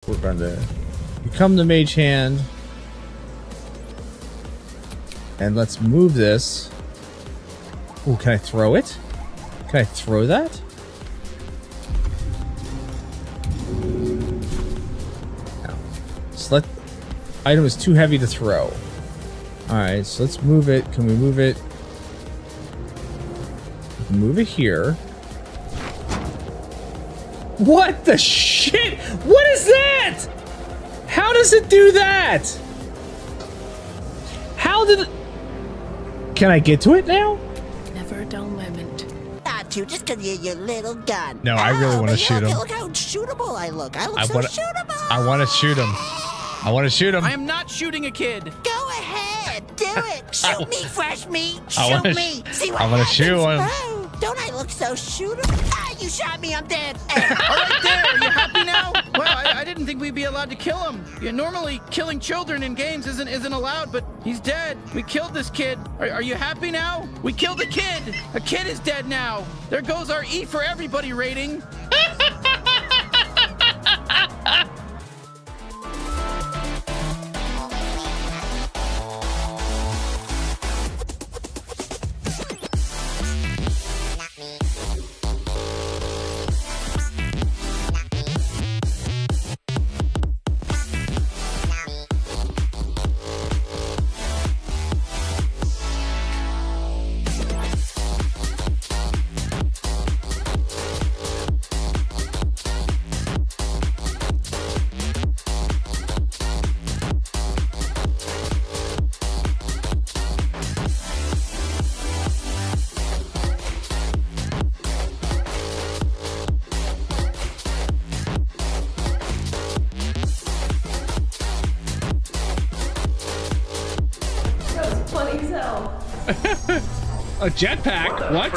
We're going to become the mage hand. And let's move this. Ooh, can I throw it? Can I throw that? No. Select item is too heavy to throw. Alright, so let's move it. Can we move it? Move it here. What the shit? What is that? How does it do that? How did it... Can I get to it now? Never a dull moment. Not to, just because you're your little gun. No, I really want to shoot him. Look how shootable I look. I look so shootable. I want to shoot him. I want to shoot him. I am not shooting a kid. Go ahead. Do it. Shoot me, fresh meat. I Shoot wanna me. See what I wanna happens. shoot him. Oh, don't I look so shootable? Ah, you shot me. I'm dead. All right, there. Are you happy now? Well, I didn't think we'd be allowed to kill him. Yeah, normally, killing children in games isn't allowed, but he's dead. We killed this kid. Are you happy now? We killed a kid. A kid is dead now. There goes our E for everybody rating. A jetpack? What?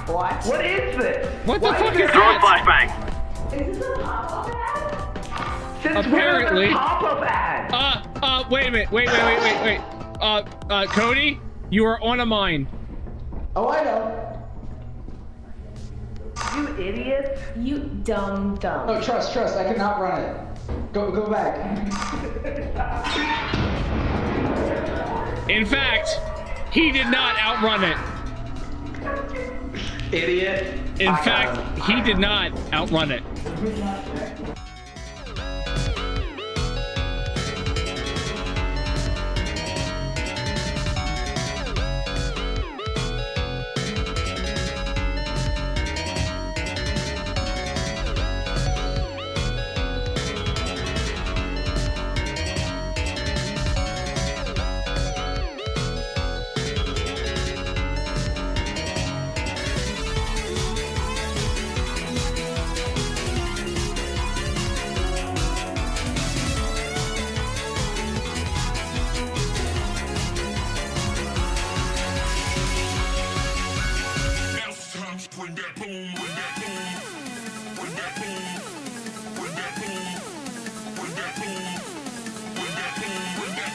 What? What is this? What the fuck is this? that? Is this a pop-up ad? Since Apparently. when is a pop-up ad? Wait a minute. Wait. Cody, you are on a mine. Oh, I know. You idiot. You dumb. No, trust. I cannot run it. Go back. In fact, he did not outrun it. Idiot. In fact, he did not outrun it.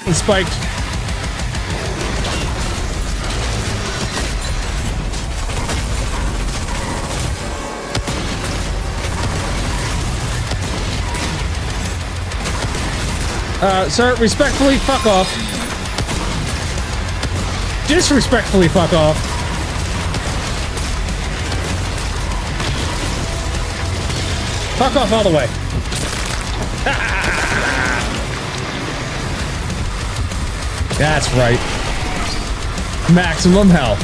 And spiked. Sir, respectfully, fuck off. Disrespectfully, fuck off. Fuck off all the way. That's right. Maximum health.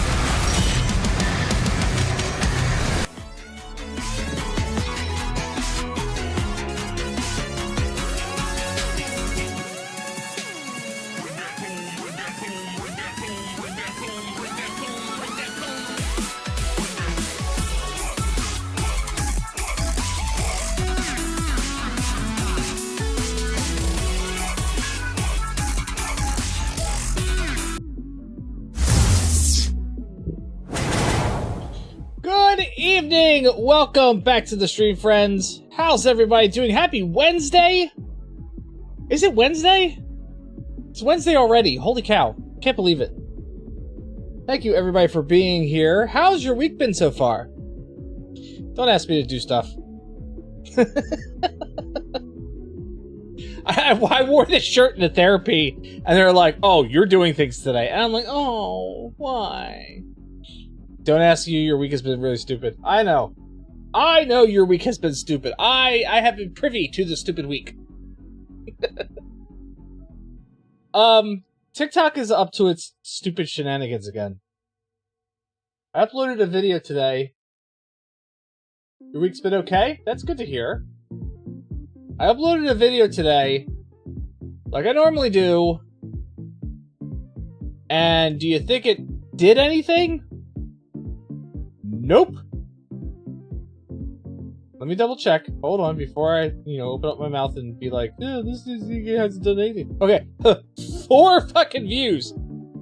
Evening! Welcome back to the stream, friends. How's everybody doing? Happy Wednesday? Is it Wednesday? It's Wednesday already. Holy cow. Can't believe it. Thank you, everybody, for being here. How's your week been so far? Don't ask me to do stuff. I wore this shirt into therapy, and they're like, "Oh, you're doing things today," and I'm like, "Oh, why?" Don't ask you. Your week has been really stupid. I know your week has been stupid. I have been privy to the stupid week. TikTok is up to its stupid shenanigans again. I uploaded a video today. Your week's been okay? That's good to hear. I uploaded a video today, like I normally do. And do you think it did anything? Nope. Let me double check. Hold on before I, open up my mouth and be like, this hasn't done anything. Okay. 4 fucking views.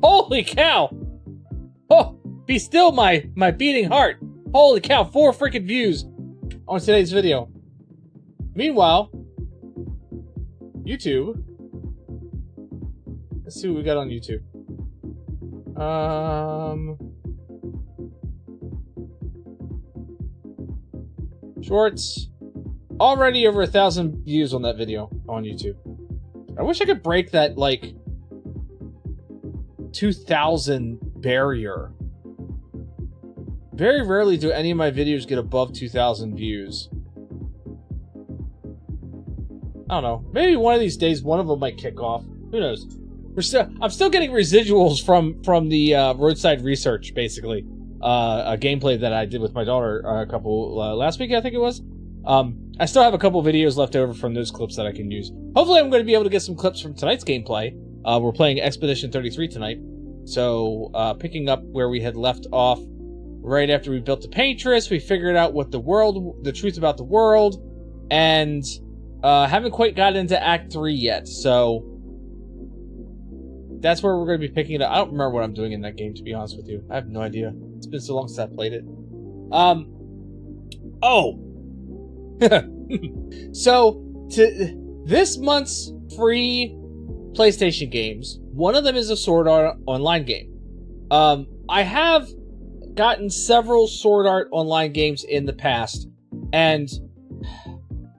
Holy cow. Oh, be still my beating heart. Holy cow, 4 freaking views on today's video. Meanwhile, YouTube. Let's see what we got on YouTube. Shorts. Already over 1,000 views on that video on YouTube. I wish I could break that, 2,000 barrier. Very rarely do any of my videos get above 2,000 views. I don't know. Maybe one of these days, one of them might kick off. Who knows? I'm still getting residuals from the roadside research, basically. A gameplay that I did with my daughter a couple last week, I think it was. I still have a couple videos left over from those clips that I can use. Hopefully, I'm going to be able to get some clips from tonight's gameplay. We're playing Expedition 33 tonight, so picking up where we had left off right after we built the Paintress, we figured out what the truth about the world, and haven't quite got into Act 3 yet, so that's where we're going to be picking it up. I don't remember what I'm doing in that game, to be honest with you. I have no idea. It's been so long since I played it. So, to this month's free PlayStation games, one of them is a Sword Art Online game. I have gotten several Sword Art Online games in the past, and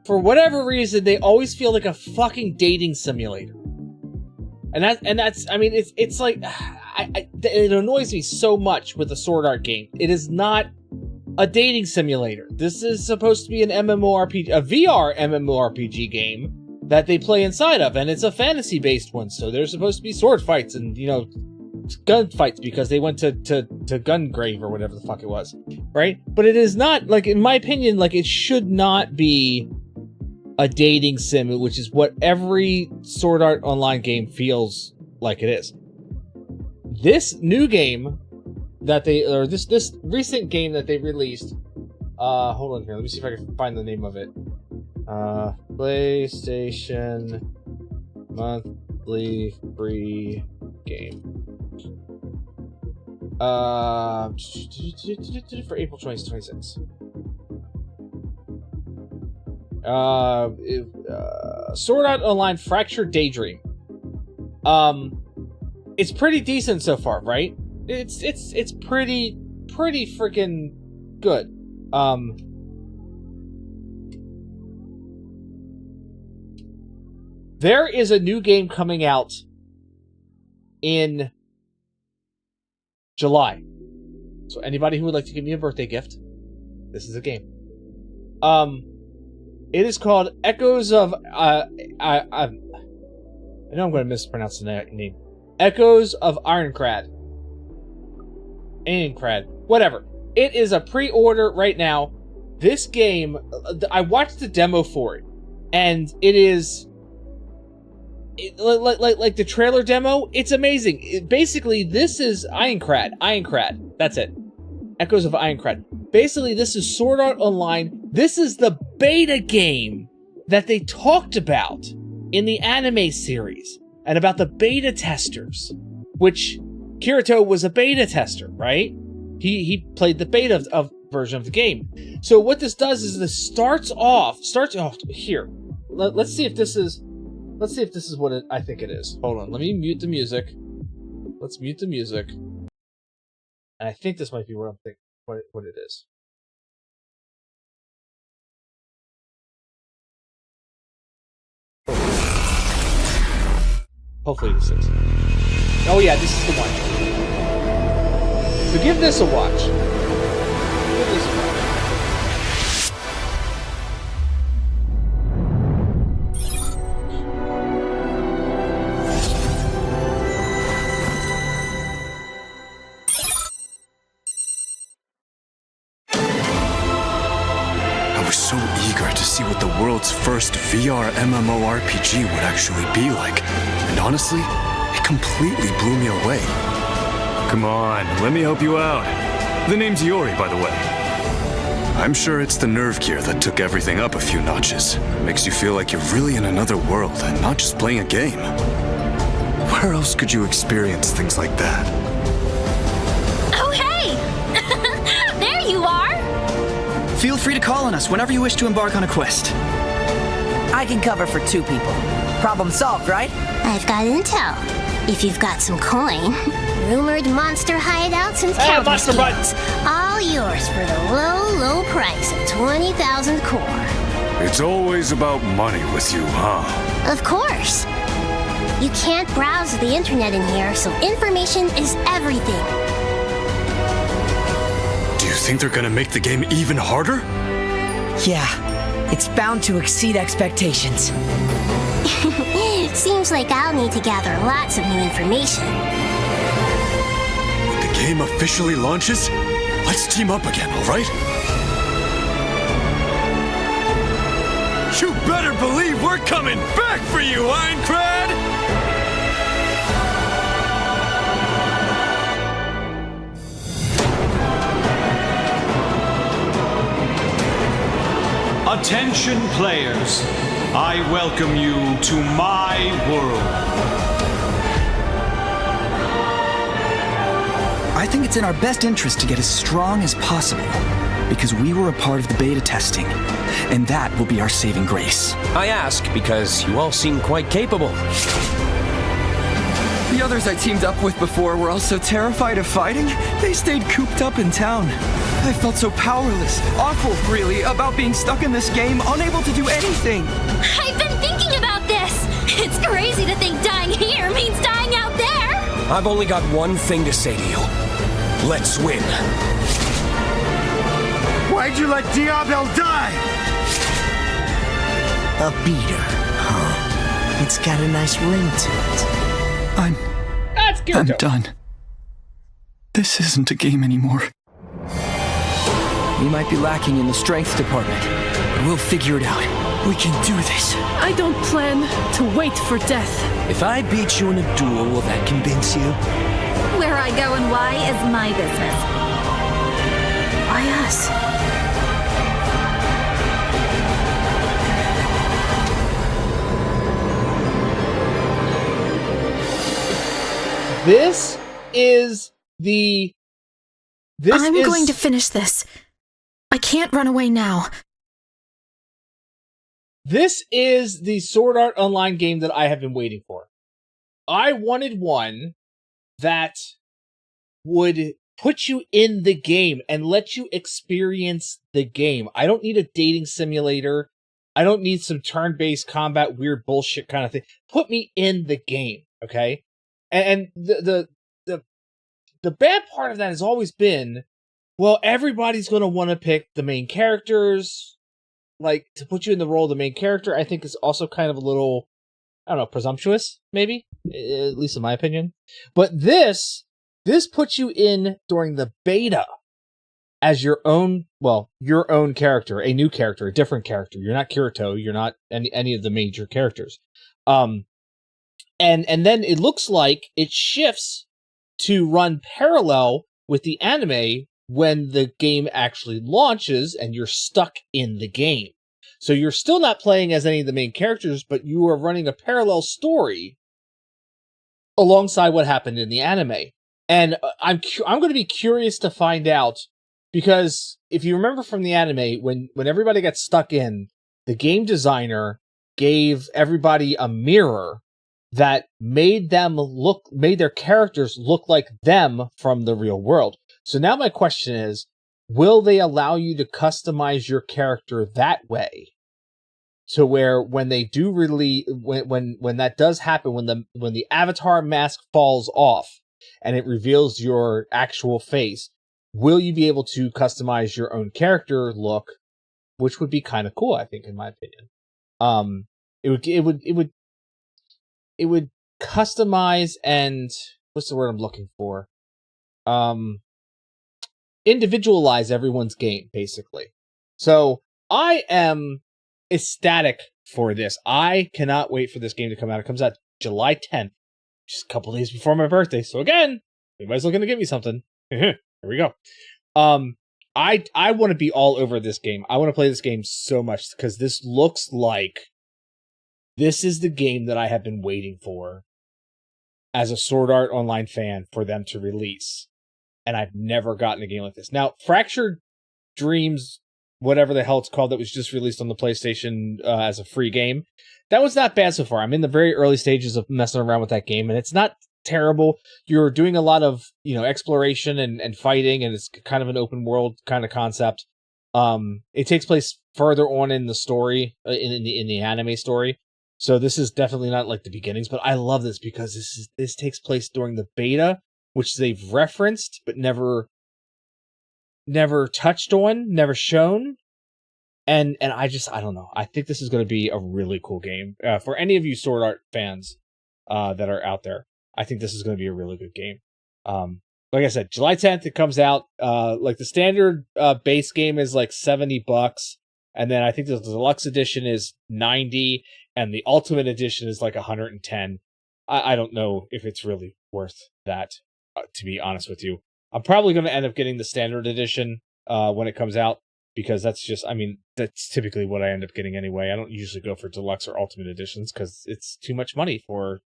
for whatever reason, they always feel like a fucking dating simulator. And that's, I mean, it's like, it annoys me so much with a Sword Art game. It is not a dating simulator. This is supposed to be an MMORPG, a VR MMORPG game that they play inside of, and it's a fantasy-based one, so there's supposed to be sword fights and, gun fights because they went to Gungrave or whatever the fuck it was, right? But it is not, in my opinion, it should not be a dating sim, which is what every Sword Art Online game feels like it is. This new game that this recent game that they released, hold on here, let me see if I can find the name of it. PlayStation monthly free game. For April 2026. Sword Art Online Fractured Daydream. It's pretty decent so far, right? It's pretty freaking good. There is a new game coming out in July. So anybody who would like to give me a birthday gift, this is a game. It is called Echoes of I know I'm going to mispronounce the name. Echoes of Ironcrad. Whatever. It is a pre-order right now. This game, I watched the demo for it, and it is like the trailer demo. It's amazing. Basically, this is Ironcrad. That's it. Echoes of Ironcrad. Basically, this is Sword Art Online. This is the beta game that they talked about in the anime series, and about the beta testers, which Kirito was a beta tester, right? He played the beta of version of the game. So what this does is this starts off here. Let's see if this is what I think it is. Hold on, let me mute the music. Let's mute the music. And I think this might be what I'm thinking. What it is. Hopefully it is 6. Oh yeah, this is the one. So give this a watch. Give this a watch. I was so eager to see what the world's first VR MMORPG would actually be like. And honestly, it completely blew me away. Come on, let me help you out. The name's Yori, by the way. I'm sure it's the nerve gear that took everything up a few notches. Makes you feel like you're really in another world and not just playing a game. Where else could you experience things like that? Oh, hey! There you are! Feel free to call on us whenever you wish to embark on a quest. I can cover for 2 people. Problem solved, right? I've got intel. If you've got some coin. Rumored monster hideouts and counter monster skills. All yours for the low, low price of 20,000 core. It's always about money with you, huh? Of course. You can't browse the internet in here, so information is everything. Do you think they're gonna make the game even harder? Yeah, it's bound to exceed expectations. Seems like I'll need to gather lots of new information. When the game officially launches, let's team up again, alright? You better believe we're coming back for you, Aincrad! Attention players, I welcome you to my world. I think it's in our best interest to get as strong as possible, because we were a part of the beta testing, and that will be our saving grace. I ask because you all seem quite capable. The others I teamed up with before were also terrified of fighting. They stayed cooped up in town. I felt so powerless, awful, really, about being stuck in this game, unable to do anything. I've been thinking about this. It's crazy to think dying here means dying out there. I've only got one thing to say to you. Let's win. Why'd you let Diablo die? A beater, huh? It's got a nice ring to it. That's I'm Gyarados. done. This isn't a game anymore. We might be lacking in the strength department, but we'll figure it out. We can do this. I don't plan to wait for death. If I beat you in a duel, will that convince you? Where I go and why is my business. Why us? This is the... I'm going to finish this. I can't run away now. This is the Sword Art Online game that I have been waiting for. I wanted one that would put you in the game and let you experience the game. I don't need a dating simulator. I don't need some turn-based combat weird bullshit kind of thing. Put me in the game, okay? And the bad part of that has always been, well, everybody's going to want to pick the main characters. Like, to put you in the role of the main character, I think is also kind of a little, I don't know, presumptuous, maybe? At least in my opinion. But this puts you in during the beta as your own character, a new character, a different character. You're not Kirito, you're not any of the major characters. And then it looks like it shifts to run parallel with the anime when the game actually launches and you're stuck in the game. So you're still not playing as any of the main characters, but you are running a parallel story alongside what happened in the anime. And I'm going to be curious to find out, because if you remember from the anime, when everybody got stuck in, the game designer gave everybody a mirror that made their characters look like them from the real world. So now my question is, will they allow you to customize your character that way to where when they do release, when that does happen, when the avatar mask falls off and it reveals your actual face, will you be able to customize your own character look, which would be kind of cool, I think, in my opinion. It would customize and what's the word I'm looking for? Individualize everyone's game, basically. So I am ecstatic for this. I cannot wait for this game to come out. It comes out July 10th, just a couple days before my birthday. So again, anybody's looking to give me something. Here we go. I want to be all over this game. I want to play this game so much because this looks like this is the game that I have been waiting for as a Sword Art Online fan for them to release. And I've never gotten a game like this. Now, Fractured Dreams, whatever the hell it's called, that was just released on the PlayStation as a free game, that was not bad so far. I'm in the very early stages of messing around with that game, and it's not terrible. You're doing a lot of, exploration and fighting, and it's kind of an open world kind of concept. It takes place further on in the story, in the anime story. So this is definitely not like the beginnings, but I love this because this takes place during the beta, which they've referenced but never touched on, never shown. And I don't know. I think this is going to be a really cool game. For any of you Sword Art fans that are out there, I think this is going to be a really good game. Like I said, July 10th it comes out. Like the standard base game is like $70, and then I think the deluxe edition is $90, and the ultimate edition is like $110. I don't know if it's really worth that, to be honest with you. I'm probably going to end up getting the standard edition when it comes out, because that's typically what I end up getting anyway. I don't usually go for deluxe or ultimate editions because it's too much money for,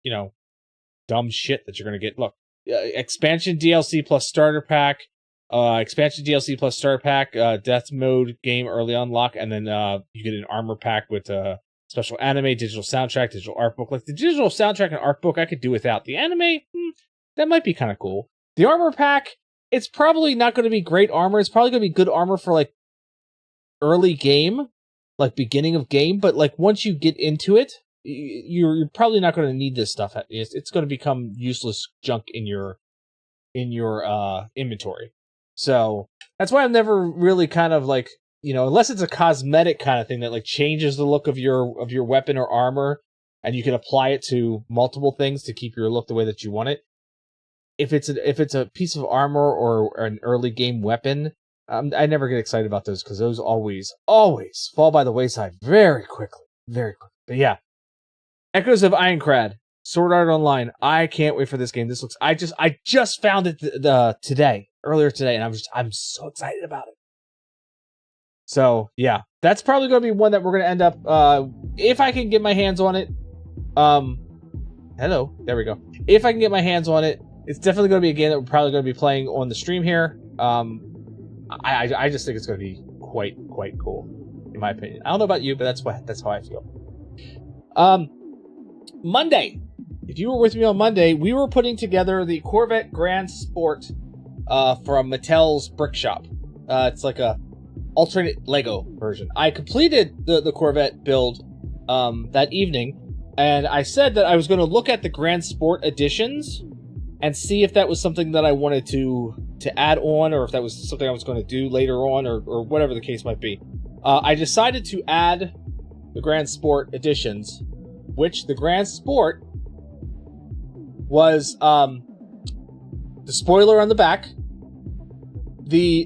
dumb shit that you're going to get. Look, expansion DLC plus starter pack, death mode game early unlock, and then you get an armor pack with special anime, digital soundtrack, digital art book. Like the digital soundtrack and art book I could do without. The anime, that might be kind of cool. The armor pack, it's probably not going to be great armor. It's probably going to be good armor for like early game, like beginning of game, but like once you get into it, you're probably not going to need this stuff. It's going to become useless junk in your inventory. So that's why I'm never really kind of like, unless it's a cosmetic kind of thing that like changes the look of your weapon or armor, and you can apply it to multiple things to keep your look the way that you want it. If it's a piece of armor or an early game weapon, I never get excited about those because those always fall by the wayside very quickly. But yeah, Echoes of Ironcrad, Sword Art Online. I can't wait for this game. This looks. I just found it earlier today, and I'm so excited about it. So yeah, that's probably going to be one that we're going to end up. If I can get my hands on it. Hello, there we go. If I can get my hands on it, it's definitely going to be a game that we're probably going to be playing on the stream here. I just think it's going to be quite cool, in my opinion. I don't know about you, but that's how I feel. Monday, if you were with me on Monday, we were putting together the Corvette Grand Sport from Mattel's Brick Shop. It's like a alternate Lego version. I completed the Corvette build that evening, and I said that I was going to look at the Grand Sport editions and see if that was something that I wanted to add on, or if that was something I was going to do later on, or whatever the case might be. I decided to add the Grand Sport editions, which the Grand Sport was the spoiler on the back, the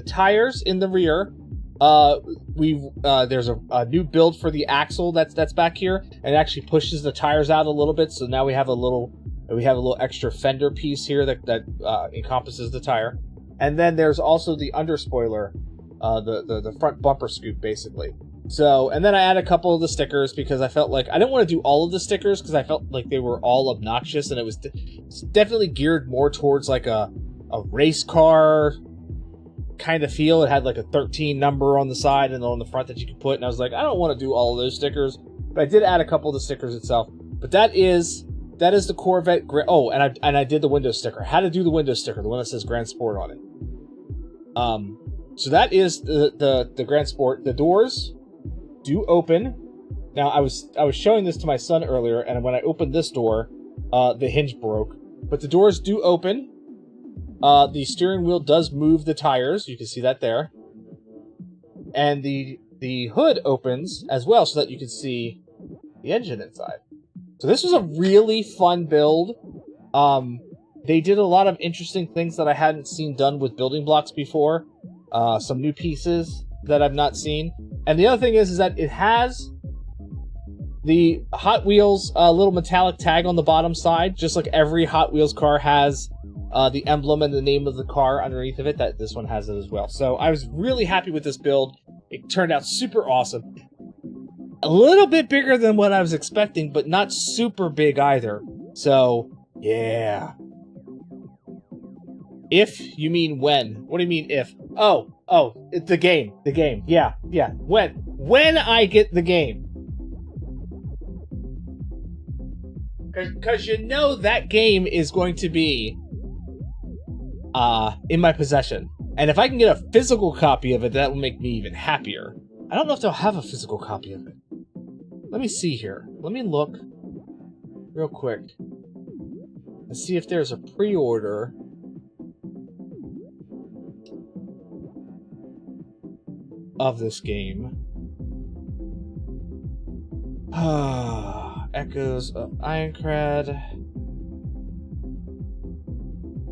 tires in the rear. There's a new build for the axle that's back here, and it actually pushes the tires out a little bit. So now we have a little extra fender piece here that encompasses the tire. And then there's also the under spoiler, the front bumper scoop, basically. So, and then I add a couple of the stickers because I felt like I didn't want to do all of the stickers because I felt like they were all obnoxious, and it's definitely geared more towards like a race car kind of feel. It had like a 13 number on the side and on the front that you could put, and I was like, I don't want to do all of those stickers, but I did add a couple of the stickers itself. But that is the Corvette. Oh, and I did the window sticker. I had to do the window sticker, the one that says Grand Sport on it. So that is the Grand Sport. The doors do open. Now, I was showing this to my son earlier, and when I opened this door, the hinge broke. But the doors do open. The steering wheel does move the tires. You can see that there. And the hood opens as well so that you can see the engine inside. So this was a really fun build. They did a lot of interesting things that I hadn't seen done with building blocks before. Some new pieces that I've not seen. And the other thing is that it has the Hot Wheels little metallic tag on the bottom side, just like every Hot Wheels car has the emblem and the name of the car underneath of it. That this one has it as well. So I was really happy with this build. It turned out super awesome. A little bit bigger than what I was expecting, but not super big either. So, yeah. If you mean when. What do you mean if? Oh, it's the game. The game. Yeah. When I get the game. Because you know that game is going to be in my possession. And if I can get a physical copy of it, that will make me even happier. I don't know if they'll have a physical copy of it. Let me see here. Let me look real quick and see if there's a pre-order. Of this game. Echoes of Ironclad.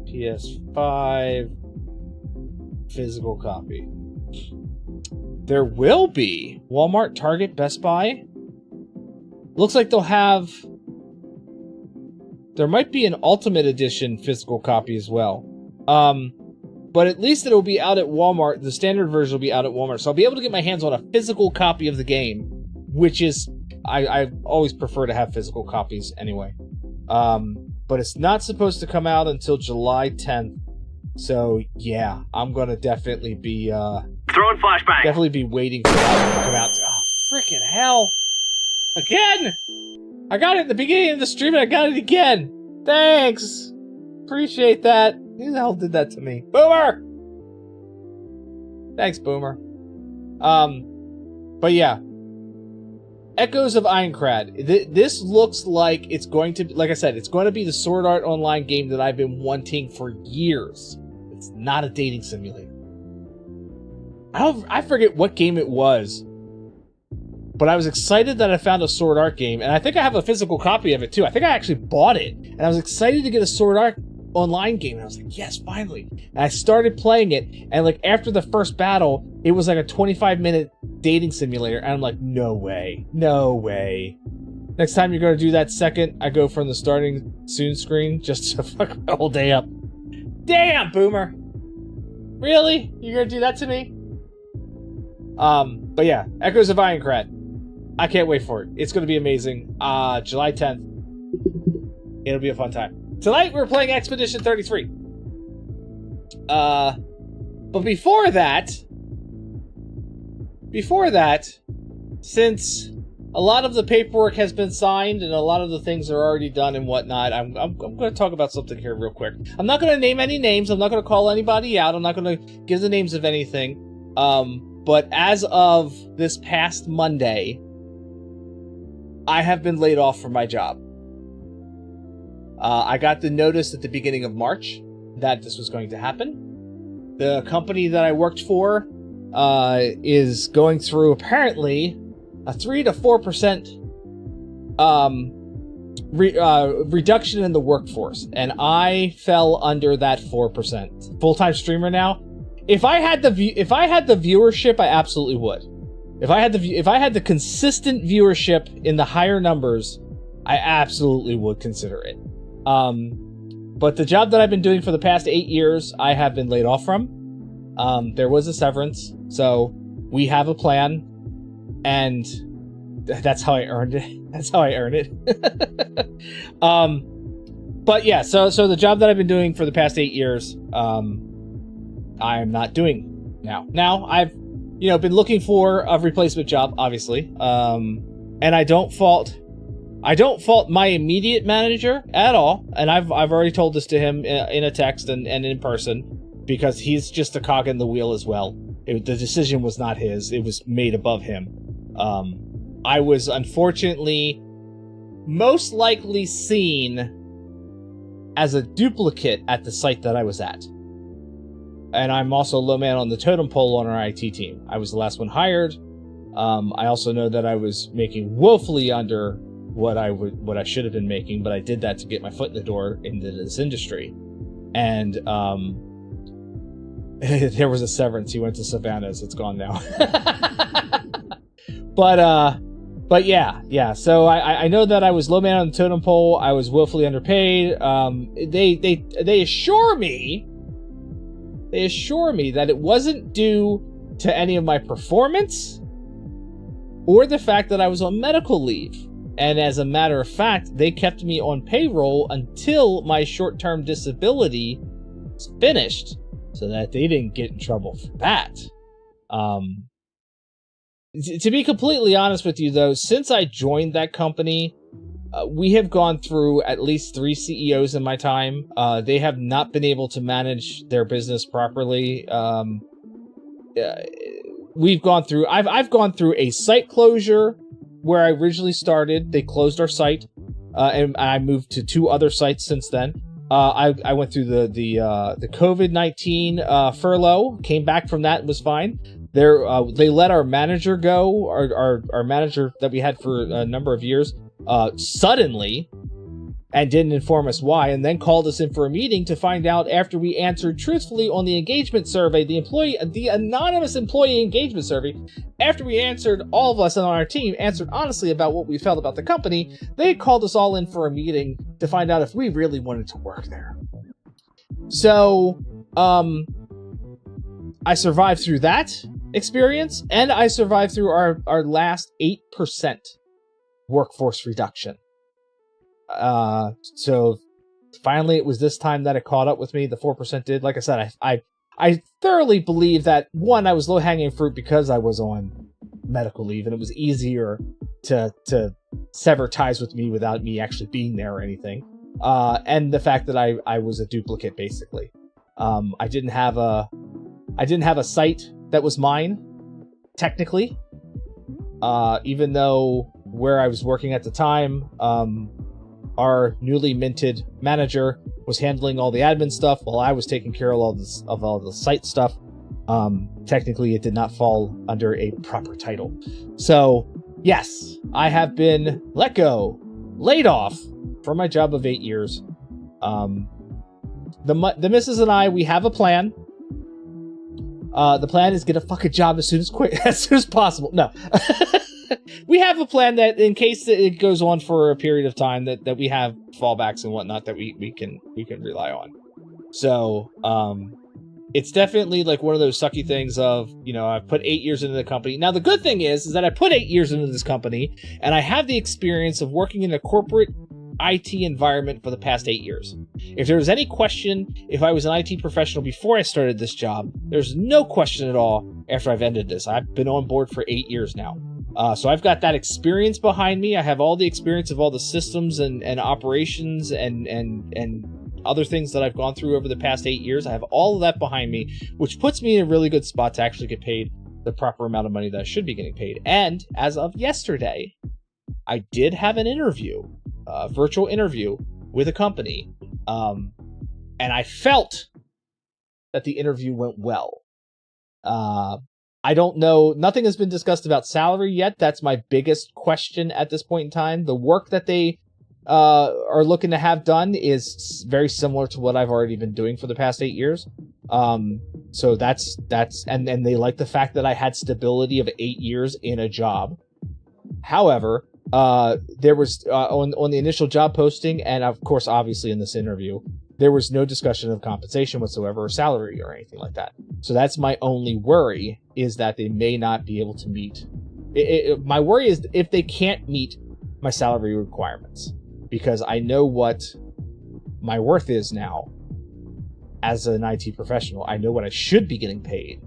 PS5. Physical copy. There will be Walmart, Target, Best Buy. Looks like they'll have... There might be an Ultimate Edition physical copy as well. But at least it'll be out at Walmart. The standard version will be out at Walmart. So I'll be able to get my hands on a physical copy of the game. Which is... I always prefer to have physical copies anyway. But it's not supposed to come out until July 10th. So, yeah. I'm going to definitely be... Throwing flashbang. Definitely be waiting for that to come out. Oh, freaking hell. Again! I got it at the beginning of the stream and I got it again. Thanks. Appreciate that. Who the hell did that to me? Boomer! Thanks, Boomer. But yeah. Echoes of Ironclad. This looks like it's going to be, like I said, it's going to be the Sword Art Online game that I've been wanting for years. It's not a dating simulator. I forget what game it was. But I was excited that I found a Sword Art game, and I think I have a physical copy of it too. I think I actually bought it. And I was excited to get a Sword Art Online game, and I was like, yes, finally. And I started playing it, and like after the first battle, it was like a 25-minute dating simulator, and I'm like, no way. Next time you're gonna do that second, I go from the starting soon screen just to fuck my whole day up. Damn, Boomer! Really? You're gonna do that to me? But yeah, Echoes of Ironclad. I can't wait for it. It's gonna be amazing. July 10th. It'll be a fun time. Tonight we're playing Expedition 33. But before that, since a lot of the paperwork has been signed and a lot of the things are already done and whatnot, I'm going to talk about something here real quick. I'm not going to name any names. I'm not going to call anybody out. I'm not going to give the names of anything. But as of this past Monday, I have been laid off from my job. I got the notice at the beginning of March that this was going to happen. The company that I worked for is going through apparently a 3 to 4% reduction in the workforce, and I fell under that 4%. Full-time streamer now. If I had the viewership, I absolutely would. If I had the consistent viewership in the higher numbers, I absolutely would consider it. But the job that I've been doing for the past 8 years, I have been laid off from. There was a severance, so we have a plan, and that's how I earned it. That's how I earn it. But yeah, so the job that I've been doing for the past 8 years, I'm not doing now. Now I've, been looking for a replacement job, obviously. And I don't fault my immediate manager at all. And I've already told this to him in a text and in person, because he's just a cog in the wheel as well. The decision was not his. It was made above him. I was unfortunately most likely seen as a duplicate at the site that I was at. And I'm also low man on the totem pole on our IT team. I was the last one hired. I also know that I was making woefully under what I should have been making, but I did that to get my foot in the door into this industry. And there was a severance. He went to Savannah's. It's gone now. But yeah. So I know that I was low man on the totem pole. I was woefully underpaid. They assure me that it wasn't due to any of my performance or the fact that I was on medical leave. And as a matter of fact, they kept me on payroll until my short-term disability was finished, so that they didn't get in trouble for that. To be completely honest with you, though, since I joined that company, we have gone through at least 3 CEOs in my time. They have not been able to manage their business properly. We've gone through... I've gone through a site closure where I originally started. They closed our site, and I moved to 2 other sites since then. I went through the COVID-19 furlough, came back from that, and was fine. They let our manager go, our manager that we had for a number of years, suddenly, and didn't inform us why, and then called us in for a meeting to find out after we answered truthfully on the engagement survey, the anonymous employee engagement survey. After we answered, all of us on our team answered honestly about what we felt about the company, they called us all in for a meeting to find out if we really wanted to work there. So, I survived through that experience, and I survived through our last 8% workforce reduction. So finally it was this time that it caught up with me. The 4% did. Like I said, I thoroughly believe that, one, I was low-hanging fruit because I was on medical leave, and it was easier to sever ties with me without me actually being there or anything. And the fact that I was a duplicate, basically. I didn't have a site that was mine, technically. Even though where I was working at the time, our newly minted manager was handling all the admin stuff while I was taking care of all the site stuff. Technically, it did not fall under a proper title. So, yes, I have been laid off from my job of 8 years. The missus and I, we have a plan. The plan is get a fucking job as soon as possible. No. We have a plan that in case it goes on for a period of time that we have fallbacks and whatnot that we can rely on. So, it's definitely like one of those sucky things of, I've put 8 years into the company. Now, the good thing is that I put 8 years into this company, and I have the experience of working in a corporate IT environment for the past 8 years. If there was any question if I was an IT professional before I started this job, there's no question at all after I've ended this. I've been on board for 8 years now. So I've got that experience behind me. I have all the experience of all the systems and operations and other things that I've gone through over the past 8 years. I have all of that behind me, which puts me in a really good spot to actually get paid the proper amount of money that I should be getting paid. And as of yesterday, I did have an interview, a virtual interview with a company. And I felt that the interview went well. I don't know. Nothing has been discussed about salary yet. That's my biggest question at this point in time. The work that they are looking to have done is very similar to what I've already been doing for the past 8 years. So that's and they like the fact that I had stability of 8 years in a job. However, there was on the initial job posting, and of course, obviously in this interview, there was no discussion of compensation whatsoever or salary or anything like that. So that's my only worry, is that they may not be able to meet. My worry is if they can't meet my salary requirements, because I know what my worth is now as an IT professional. I know what I should be getting paid,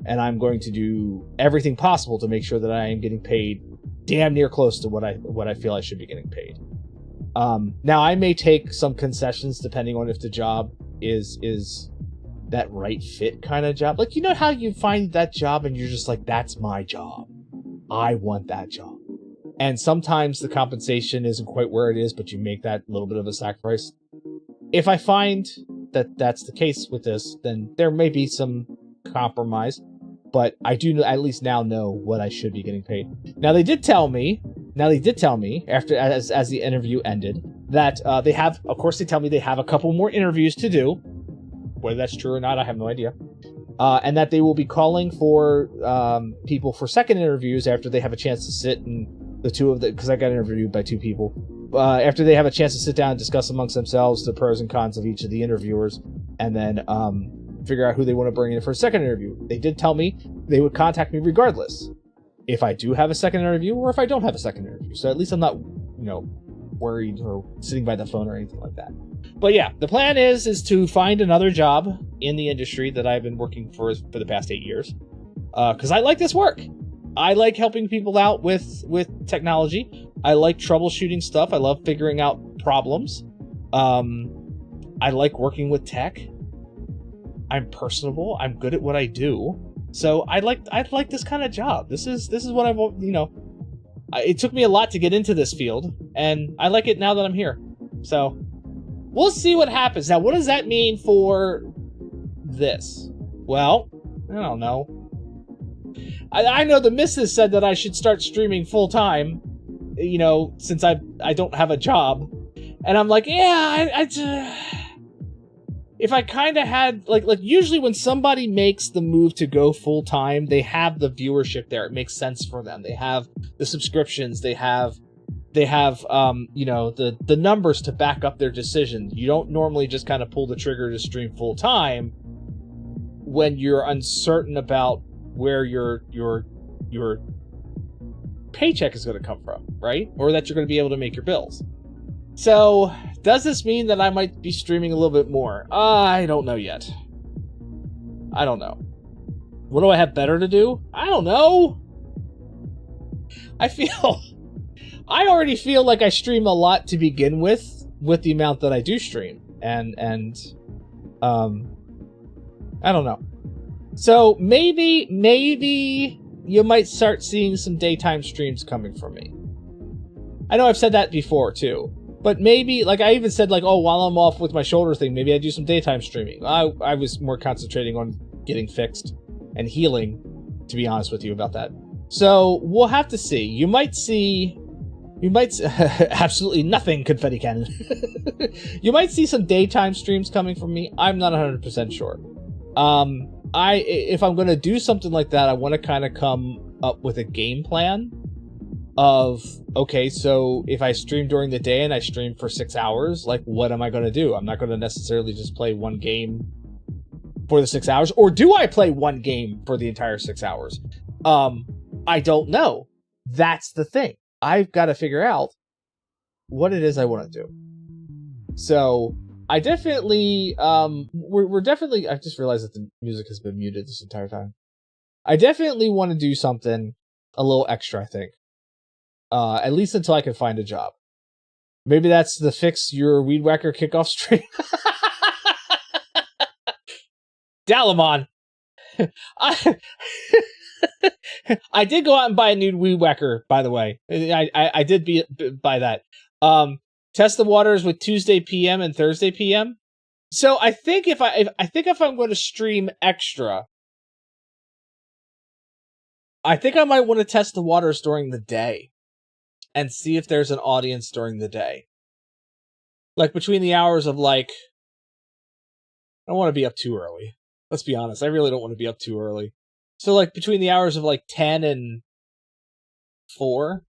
and I'm going to do everything possible to make sure that I am getting paid damn near close to what I feel I should be getting paid. Now I may take some concessions depending on if the job is that right fit kind of job. Like, you know how you find that job and you're just like, that's my job. I want that job. And sometimes the compensation isn't quite where it is, but you make that little bit of a sacrifice. If I find that that's the case with this, then there may be some compromise, but I do at least now know what I should be getting paid. Now they did tell me after as the interview ended that they have, of course they tell me they have a couple more interviews to do. Whether that's true or not, I have no idea. And that they will be calling for people for second interviews after they have a chance to sit and the two of them, because I got interviewed by two people. After they have a chance to sit down and discuss amongst themselves the pros and cons of each of the interviewers, and then figure out who they want to bring in for a second interview. They did tell me they would contact me regardless if I do have a second interview or if I don't have a second interview. So at least I'm not, worried or sitting by the phone or anything like that. But yeah, the plan is to find another job in the industry that I've been working for the past 8 years. Because I like this work. I like helping people out with technology. I like troubleshooting stuff. I love figuring out problems. I like working with tech. I'm personable. I'm good at what I do. So I like this kind of job. This is what I've, it took me a lot to get into this field, and I like it now that I'm here. So we'll see what happens. Now, what does that mean for this? Well, I don't know. I know the missus said that I should start streaming full time, since I don't have a job. And I'm like, yeah, if I kind of had, like usually when somebody makes the move to go full time, they have the viewership there. It makes sense for them. They have the subscriptions. They have the numbers to back up their decision. You don't normally just kind of pull the trigger to stream full time when you're uncertain about where your paycheck is going to come from, right? Or that you're going to be able to make your bills. So, does this mean that I might be streaming a little bit more? I don't know yet. I don't know. What do I have better to do? I don't know. I already feel like I stream a lot to begin with the amount that I do stream. And I don't know. So maybe you might start seeing some daytime streams coming from me. I know I've said that before too, but maybe, like I even said, while I'm off with my shoulder thing, maybe I do some daytime streaming. I was more concentrating on getting fixed and healing, to be honest with you about that. So we'll have to see. You might absolutely nothing confetti cannon. You might see some daytime streams coming from me. I'm not 100% sure. If I'm going to do something like that, I want to kind of come up with a game plan of, okay, so if I stream during the day and I stream for 6 hours, what am I going to do? I'm not going to necessarily just play one game for the 6 hours, or do I play one game for the entire 6 hours? I don't know. That's the thing. I've got to figure out what it is I want to do. So I definitely, we're definitely, I just realized that the music has been muted this entire time. I definitely want to do something a little extra, I think. At least until I can find a job. Maybe that's the Fix Your Weed Whacker kickoff stream. Dalamon. I did go out and buy a new Weed Whacker, by the way. I did buy that. Test the waters with Tuesday PM and Thursday PM. So I think if I'm going to stream extra, I think I might want to test the waters during the day and see if there's an audience during the day. Between the hours of I don't want to be up too early. Let's be honest. I really don't want to be up too early. So between the hours of 10 and 4,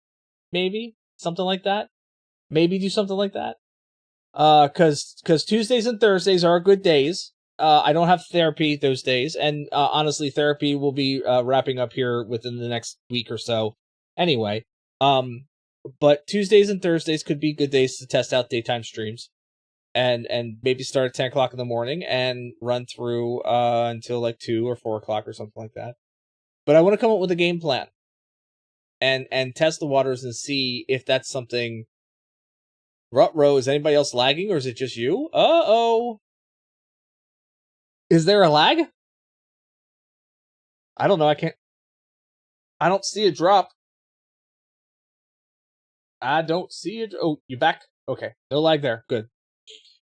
maybe something like that. Maybe do something like that. Cause Tuesdays and Thursdays are good days. I don't have therapy those days, and honestly, therapy will be wrapping up here within the next week or so. Anyway, but Tuesdays and Thursdays could be good days to test out daytime streams, and maybe start at 10 o'clock in the morning and run through until 2 or 4 o'clock or something like that. But I want to come up with a game plan and test the waters and see if that's something. Rutro, is anybody else lagging, or is it just you? Uh-oh. Is there a lag? I don't know. I don't see a drop. I don't see it. Oh, you back? Okay. No lag there. Good.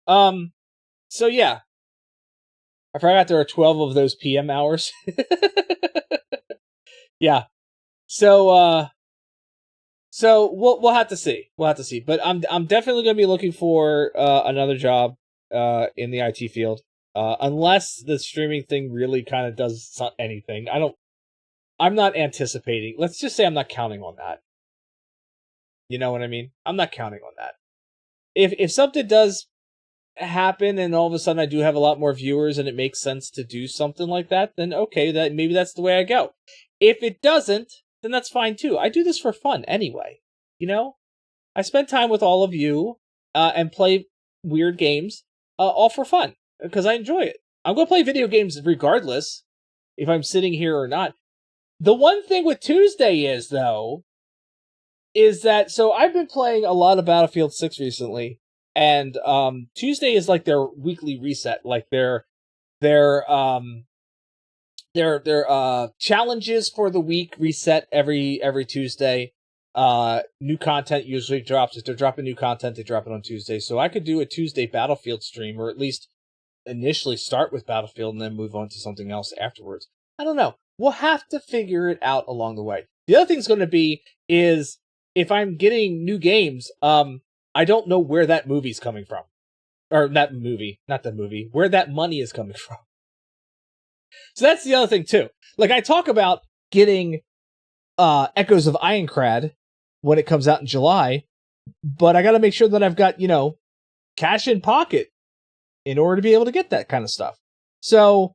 So yeah. I forgot there are 12 of those PM hours. Yeah. So we'll have to see. We'll have to see. But I'm definitely going to be looking for another job in the IT field. Unless the streaming thing really kind of does anything. I'm not anticipating. Let's just say I'm not counting on that. You know what I mean? I'm not counting on that. If something does happen and all of a sudden I do have a lot more viewers and it makes sense to do something like that, then okay, maybe that's the way I go. If it doesn't, then that's fine too. I do this for fun anyway. You know? I spend time with all of you and play weird games all for fun because I enjoy it. I'm going to play video games regardless if I'm sitting here or not. The one thing with Tuesday is that, so I've been playing a lot of Battlefield 6 recently, and Tuesday is like their weekly reset, like their challenges for the week reset every Tuesday. New content usually drops. If they're dropping new content, they drop it on Tuesday. So I could do a Tuesday Battlefield stream, or at least initially start with Battlefield and then move on to something else afterwards. I don't know. We'll have to figure it out along the way. The other thing's going to be is if I'm getting new games, I don't know where that movie's coming from. Or not the movie, where that money is coming from. So that's the other thing too. Like I talk about getting Echoes of Ironcrad when it comes out in July, but I got to make sure that I've got, cash in pocket in order to be able to get that kind of stuff. So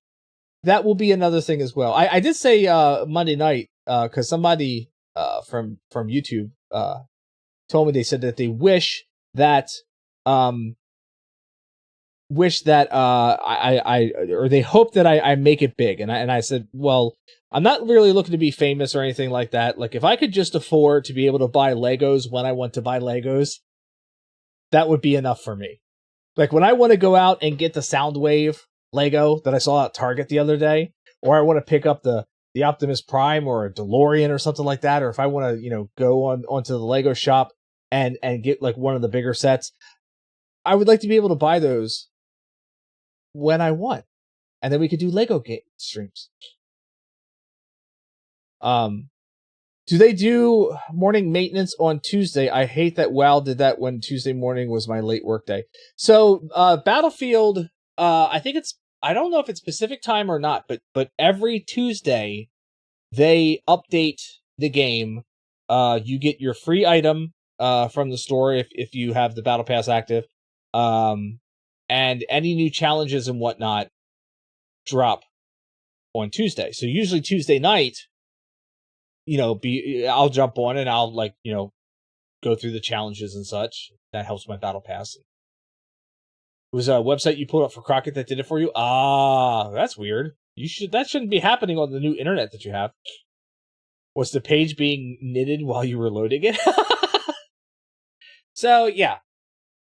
that will be another thing as well. I did say Monday night, because somebody from YouTube told me, they said that they wish that they hope that I make it big. And I said, well, I'm not really looking to be famous or anything like that. Like if I could just afford to be able to buy Legos when I want to buy Legos, that would be enough for me. Like when I want to go out and get the Soundwave Lego that I saw at Target the other day, or I want to pick up the Optimus Prime or a DeLorean or something like that, or if I want to, go onto the Lego shop and get like one of the bigger sets, I would like to be able to buy those when I want. And then we could do Lego game streams. Do they do morning maintenance on Tuesday? I hate that WoW did that when Tuesday morning was my late work day. So, Battlefield, I don't know if it's Pacific time or not, but every Tuesday they update the game. You get your free item from the store if you have the Battle Pass active. And any new challenges and whatnot drop on Tuesday. So usually Tuesday night, I'll jump on and I'll go through the challenges and such. That helps my Battle Pass. It was a website you pulled up for Crockett that did it for you. Ah, that's weird. That shouldn't be happening on the new internet that you have. Was the page being knitted while you were loading it? So yeah,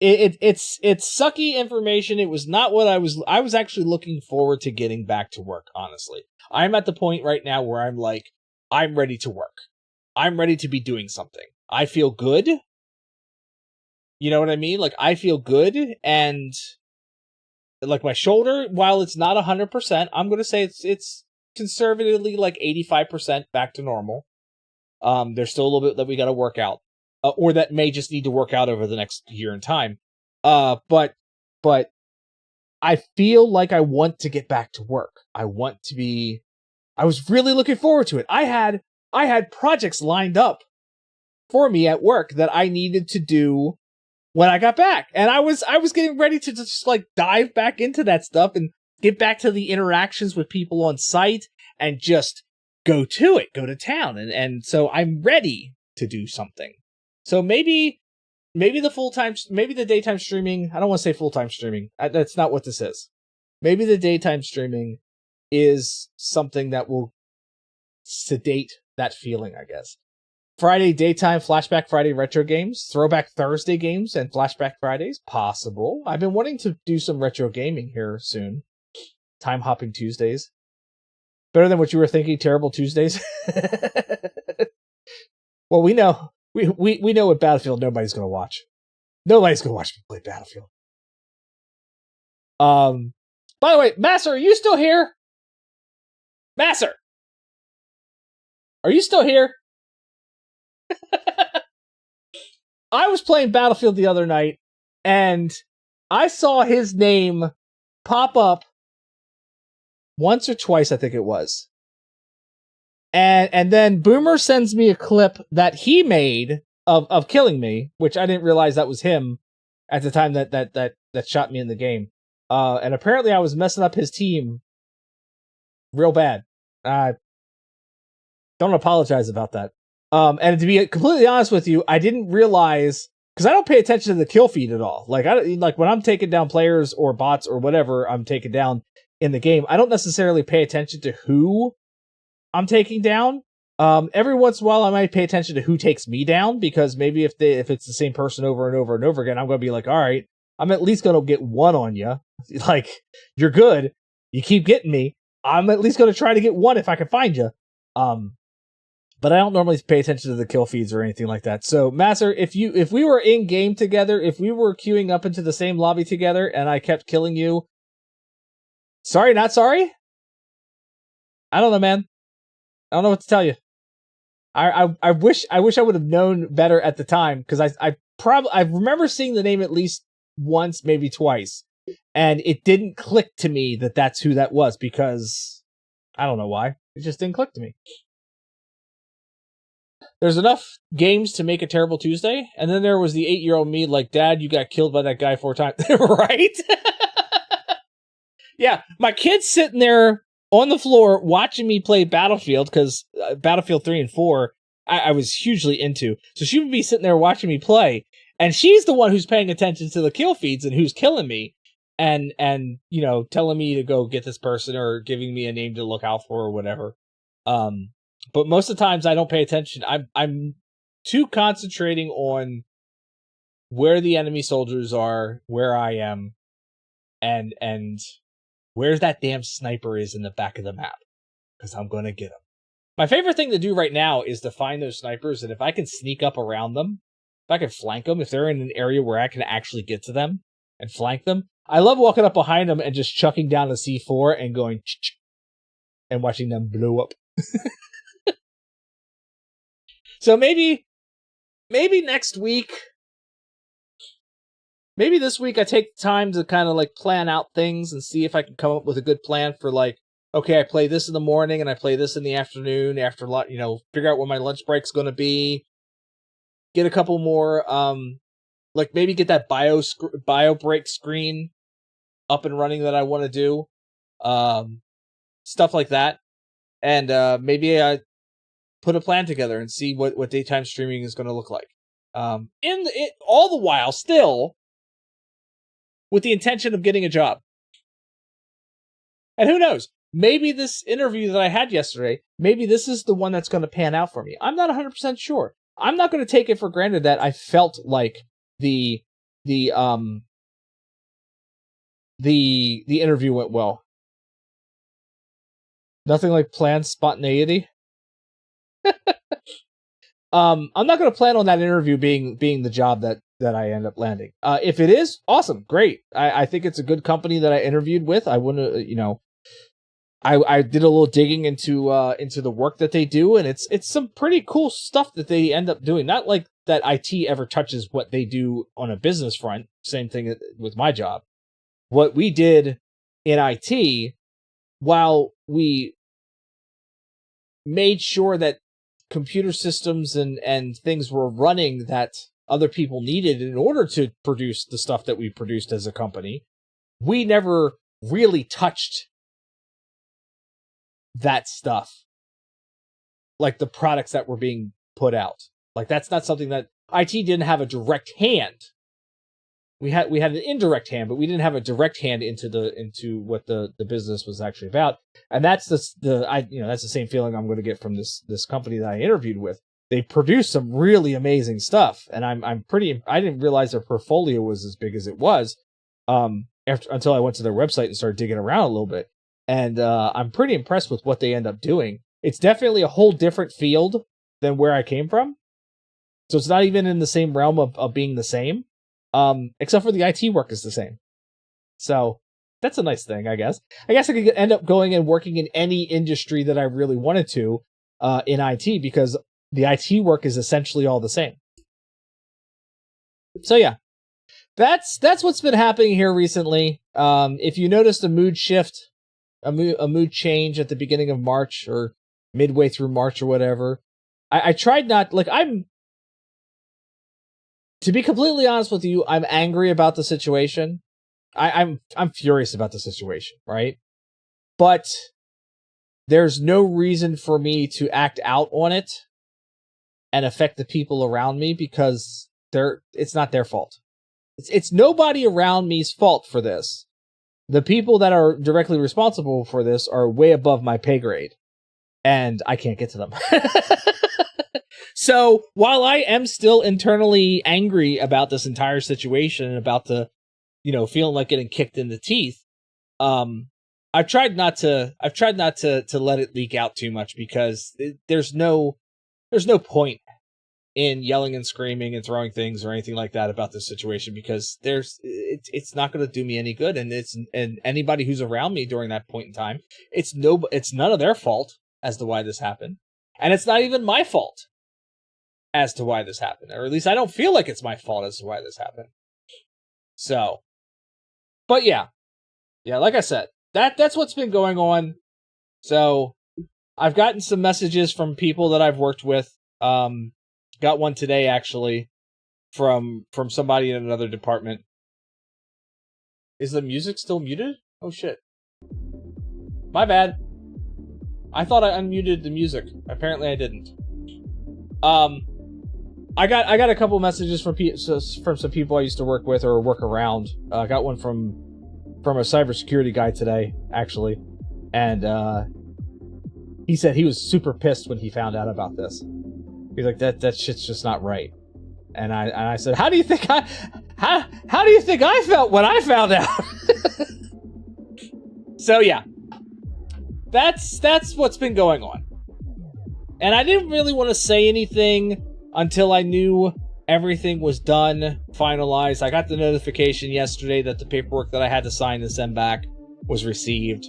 it's sucky information. It was not what I was actually looking forward to getting back to work. Honestly, I'm at the point right now where I'm like, I'm ready to work. I'm ready to be doing something. I feel good. You know what I mean? Like I feel good, and like my shoulder, while it's not 100%, I'm going to say it's conservatively like 85% back to normal. There's still a little bit that we got to work out, or that may just need to work out over the next year in time. But I feel like I want to get back to work. I was really looking forward to it. I had projects lined up for me at work that I needed to do when I got back. And I was getting ready to just like dive back into that stuff and get back to the interactions with people on site and just go to town. And so I'm ready to do something. So maybe the daytime streaming, I don't want to say full-time streaming. That's not what this is. Maybe the daytime streaming is something that will sedate that feeling, I guess. Friday daytime Flashback Friday retro games, Throwback Thursday games, and Flashback Fridays, possible. I've been wanting to do some retro gaming here soon. Time Hopping Tuesdays. Better than what you were thinking, Terrible Tuesdays. Well, we know what Battlefield nobody's going to watch. Nobody's going to watch me play Battlefield. By the way, Master, are you still here? Master, are you still here? I was playing Battlefield the other night, and I saw his name pop up once or twice, I think it was. And then Boomer sends me a clip that he made of killing me, which I didn't realize that was him at the time that shot me in the game. And apparently I was messing up his team real bad. Don't apologize about that. And to be completely honest with you, I didn't realize, because I don't pay attention to the kill feed at all. Like when I'm taking down players or bots or whatever I'm taking down in the game, I don't necessarily pay attention to who I'm taking down. Every once in a while I might pay attention to who takes me down, because maybe if it's the same person over and over and over again, I'm going to be like, all right, I'm at least going to get one on you. Like, you're good. You keep getting me. I'm at least going to try to get one if I can find you. But I don't normally pay attention to the kill feeds or anything like that. So, Master, if we were in game together, if we were queuing up into the same lobby together and I kept killing you, sorry, not sorry? I don't know, man. I don't know what to tell you. I wish I would have known better at the time, because I remember seeing the name at least once, maybe twice, and it didn't click to me that that's who that was, because I don't know why. It just didn't click to me. There's enough games to make a Terrible Tuesday, and then there was the 8-year-old me like, Dad, you got killed by that guy 4 times. Right? Yeah, my kid's sitting there on the floor watching me play Battlefield, because Battlefield 3 and 4, I was hugely into. So she would be sitting there watching me play, and she's the one who's paying attention to the kill feeds and who's killing me, and telling me to go get this person or giving me a name to look out for or whatever. But most of the times I don't pay attention. I'm too concentrating on where the enemy soldiers are, where I am, and where that damn sniper is in the back of the map, because I'm going to get him. My favorite thing to do right now is to find those snipers, and if I can sneak up around them, if I can flank them, if they're in an area where I can actually get to them and flank them, I love walking up behind them and just chucking down a C4 and going ch-ch, and watching them blow up. So maybe next week, maybe this week I take time to kind of like plan out things and see if I can come up with a good plan for, like, okay, I play this in the morning and I play this in the afternoon after, figure out what my lunch break's going to be. Get a couple more, like maybe get that bio break screen up and running that I want to do. Stuff like that. And maybe I put a plan together and see what daytime streaming is going to look like. All the while still with the intention of getting a job. And who knows? Maybe this interview that I had yesterday, maybe this is the one that's going to pan out for me. I'm not 100% sure. I'm not going to take it for granted that I felt like the interview went well. Nothing like planned spontaneity. I'm not going to plan on that interview being the job that I end up landing. If it is, awesome, great. I think it's a good company that I interviewed with. I wouldn't, I did a little digging into the work that they do, and it's some pretty cool stuff that they end up doing. Not like that IT ever touches what they do on a business front. Same thing with my job. What we did in IT, while we made sure that computer systems and things were running that other people needed in order to produce the stuff that we produced as a company, we never really touched that stuff, like the products that were being put out. Like, that's not something that IT didn't have a direct hand. We had an indirect hand, but we didn't have a direct hand into what the business was actually about. And that's that's the same feeling I'm going to get from this company that I interviewed with. They produce some really amazing stuff, and I didn't realize their portfolio was as big as it was until I went to their website and started digging around a little bit. And I'm pretty impressed with what they end up doing. It's definitely a whole different field than where I came from. So it's not even in the same realm of being the same. Except for the IT work is the same. So that's a nice thing, I guess. I guess I could end up going and working in any industry that I really wanted to in IT, because the IT work is essentially all the same. So yeah, that's what's been happening here recently. If you noticed a mood shift, a mood change at the beginning of March or midway through March or whatever, I tried not, like, to be completely honest with you, I'm angry about the situation. I'm furious about the situation, right? But there's no reason for me to act out on it and affect the people around me, because it's not their fault. It's nobody around me's fault for this. The people that are directly responsible for this are way above my pay grade, and I can't get to them. So while I am still internally angry about this entire situation and about the, feeling like getting kicked in the teeth, I've tried not to let it leak out too much, because there's no point in yelling and screaming and throwing things or anything like that about this situation, because it's not going to do me any good, and anybody who's around me during that point in time, it's none of their fault as to why this happened, and it's not even my fault as to why this happened, or at least I don't feel like it's my fault as to why this happened. So, but yeah, like I said, that's what's been going on. So I've gotten some messages from people that I've worked with. Got one today, actually, from somebody in another department. Is the music still muted? Oh shit. My bad. I thought I unmuted the music. Apparently I didn't. I got a couple messages from some people I used to work with or work around. I got one from a cybersecurity guy today, actually, and he said he was super pissed when he found out about this. He's like, that shit's just not right. And I said, how do you think I felt when I found out? So yeah, that's what's been going on. And I didn't really want to say anything until I knew everything was done, finalized. I got the notification yesterday that the paperwork that I had to sign and send back was received,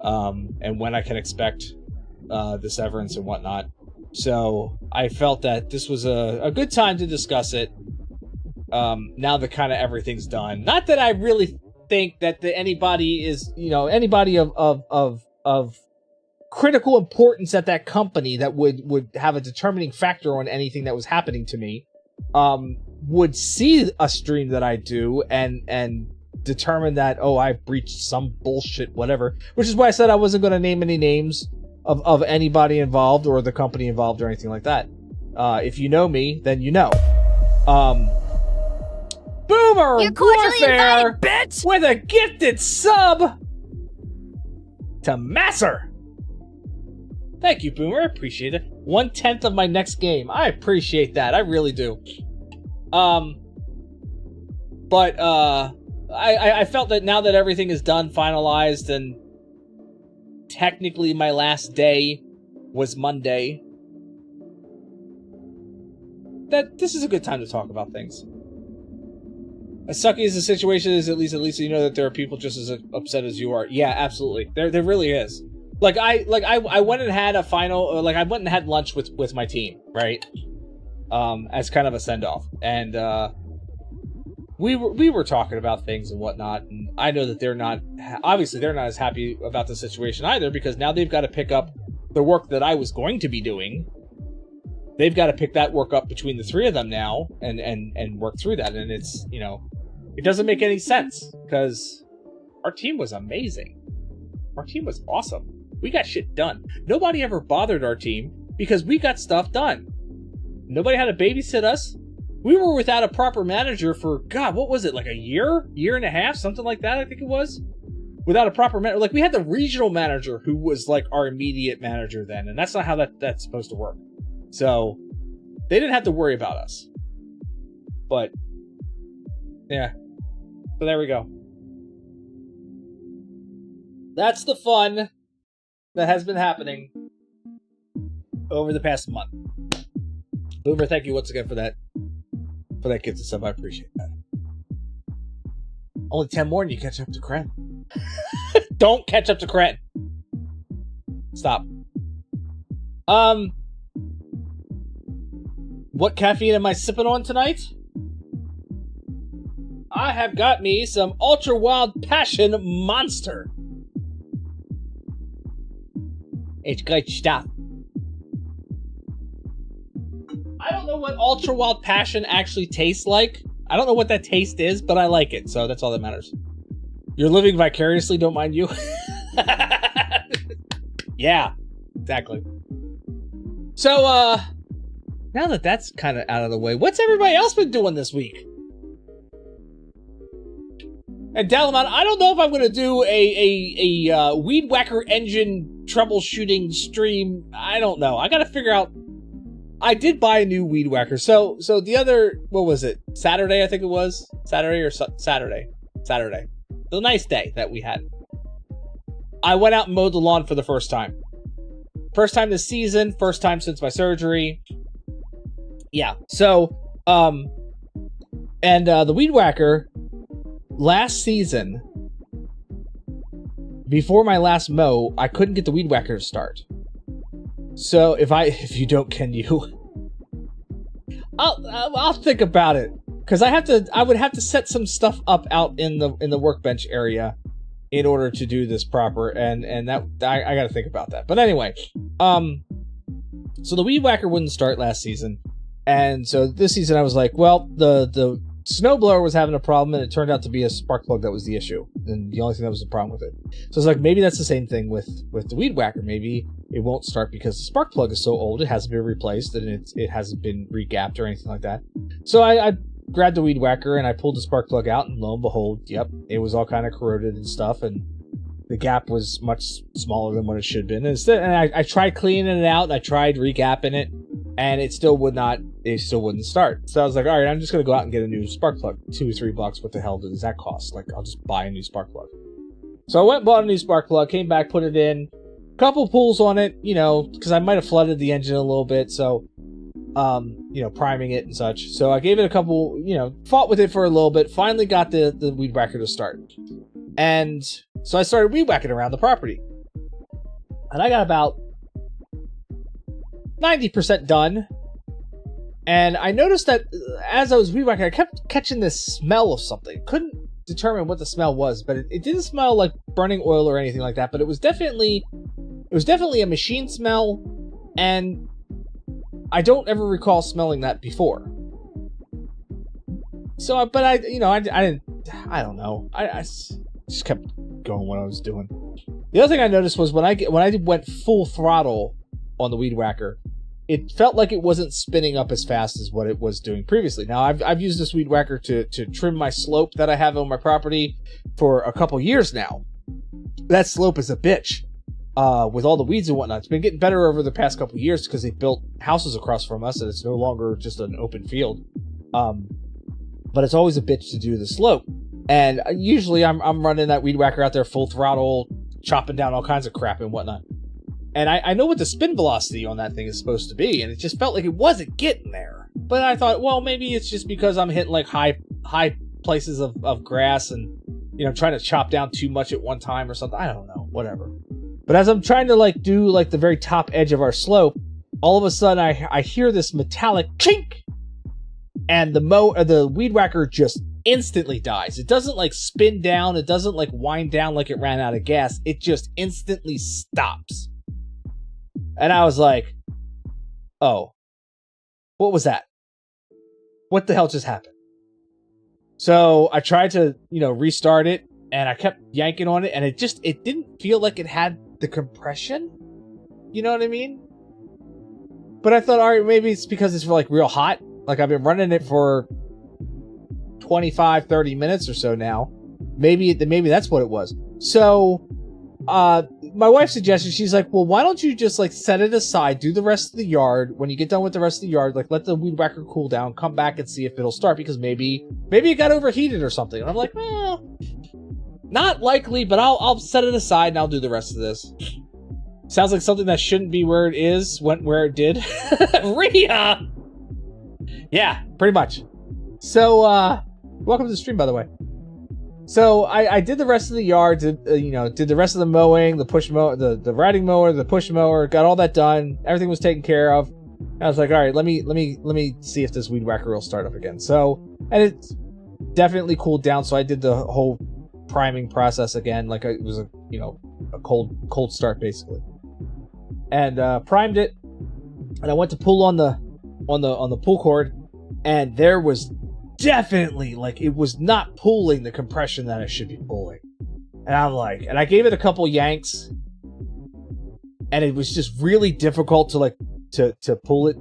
and when I can expect the severance and whatnot. So I felt that this was a good time to discuss it, now that kind of everything's done. Not that I really think that anybody is, anybody of critical importance at that company that would have a determining factor on anything that was happening to me, would see a stream that I do and determine that, oh, I breached some bullshit, whatever. Which is why I said I wasn't going to name any names of anybody involved or the company involved or anything like that. If you know me, then you know. Boomer Warfare bitch! With a gifted sub to Masser. Thank you, Boomer. I appreciate it. 1/10 of my next game. I appreciate that. I really do. But I felt that now that everything is done, finalized, and technically my last day was Monday, that this is a good time to talk about things. As sucky as the situation is, at least you know that there are people just as upset as you are. Yeah, absolutely. There really is. I went and had a final, I went and had lunch with my team, right? As kind of a send-off. And we were talking about things and whatnot, and I know that they're not as happy about the situation either, because now they've got to pick up the work that I was going to be doing. They've got to pick that work up between the three of them now and work through that, and it's, it doesn't make any sense, because our team was amazing. Our team was awesome. We got shit done. Nobody ever bothered our team because we got stuff done. Nobody had to babysit us. We were without a proper manager for, God, what was it, like a year and a half, something like that, I think it was. Without a proper manager. Like, we had the regional manager who was like our immediate manager then, and that's not how that's supposed to work. So they didn't have to worry about us. But yeah. So there we go. that's the fun that has been happening over the past month. Boomer, thank you once again for that gift and stuff. I appreciate that. Only 10 more and you catch up to Kren. Don't catch up to Kren. Stop. What caffeine am I sipping on tonight? I have got me some Ultra Wild Passion Monster. It's good stuff. I don't know what Ultra Wild Passion actually tastes like. I don't know what that taste is, but I like it, so that's all that matters. You're living vicariously, don't mind you. Yeah, exactly. So, now that that's kind of out of the way, what's everybody else been doing this week? And Dalamon, I don't know if I'm going to do a Weed Whacker engine troubleshooting stream. I don't know. I got to figure out. I did buy a new Weed Whacker. So the other, what was it? Saturday, I think it was. Saturday or Saturday. The nice day that we had. I went out and mowed the lawn for the first time. First time this season. First time since my surgery. Yeah. So, and the Weed Whacker last season, before my last mow, I couldn't get the Weed Whacker to start. So if you don't, can you? I'll think about it, because I would have to set some stuff up out in the workbench area in order to do this proper, and that I got to think about that. But anyway, so the Weed Whacker wouldn't start last season, and so this season I was like, well, the snowblower was having a problem, and it turned out to be a spark plug that was the issue, and the only thing that was the problem with it. So it's like, maybe that's the same thing with the Weed Whacker. Maybe it won't start because the spark plug is so old, it hasn't been replaced, and it hasn't been regapped or anything like that. So I grabbed the Weed Whacker, and I pulled the spark plug out, and lo and behold, yep, it was all kind of corroded and stuff, and the gap was much smaller than what it should have been. And I tried cleaning it out, and I tried regapping it, and it still wouldn't start. So I was like, all right, I'm just going to go out and get a new spark plug. $2 or $3, what the hell does that cost? Like, I'll just buy a new spark plug. So I went and bought a new spark plug, came back, put it in, couple pulls on it, because I might have flooded the engine a little bit, so, priming it and such. So I gave it a couple, fought with it for a little bit, finally got the Weed Whacker to start. And so I started weed whacking around the property. And I got about 90% done. And I noticed that as I was weed whacking, I kept catching this smell of something. Couldn't determine what the smell was, but it didn't smell like burning oil or anything like that, but it was definitely a machine smell, and I don't ever recall smelling that before. So, but I don't know. I just kept going what I was doing. The other thing I noticed was when I went full throttle on the Weed Whacker, it felt like it wasn't spinning up as fast as what it was doing previously. Now, I've used this Weed Whacker to trim my slope that I have on my property for a couple years now. That slope is a bitch. With all the weeds and whatnot. It's been getting better over the past couple years because they built houses across from us and it's no longer just an open field. But it's always a bitch to do the slope. And usually I'm running that Weed Whacker out there full throttle, chopping down all kinds of crap and whatnot. And I know what the spin velocity on that thing is supposed to be, and it just felt like it wasn't getting there. But I thought, well, maybe it's just because I'm hitting like high places of grass and, trying to chop down too much at one time or something. I don't know, whatever. But as I'm trying to do the very top edge of our slope, all of a sudden I hear this metallic chink, and the Weed Whacker just instantly dies. It doesn't spin down, it doesn't wind down like it ran out of gas. It just instantly stops. And I was like, oh, what was that? What the hell just happened? So I tried to, restart it, and I kept yanking on it, and it didn't feel like it had the compression. You know what I mean? But I thought, all right, maybe it's because it's real hot. I've been running it for 25, 30 minutes or so now. Maybe that's what it was. So, my wife suggested, she's like, well, why don't you just set it aside, do the rest of the yard. When you get done with the rest of the yard, let the Weed Whacker cool down, come back and see if it'll start, because maybe it got overheated or something. And I'm like, well, Not likely, but I'll set it aside and I'll do the rest of this. Sounds like something that shouldn't be where it is, went where it did. Rhea! Yeah, pretty much. So, welcome to the stream, by the way. So, I did the rest of the yard, did the rest of the mowing, the riding mower, the push mower, got all that done. Everything was taken care of. I was like, all right, let me see if this weed whacker will start up again. So, and it definitely cooled down, so I did the whole priming process again, like it was a cold start basically. And primed it, and I went to pull on the pull cord, and there was definitely, like, it was not pulling the compression that it should be pulling. And I'm like, and I gave it a couple yanks, and it was just really difficult to pull it.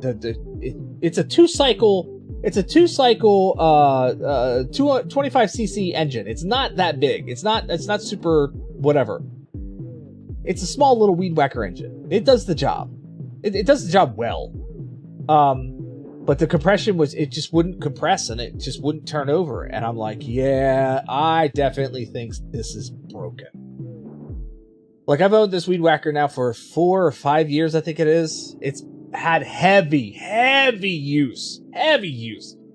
It's a two cycle 25cc engine. It's not that big. It's not super whatever. It's a small little weed whacker engine. It does the job. It does the job well. But the compression it just wouldn't compress, and it just wouldn't turn over. And I'm like, yeah, I definitely think this is broken. Like, I've owned this weed whacker now for 4 or 5 years, I think it is. It's had heavy use,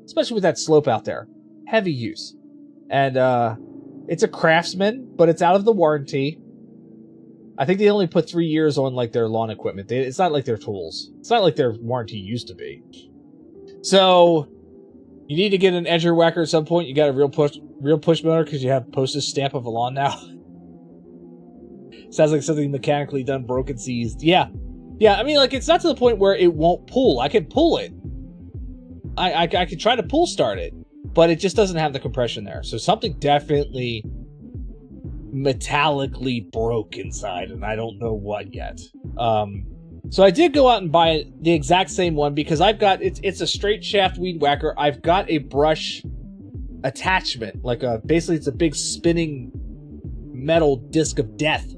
especially with that slope out there. Heavy use. And it's a Craftsman, but it's out of the warranty. I think they only put 3 years on, like, their lawn equipment. It's not like their tools. It's not like their warranty used to be. So, you need to get an edger whacker at some point. You got a real push motor because you have postage stamp of a lawn now. Sounds like something mechanically done, broken, seized. Yeah, I mean, like, it's not to the point where it won't pull. I can pull it. I can try to pull start it, but it just doesn't have the compression there. So something definitely metallically broke inside, and I don't know what yet. So I did go out and buy the exact same one because I've got, it's a straight shaft weed whacker. I've got a brush attachment, like basically it's a big spinning metal disc of death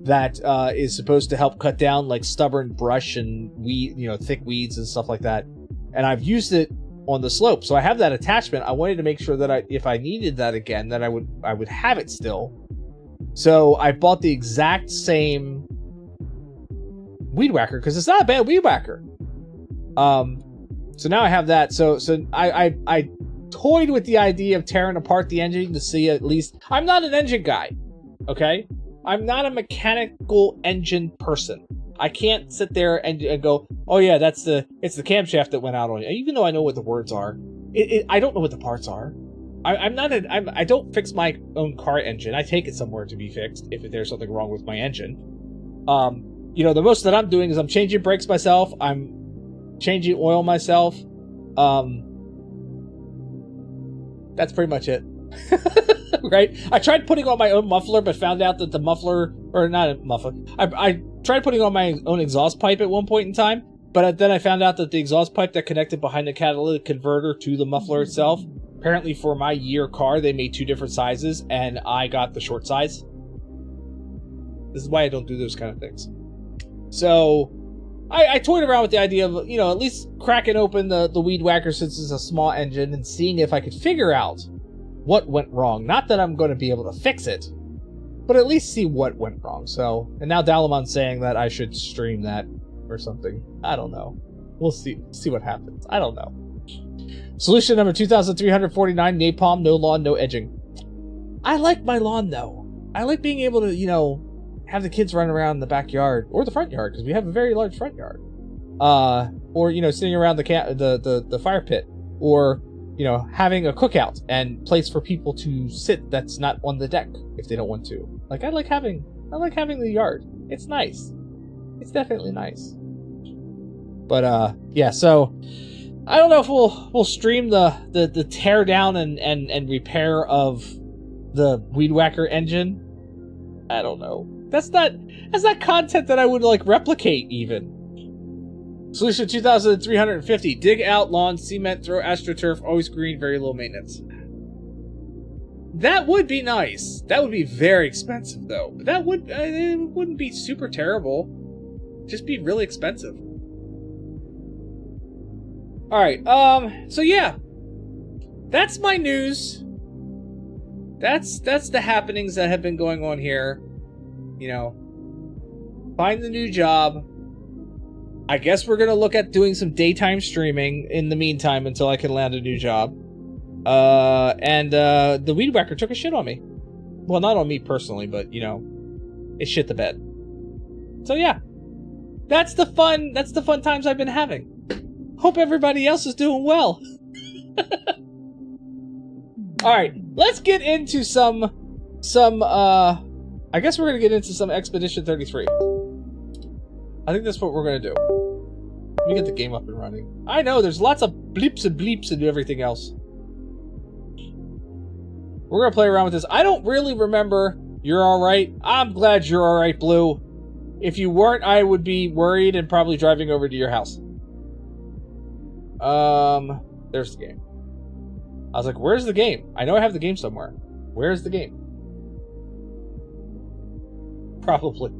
that is supposed to help cut down, like, stubborn brush and weed, thick weeds and stuff like that. And I've used it on the slope, so I have that attachment. I wanted to make sure that if I needed that again, that I would have it still. So I bought the exact same weed whacker because it's not a bad weed whacker. So now I have that. So I toyed with the idea of tearing apart the engine to see at least. I'm not an engine guy, okay? I'm not a mechanical engine person. I can't sit there and go, oh yeah, it's the camshaft that went out on you. Even though I know what the words are, I don't know what the parts are. I don't fix my own car engine. I take it somewhere to be fixed if there's something wrong with my engine. The most that I'm doing is I'm changing brakes myself. I'm changing oil myself. That's pretty much it. Right? I tried putting on my own muffler, but found out that the muffler, or not a muffler, I tried putting on my own exhaust pipe at one point in time, but then I found out that the exhaust pipe that connected behind the catalytic converter to the muffler itself, apparently for my year car, they made 2 different sizes, and I got the short size. This is why I don't do those kind of things. So, I toyed around with the idea of, at least cracking open the weed whacker since it's a small engine and seeing if I could figure out what went wrong. Not that I'm going to be able to fix it, but at least see what went wrong. So, and now Dalamon's saying that I should stream that or something. I don't know. We'll see what happens. I don't know. Solution number 2349, napalm, no lawn, no edging. I like my lawn though. I like being able to, have the kids run around the backyard or the front yard because we have a very large front yard. Or sitting around the fire pit, or having a cookout and place for people to sit that's not on the deck if they don't want to. Like, I like having the yard. It's nice. It's definitely nice. But yeah, so I don't know if we'll stream the tear down and repair of the weed whacker engine. I don't know. That's not content that I would replicate even. Solution 2350. Dig out lawn, cement, throw astroturf, always green, very low maintenance. That would be nice. That would be very expensive though. But that it wouldn't be super terrible. Just be really expensive. Alright, so yeah. That's my news. that's the happenings that have been going on here. You know, find the new job. I guess we're gonna look at doing some daytime streaming in the meantime until I can land a new job. And the weed whacker took a shit on me. Well, not on me personally, but you know, it shit the bed. So yeah, that's the fun times I've been having. Hope everybody else is doing well. All right, let's get into some. I guess we're gonna get into some Expedition 33. I think that's what we're gonna do. Let me get the game up and running. I know there's lots of bleeps and bleeps and everything else. We're gonna play around with this. I don't really remember. You're all right. I'm glad you're all right, Blue. If you weren't, I would be worried and probably driving over to your house. There's the game. I was like, where's the game? I know I have the game somewhere. Where's the game? Probably.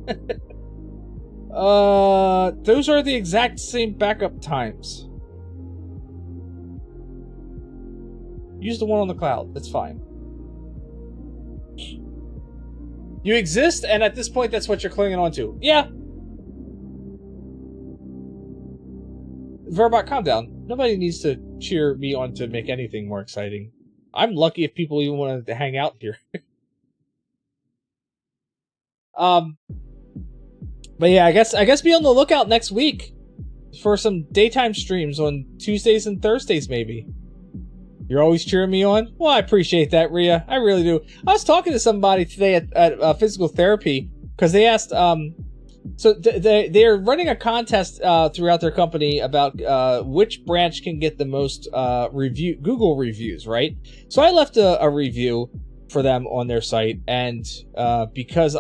Those are the exact same backup times. Use the one on the cloud. That's fine. You exist, and at this point, that's what you're clinging on to. Yeah. Verbot, calm down. Nobody needs to cheer me on to make anything more exciting. I'm lucky if people even want to hang out here. But yeah, I guess be on the lookout next week for some daytime streams on Tuesdays and Thursdays, maybe. You're always cheering me on? Well, I appreciate that, Rhea. I really do. I was talking to somebody today at physical therapy because they asked, so they're running a contest throughout their company about which branch can get the most Google reviews, right? So I left a review for them on their site, and because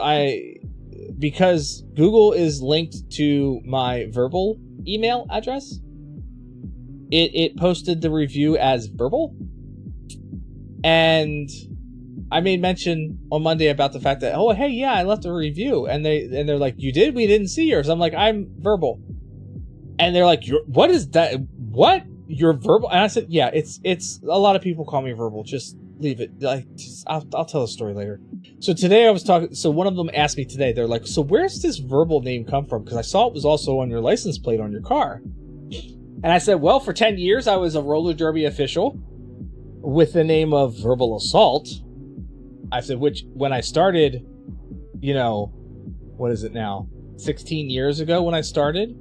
Google is linked to my verbal email address, it posted the review as verbal. And I made mention on Monday about the fact that, oh, hey, yeah, I left a review. And they're like, you did? We didn't see yours. I'm like, I'm verbal. And they're like, what is that? What? You're verbal? And I said, yeah, it's a lot of people call me verbal. Just leave it. I'll tell a story later. So today I was talking, so one of them asked me today, they're like, so where's this verbal name come from? Because I saw it was also on your license plate on your car. And I said, well, for 10 years, I was a roller derby official with the name of Verbal Assault. I said, which, when I started, you know, what is it now? 16 years ago when I started,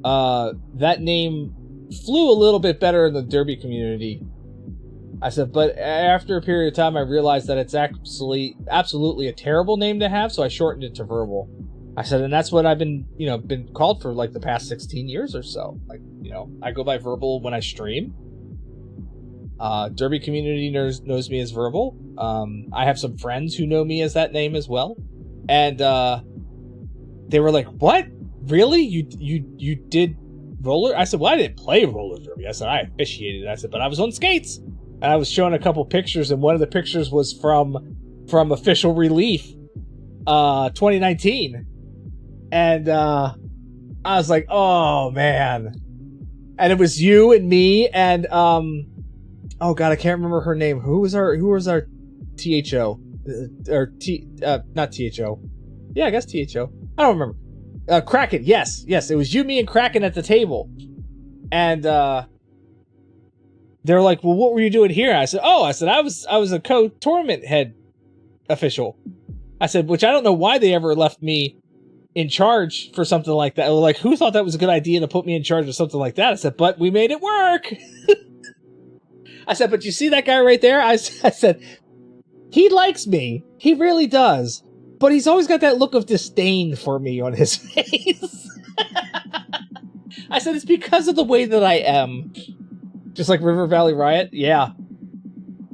that name flew a little bit better in the derby community. I said, but after a period of time, I realized that it's absolutely a terrible name to have, so I shortened it to Verbal. I said, and that's what I've been called for like the past 16 years or so. Like, you know, I go by Verbal when I stream. Derby community knows me as Verbal. I have some friends who know me as that name as well. And they were like, what? Really? You did roller? I said, well, I didn't play roller derby. I said, I officiated. I said, but I was on skates. And I was showing a couple pictures, and one of the pictures was from Official Relief 2019. And I was like, oh man. And it was you and me and oh god, I can't remember her name. Who was our THO? Or not THO. Yeah, I guess THO. I don't remember. Kraken, yes, it was you, me, and Kraken at the table. And they're like, well, what were you doing here? I said, I was a co-tournament head official. I said, which I don't know why they ever left me in charge for something like that. Like, who thought that was a good idea to put me in charge of something like that? I said, but we made it work. I said, but you see that guy right there? I said, he likes me. He really does. But he's always got that look of disdain for me on his face. I said, it's because of the way that I am. Just like River Valley Riot? Yeah.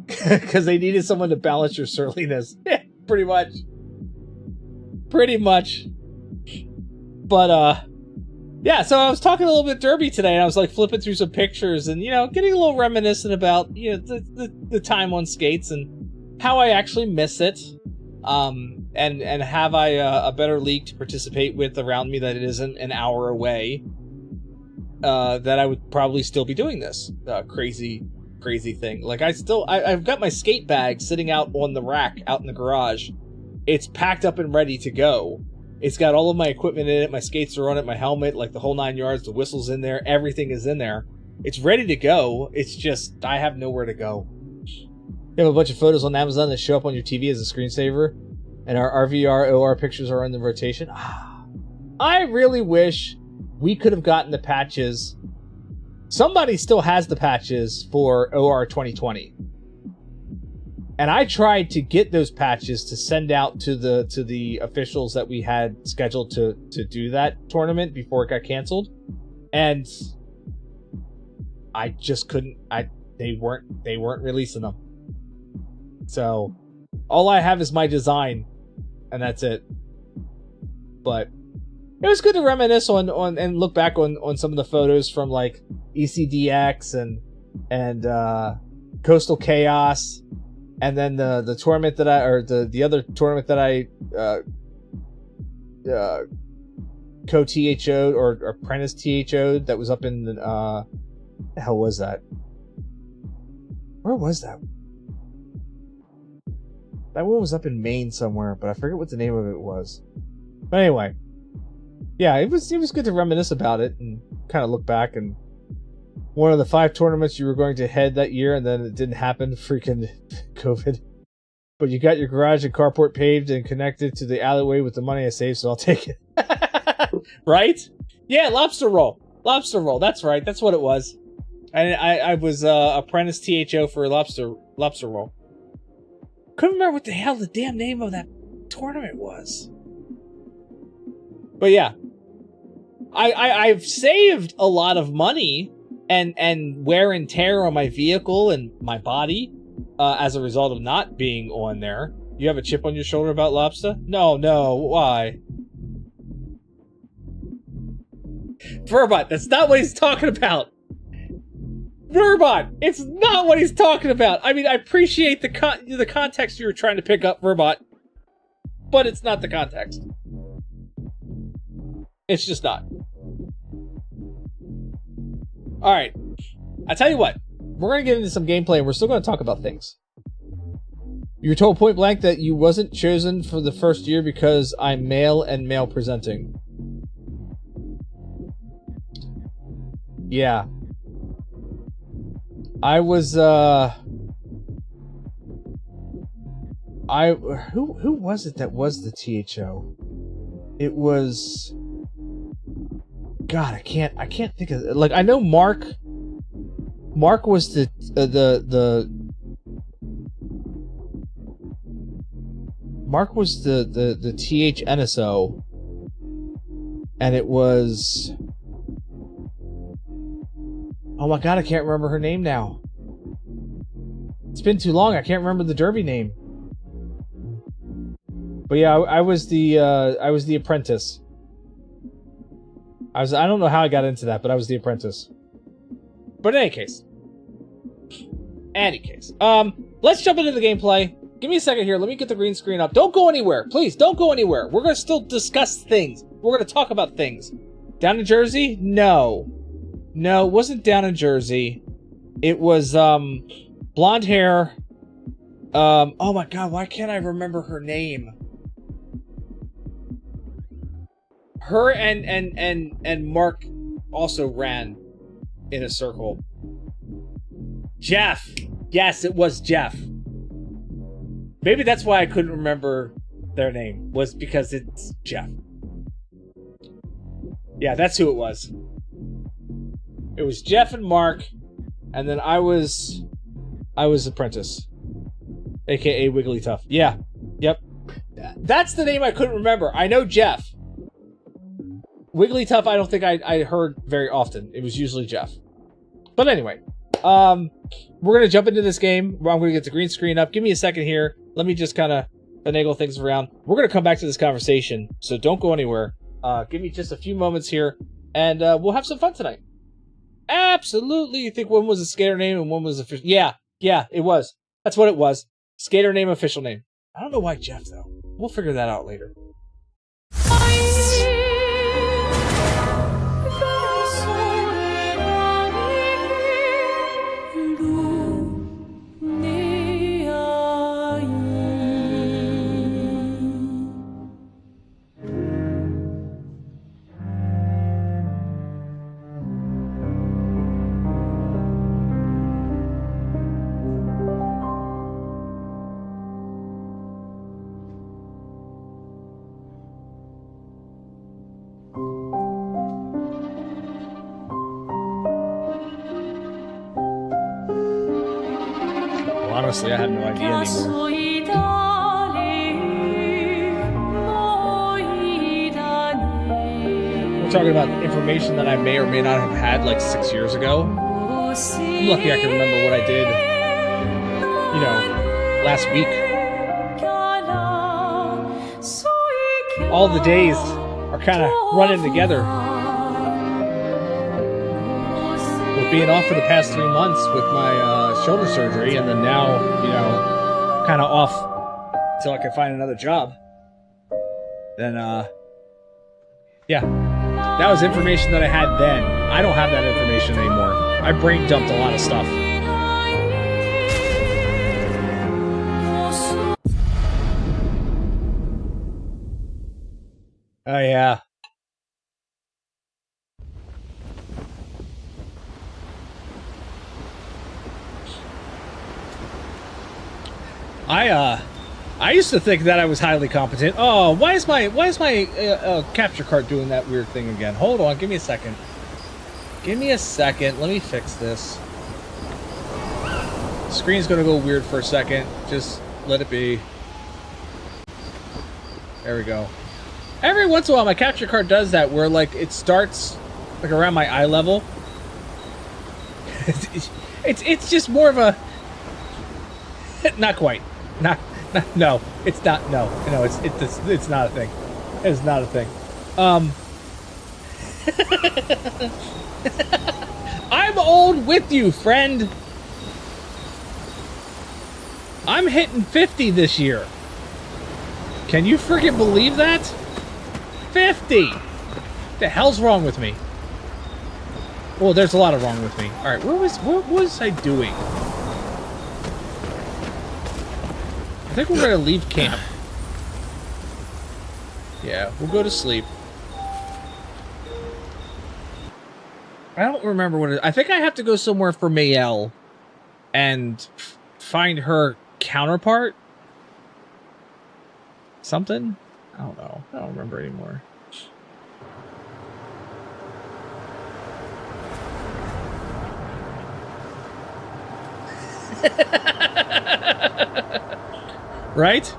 Because they needed someone to balance your surliness. Pretty much. But, yeah, so I was talking a little bit derby today, and I was, like, flipping through some pictures and, you know, getting a little reminiscent about, you know, the time on skates and how I actually miss it. And have I a better league to participate with around me that it isn't an hour away, that I would probably still be doing this crazy crazy thing. Like, I've got my skate bag sitting out on the rack out in the garage. It's packed up and ready to go. It's got all of my equipment in it. My skates are on it, my helmet, like the whole 9 yards, the whistle's in there, everything is in there. It's ready to go. It's just, I have nowhere to go. You have a bunch of photos on Amazon that show up on your TV as a screensaver, and our RVR, OR pictures are in the rotation. I really wish we could have gotten the patches. Somebody still has the patches for OR 2020. And I tried to get those patches to send out to the officials that we had scheduled to do that tournament before it got canceled. And I just couldn't. They weren't releasing them. So all I have is my design, and that's it. But it was good to reminisce on and look back on some of the photos from like ECDX and Coastal Chaos, and then the tournament that the other tournament that I co-THO'd or apprentice THO'd that was up in the hell was that? Where was that? That one was up in Maine somewhere, but I forget what the name of it was. But anyway, yeah, it was good to reminisce about it and kind of look back. And one of the 5 tournaments you were going to head that year, and then it didn't happen, freaking COVID. But you got your garage and carport paved and connected to the alleyway with the money I saved, so I'll take it. Right? Yeah, lobster roll. Lobster roll. That's right. That's what it was. And I was apprentice THO for lobster roll. Couldn't remember what the hell the damn name of that tournament was. But yeah, I've saved a lot of money and wear and tear on my vehicle and my body as a result of not being on there. You have a chip on your shoulder about lobster? No, why? Verbot, that's not what he's talking about. Verbot, it's not what he's talking about. I mean, I appreciate the context you were trying to pick up, Verbot, but it's not the context. It's just not. All right, I tell you what, we're gonna get into some gameplay, and we're still gonna talk about things. You were told point blank that you wasn't chosen for the first year because I'm male and male presenting. Yeah. I was, who was it that was the THO? It was, God, I can't think of, like, I know Mark was the Mark was the TH NSO, and it was, oh my God, I can't remember her name now. It's been too long. I can't remember the Derby name. But yeah, I was the apprentice. I don't know how I got into that, but I was the apprentice. But in any case, let's jump into the gameplay. Give me a second here. Let me get the green screen up. Don't go anywhere, please. Don't go anywhere. We're gonna still discuss things. We're gonna talk about things. Down in Jersey? No, it wasn't down in Jersey. It was blonde hair. Oh my God, why can't I remember her name? Her and Mark also ran in a circle. Jeff. Yes, it was Jeff. Maybe that's why I couldn't remember their name, was because it's Jeff. Yeah, that's who it was. It was Jeff and Mark, and then I was apprentice, aka Wigglytuff. Yeah, yep. That's the name I couldn't remember. I know Jeff. Wigglytuff, I don't think I heard very often. It was usually Jeff. But anyway, we're gonna jump into this game. I'm gonna get the green screen up. Give me a second here. Let me just kind of finagle things around. We're gonna come back to this conversation, so don't go anywhere. Give me just a few moments here, and we'll have some fun tonight. Absolutely. You think one was a skater name and one was official? Yeah, it was. That's what it was. Skater name, official name. I don't know why Jeff, though. We'll figure that out later. Honestly, I have no idea anymore. We're talking about information that I may or may not have had like 6 years ago. I'm lucky I can remember what I did, you know, last week. All the days are kind of running together. With being off for the past 3 months with my shoulder surgery, and then now, you know, kind of off until I can find another job. Then, yeah, that was information that I had then. I don't have that information anymore. I brain dumped a lot of stuff. Oh, yeah. I used to think that I was highly competent. Oh, why is my capture card doing that weird thing again? Hold on, give me a second. Give me a second. Let me fix this. The screen's gonna go weird for a second. Just let it be. There we go. Every once in a while, my capture card does that, where like it starts like around my eye level. It's just more of a not quite. No, it's not. No, it's not a thing. It's not a thing. I'm old with you, friend. I'm hitting 50 this year. Can you freaking believe that? 50. What the hell's wrong with me? Well, there's a lot of wrong with me. All right, what was I doing? I think we're gonna leave camp. Yeah, we'll go to sleep. I don't remember what it is. I think I have to go somewhere for Mayel and find her counterpart. Something? I don't know. I don't remember anymore. Right?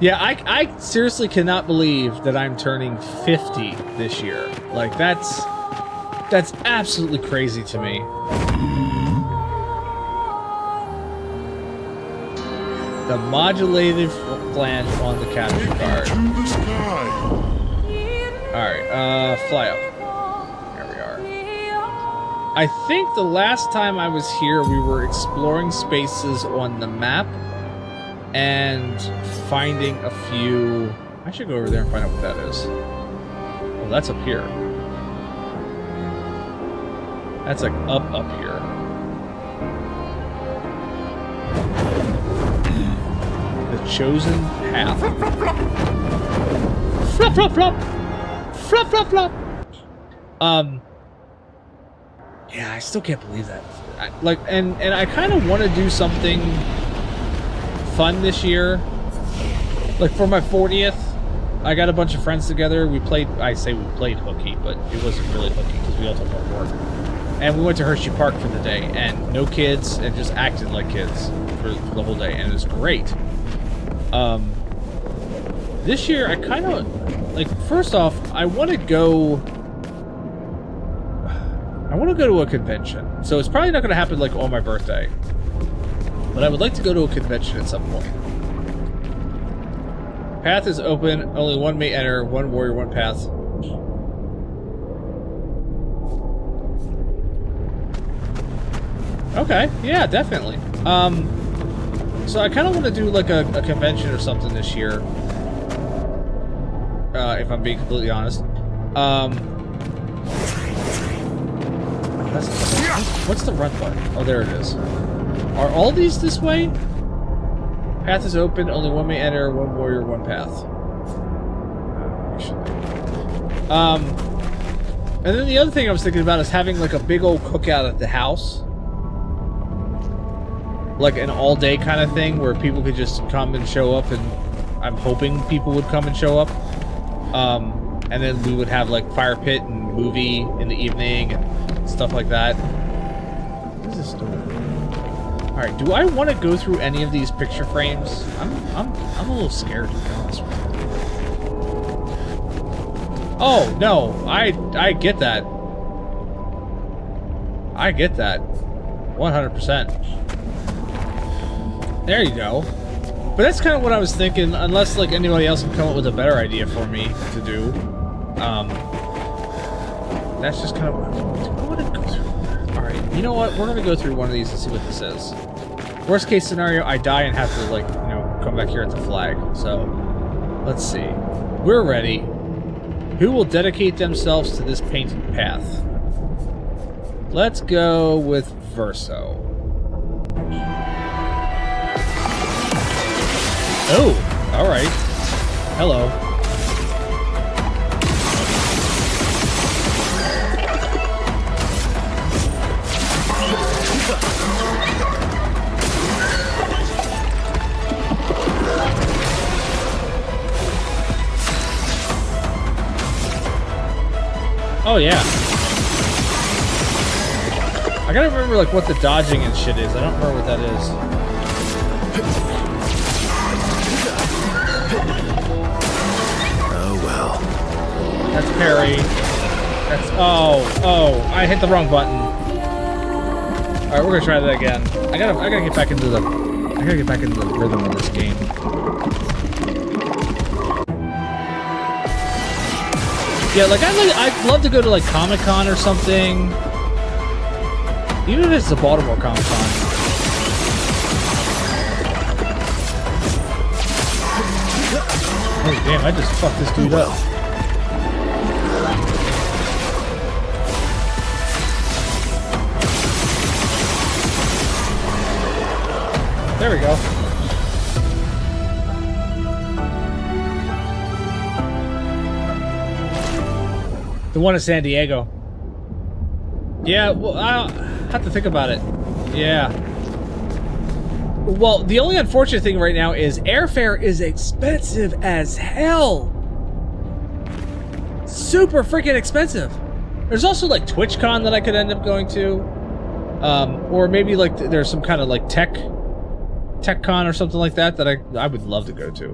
Yeah, I seriously cannot believe that I'm turning 50 this year. Like, that's absolutely crazy to me. The modulated flange on the capture card. Alright, fly up. There we are. I think the last time I was here, we were exploring spaces on the map and finding a few... I should go over there and find out what that is. Oh, that's up here. That's like up here. The chosen path. Flop, flop, flop. Flop, flop, flop. Yeah, I still can't believe that. And I kind of want to do something fun this year. Like for my 40th, I got a bunch of friends together. We played, I say we played hooky, but it wasn't really hooky because we all took our work. And we went to Hershey Park for the day, and no kids, and just acted like kids for the whole day, and it was great. This year, I kind of, like, first off, I want to go to a convention. So it's probably not going to happen, like, on my birthday. But I would like to go to a convention at some point. Path is open. Only one may enter. One warrior, one path. Okay. Yeah, definitely. So I kind of want to do, like, a convention or something this year. If I'm being completely honest. What's the run button? Oh, there it is. Are all these this way? Path is open. Only one may enter. One warrior, one path. And then the other thing I was thinking about is having like a big old cookout at the house. Like an all-day kind of thing where people could just come and show up, and I'm hoping people would come and show up. And then we would have like fire pit and movie in the evening and stuff like that. What is this door? Alright, do I want to go through any of these picture frames? I'm a little scared, to be honest with you. Oh, no. I get that. I get that. 100%. There you go. But that's kind of what I was thinking, unless like anybody else can come up with a better idea for me to do. That's just kind of what I want to go through. Alright, you know what? We're going to go through one of these and see what this is. Worst case scenario, I die and have to, like, you know, come back here at the flag. So, let's see. We're ready. Who will dedicate themselves to this painted path? Let's go with Verso. Oh, alright. Hello. Oh yeah. I gotta remember like what the dodging and shit is. I don't remember what that is. Oh well. That's parry. That's oh, I hit the wrong button. Alright, we're gonna try that again. I gotta get back into the rhythm of this game. Yeah, like I'd love to go to like Comic-Con or something. Even if it's the Baltimore Comic-Con. Oh damn, I just fucked this dude up. There we go. The one in San Diego. Yeah, well, I have to think about it. Yeah. Well, the only unfortunate thing right now is airfare is expensive as hell. Super freaking expensive. There's also like TwitchCon that I could end up going to. Or maybe like there's some kind of like TechCon or something like that that I would love to go to.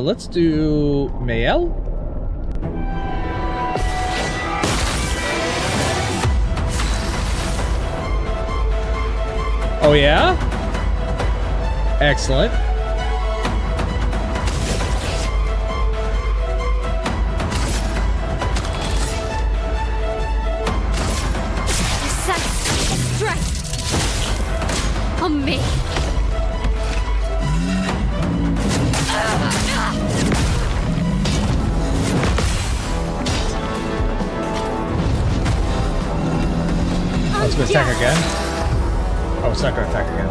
Let's do Mayel. Oh yeah? Excellent. Strike on me. Let's go attack again. Oh, it's not gonna attack again.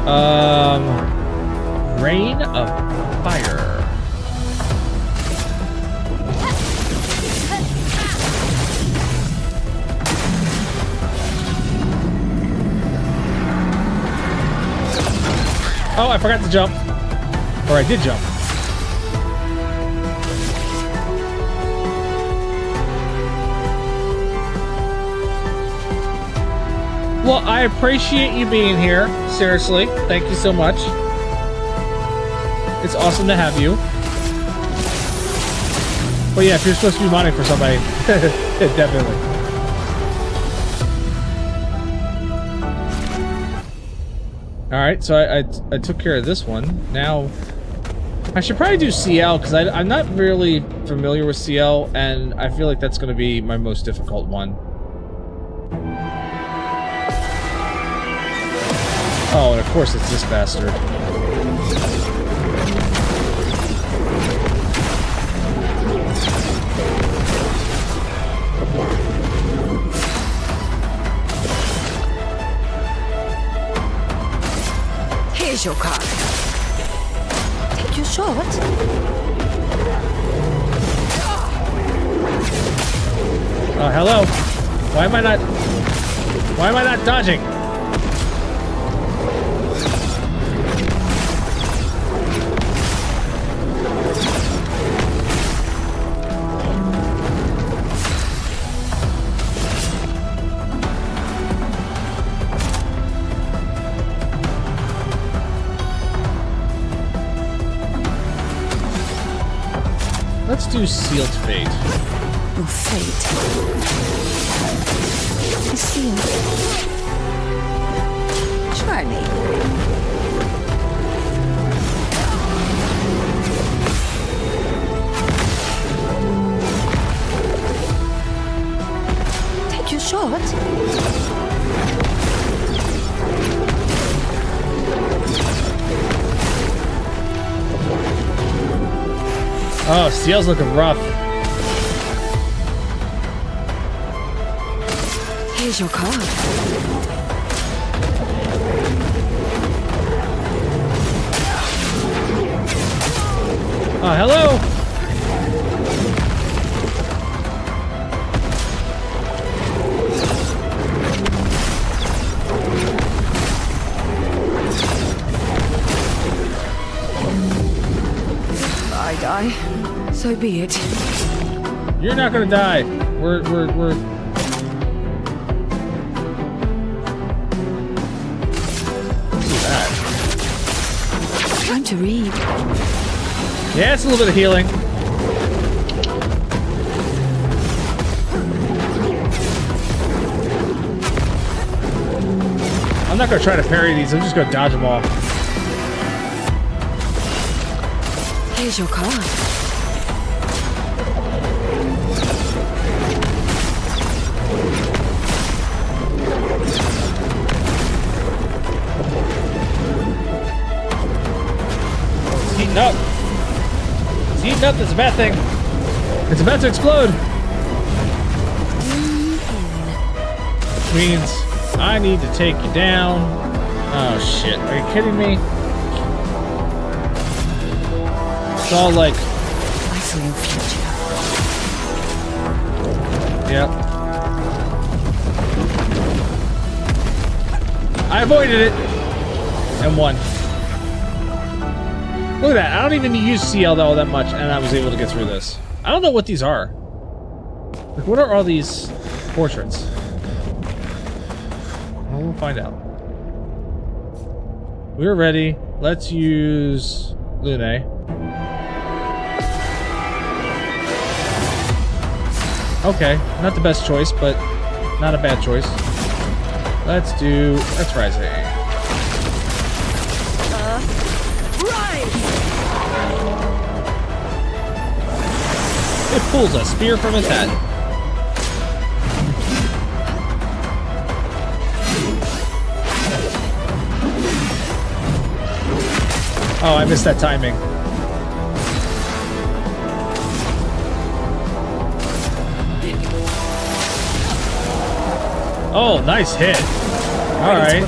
Alright. Rain of Fire. Oh, I forgot to jump. Or I did jump. Well, I appreciate you being here. Seriously, thank you so much. It's awesome to have you. Well, yeah, if you're supposed to be modding for somebody, definitely. All right, so I took care of this one. Now, I should probably do CL because I'm not really familiar with CL, and I feel like that's going to be my most difficult one. Oh, and of course it's this bastard. Here's your card. Take your shot. Hello. Why am I not dodging? let's do Sealed Fate. Oh, fate. Sealed. Try me. Take your shot. Oh, Seal's looking rough. Here's your card. Oh, hello. I die. So be it. You're not gonna die. We're. Look at that. Time to read. Yeah, it's a little bit of healing. I'm not gonna try to parry these. I'm just gonna dodge them all. Here's your card. It's heating up. It's heating up. That's a bad thing. It's about to explode. Means I need to take you down. Oh shit. Are you kidding me? It's all like... I saw your future. Yep. I avoided it! And won. Look at that. I don't even use CL all that much, and I was able to get through this. I don't know what these are. Like, what are all these portraits? Well, we'll find out. We're ready. Let's use Lune. Okay, not the best choice, but not a bad choice. Let's do X-Rising. Rise! It pulls a spear from his head. Oh, I missed that timing. Oh, nice hit. All right.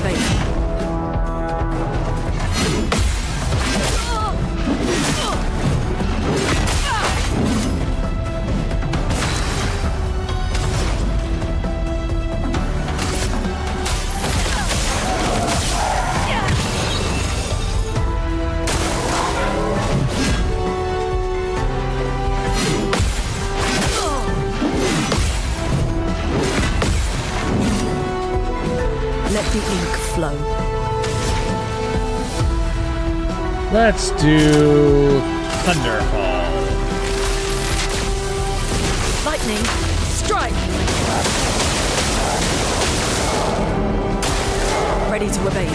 Let the ink flow. Let's do Thunderfall. Lightning, strike! Ready to obey.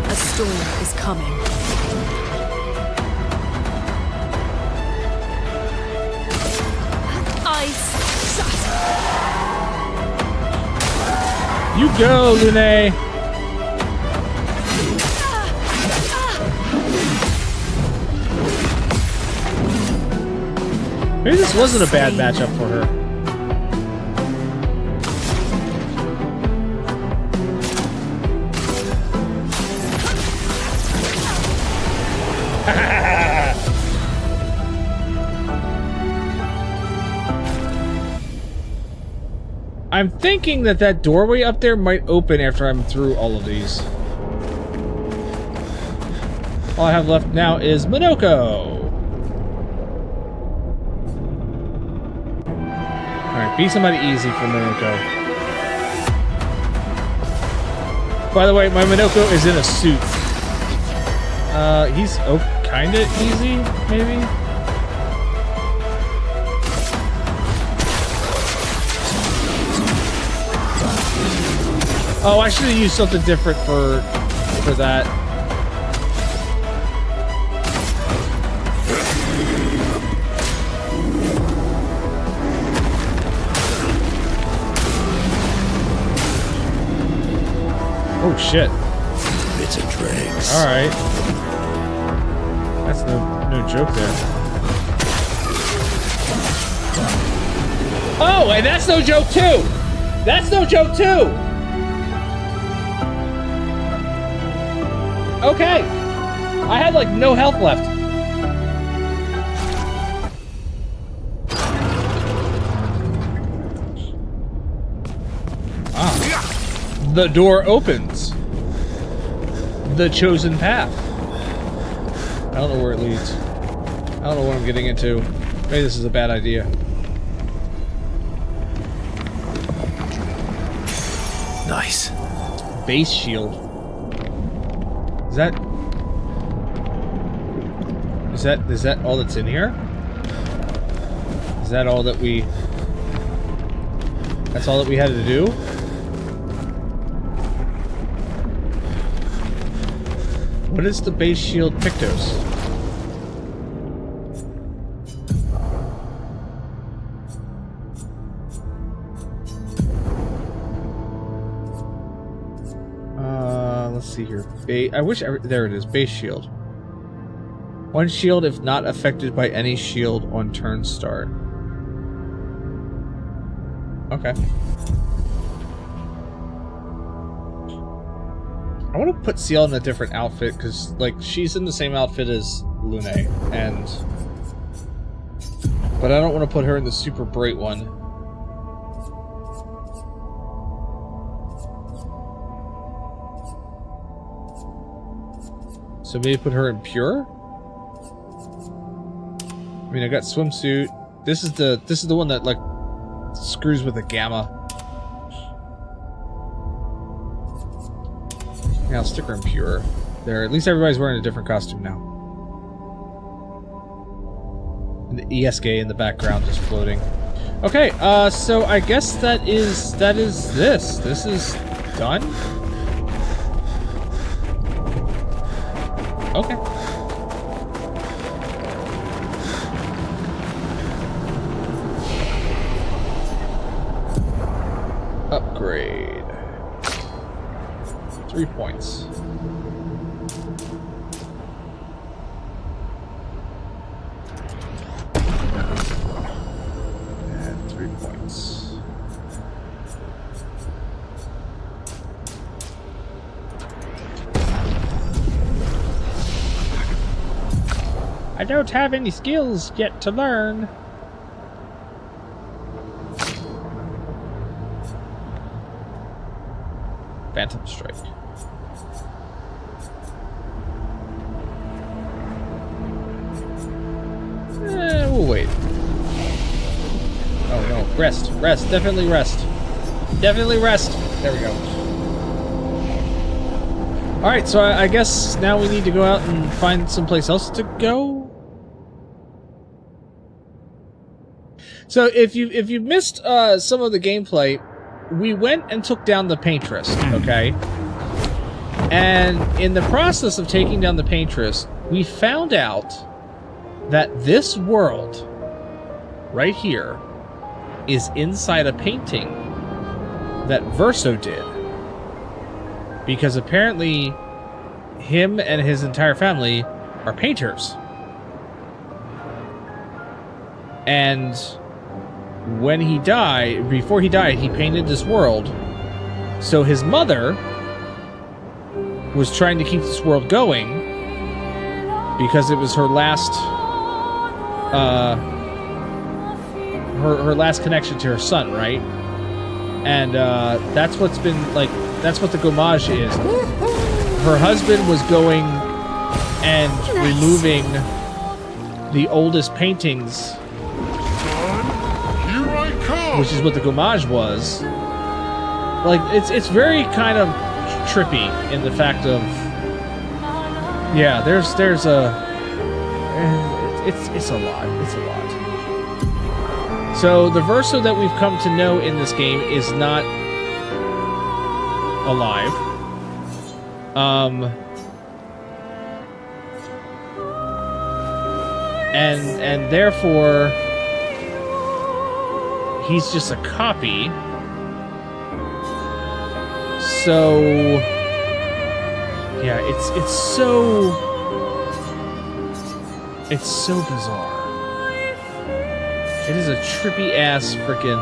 A storm is coming. You go, Lune. Maybe this wasn't a bad matchup for her. I'm thinking that that doorway up there might open after I'm through all of these. All I have left now is Minoko. Alright, be somebody easy for Minoko. By the way, my Minoko is in a suit. He's kinda easy, maybe? Oh, I should have used something different for that. Oh shit. It's a dregs. Alright. That's no joke there. Oh, and that's no joke too! That's no joke too! Okay. I had like no health left. Ah. The door opens. The chosen path. I don't know where it leads. I don't know what I'm getting into. Maybe this is a bad idea. Nice. Base shield. Is that all that's in here? Is that all that we... That's all that we had to do? What is the base shield Pictos? Let's see here. I wish there it is. Base shield. One shield if not affected by any shield on turn start. Okay. I want to put Ciel in a different outfit because, like, she's in the same outfit as Lune, but I don't want to put her in the super bright one. So maybe put her in pure. I mean, I got swimsuit. This is the one that like screws with a gamma. Yeah, I'll stick her in pure. There, at least everybody's wearing a different costume now. And the ESK in the background just floating. Okay, so I guess that is this. This is done. Okay. Upgrade. 3 points. And 3 points. I don't have any skills yet to learn. Phantom Strike. We'll wait. Oh no, rest, rest, definitely rest. Definitely rest. There we go. Alright, so I guess now we need to go out and find someplace else to go. So if you missed some of the gameplay, we went and took down the Paintress, okay? And in the process of taking down the Paintress, we found out that this world right here is inside a painting that Verso did. Because apparently him and his entire family are painters. And when he died, before he died, he painted this world. So his mother was trying to keep this world going because it was her last her last connection to her son, right? And that's what's been like, that's what the homage is. Her husband was going and removing the oldest paintings, which is what the homage was. Like, it's very kind of trippy in the fact of, yeah, there's a, it's a lot. It's a lot. So the Verso that we've come to know in this game is not alive. And therefore he's just a copy. So yeah, it's so bizarre. It is a trippy ass freaking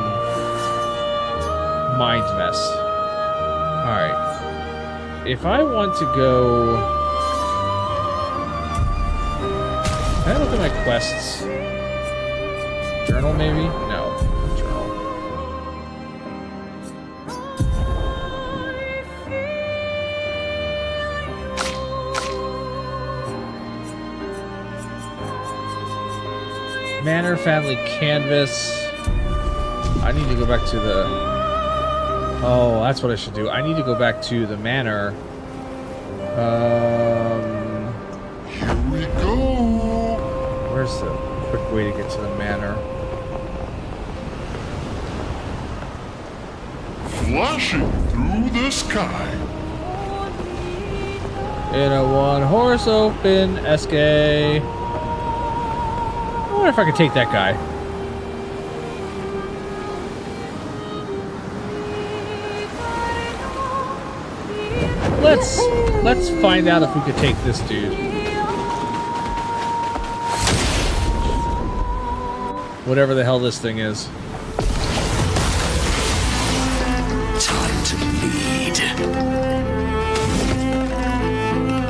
mind mess. Alright. If I want to go... Can I look at my quests? Journal, maybe? No. Journal. Manor, family canvas. I need to go back to the... Oh, that's what I should do. I need to go back to the manor. Here we go. Where's the quick way to get to the manor? Flashing through the sky. In a one-horse open SK. I wonder if I could take that guy. Let's find out if we could take this dude. Whatever the hell this thing is. Time to lead.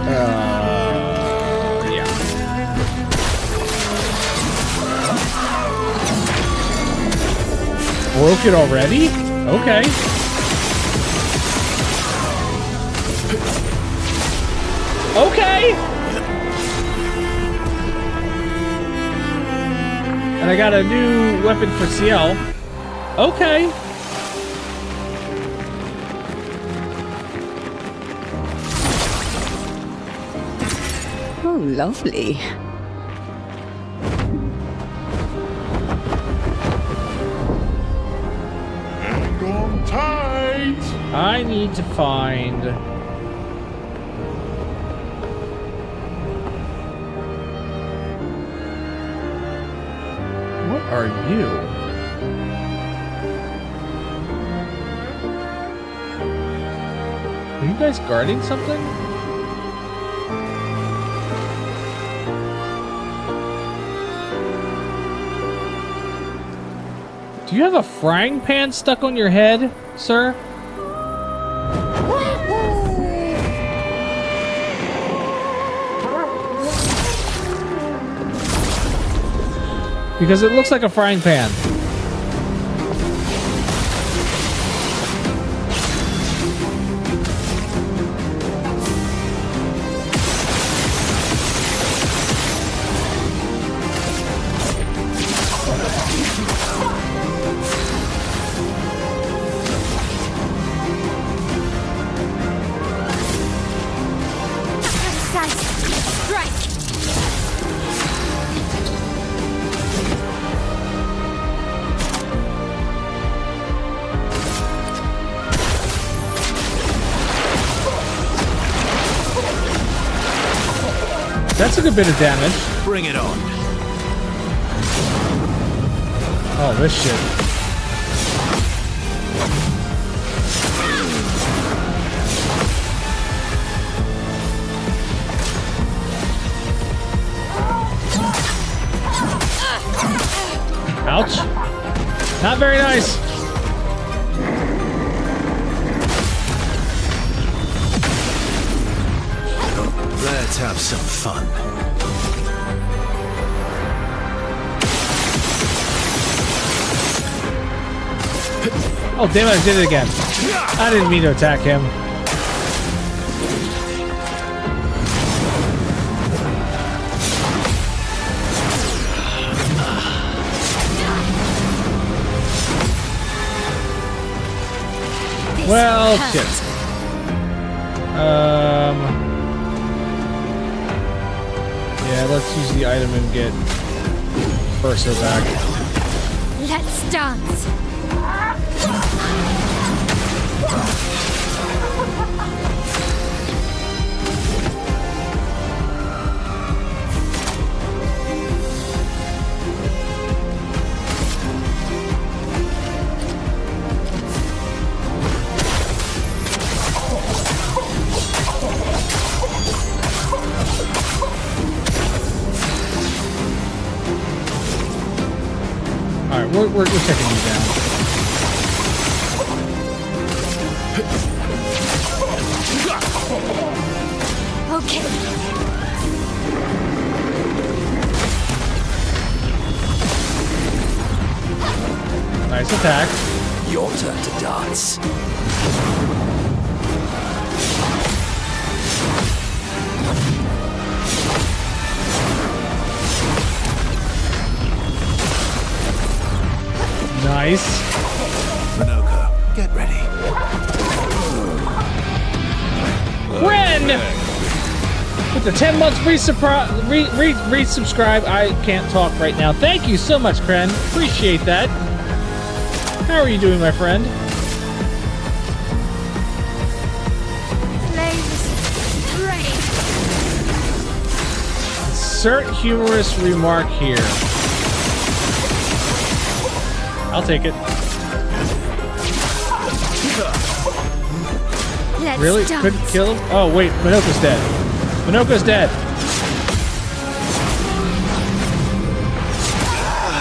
Yeah. Broke it already? Okay. Okay! And I got a new weapon for CL. Okay. Oh, lovely. Hang on tight. I need to find... What are you? Are you guys guarding something? Do you have a frying pan stuck on your head, sir? Because it looks like a frying pan. That's a good bit of damage. Bring it on. Oh, this shit. Ouch. Not very nice. Let's have some fun. Oh, damn it, I did it again. I didn't mean to attack him. Well, shit. Yeah, let's use the item and get Ursa back. Let's dance. Alright, we're taking you down. Okay. Nice attack. Your turn to dance. Nice. Minoko, get ready. Ren! With the 10 months resubscribe. I can't talk right now. Thank you so much, Kren. Appreciate that. How are you doing, my friend? Insert humorous remark here. I'll take it. Let's really? dance. Couldn't kill him? Oh, wait. Minoko's dead. Minoko's dead.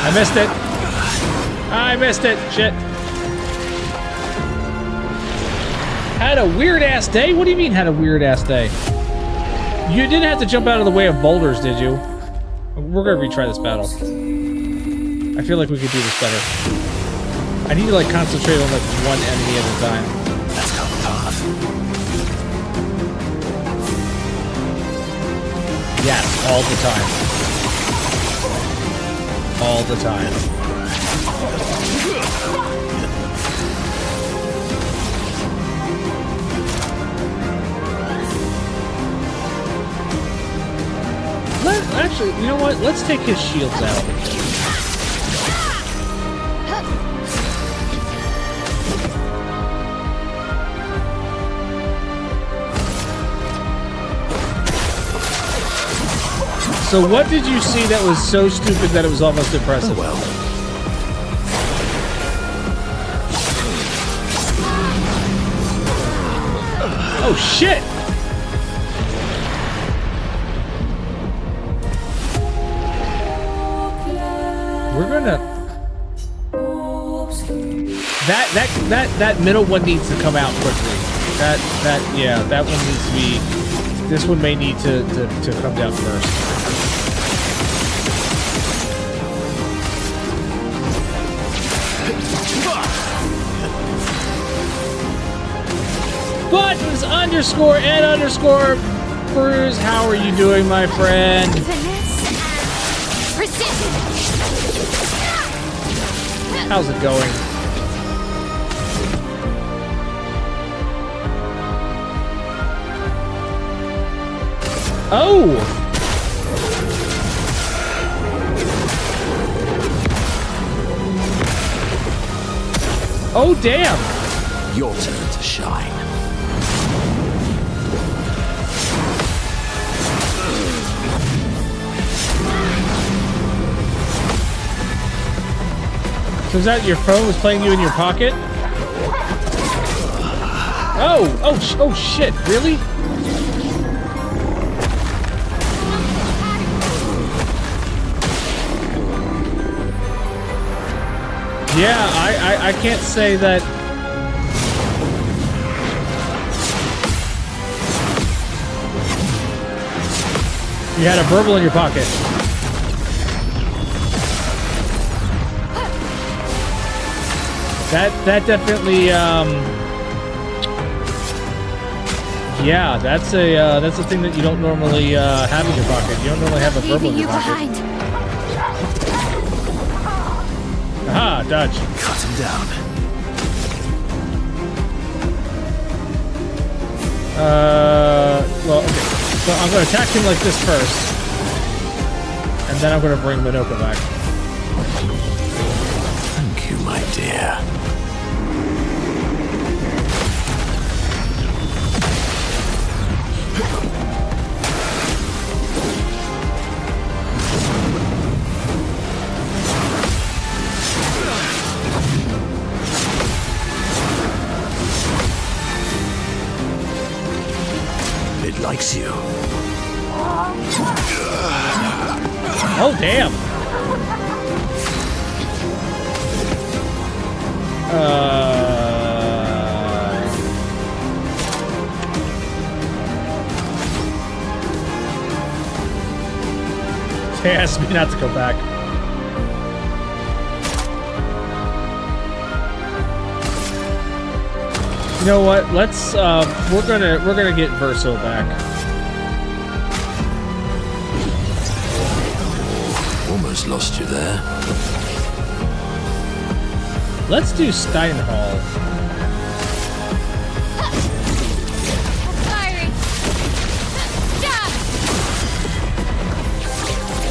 I missed it. I missed it. Shit. Had a weird-ass day? What do you mean had a weird-ass day? You didn't have to jump out of the way of boulders, did you? We're gonna retry this battle. I feel like we could do this better. I need to, like, concentrate on, like, one enemy at a time. That's not the path. Yes, all the time. All the time. Actually, you know what? Let's take his shields out. So what did you see that was so stupid that it was almost impressive? Oh, well. Oh shit! We're gonna... That middle one needs to come out quickly. Yeah, that one needs to be... This one may need to come down first. Buttons underscore and underscore Bruce, how are you doing, my friend? Precision. How's it going? Oh! Oh, damn! Your turn to shine. So is that your phone was playing you in your pocket? Oh shit, really? Yeah, I can't say that. You had a burble in your pocket. That definitely, yeah, that's a thing that you don't normally have in your pocket. You don't normally have a burble in your pocket. Aha, dodge. Cut him down. Well, okay. So I'm going to attack him like this first. And then I'm going to bring Minoka back. Thank you, my dear. It likes you. Oh, damn. They asked me not to go back. You know what? Let's we're gonna get Verso back. Almost lost you there. Let's do Steinhall.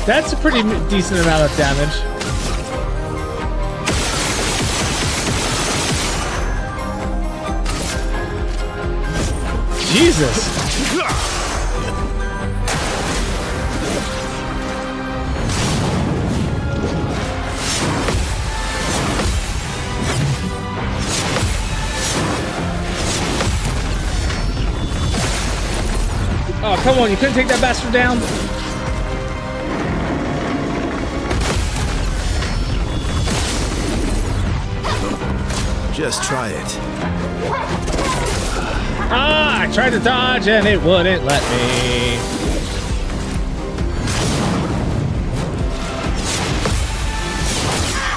That's a pretty decent amount of damage. Jesus! Oh, come on, you couldn't take that bastard down? Just try it. Ah, I tried to dodge and it wouldn't let me.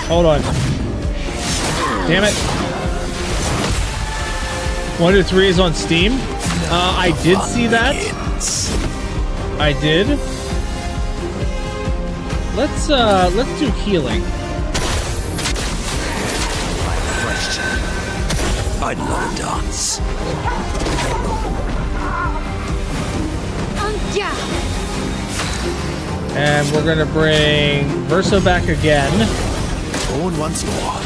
Hold on. Damn it. 1 to 3 is on Steam. I did see that. I did. Let's do healing. I'd love a dance. And we're gonna bring Verso back again. Born once more.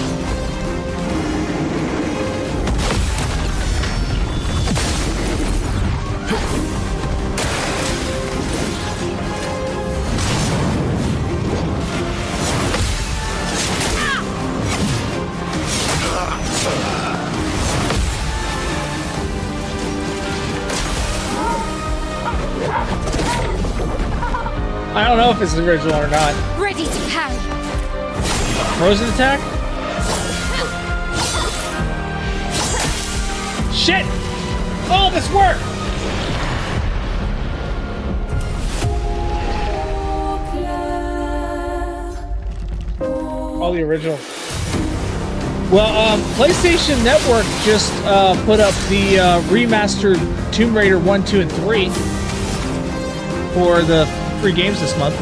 I don't know if it's original or not. Ready to parry. Frozen attack? Shit! Oh, this worked! All the original. Well, PlayStation Network just put up the remastered Tomb Raider 1, 2, and 3 for the free games this month.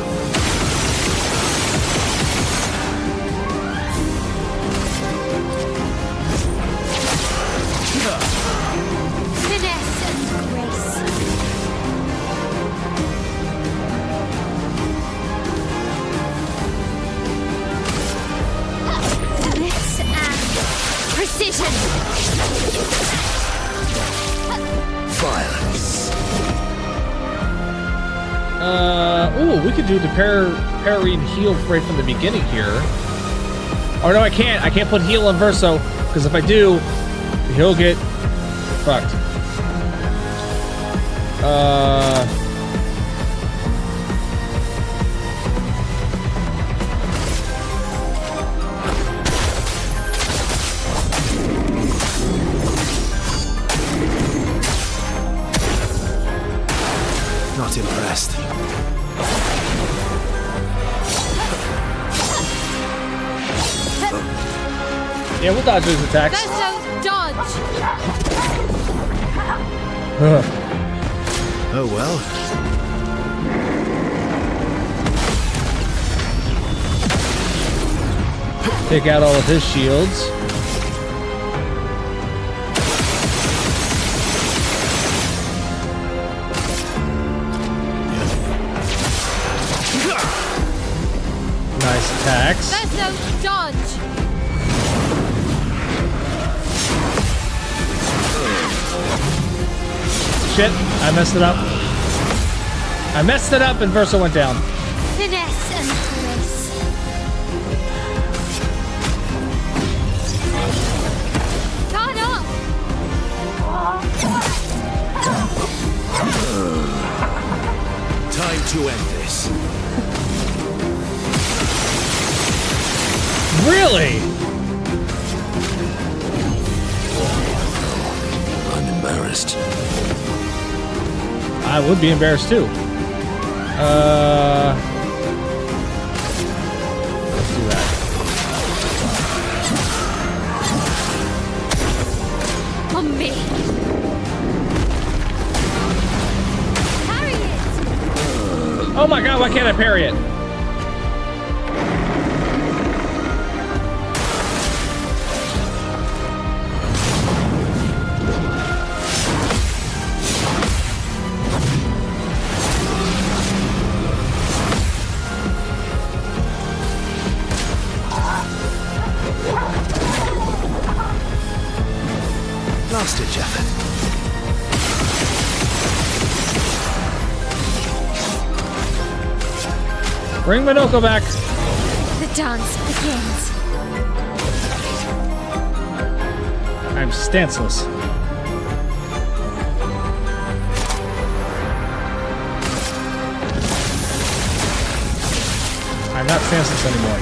Finesse and grace. Finesse and precision. Violence. Ooh, we could do the parry and heal right from the beginning here. Oh no, I can't. I can't put heal on Verso, because if I do, he'll get fucked. Not impressed. Yeah, we'll dodge those attacks. Verso, dodge. Oh well. Take out all of his shields. attacks. Verso, dodge. Shit, I messed it up. I messed it up and Verso went down. Finesse and grace. Guard up. Time to end this. Really? I'm embarrassed. I would be embarrassed too. Let's do that. On me. Parry it. Oh my god, why can't I parry it? Last ditch effort. Bring Minoko back. The dance begins. I'm stanceless. I'm not stanceless anymore.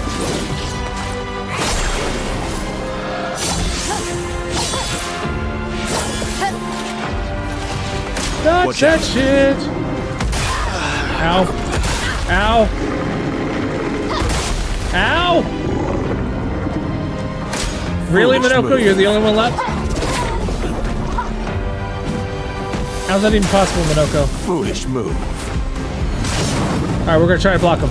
Dodge that shit! Ow. Ow. Ow! Really, Minoko? You're the only one left? How's that even possible, Minoko? Foolish move. Alright, we're gonna try to block him.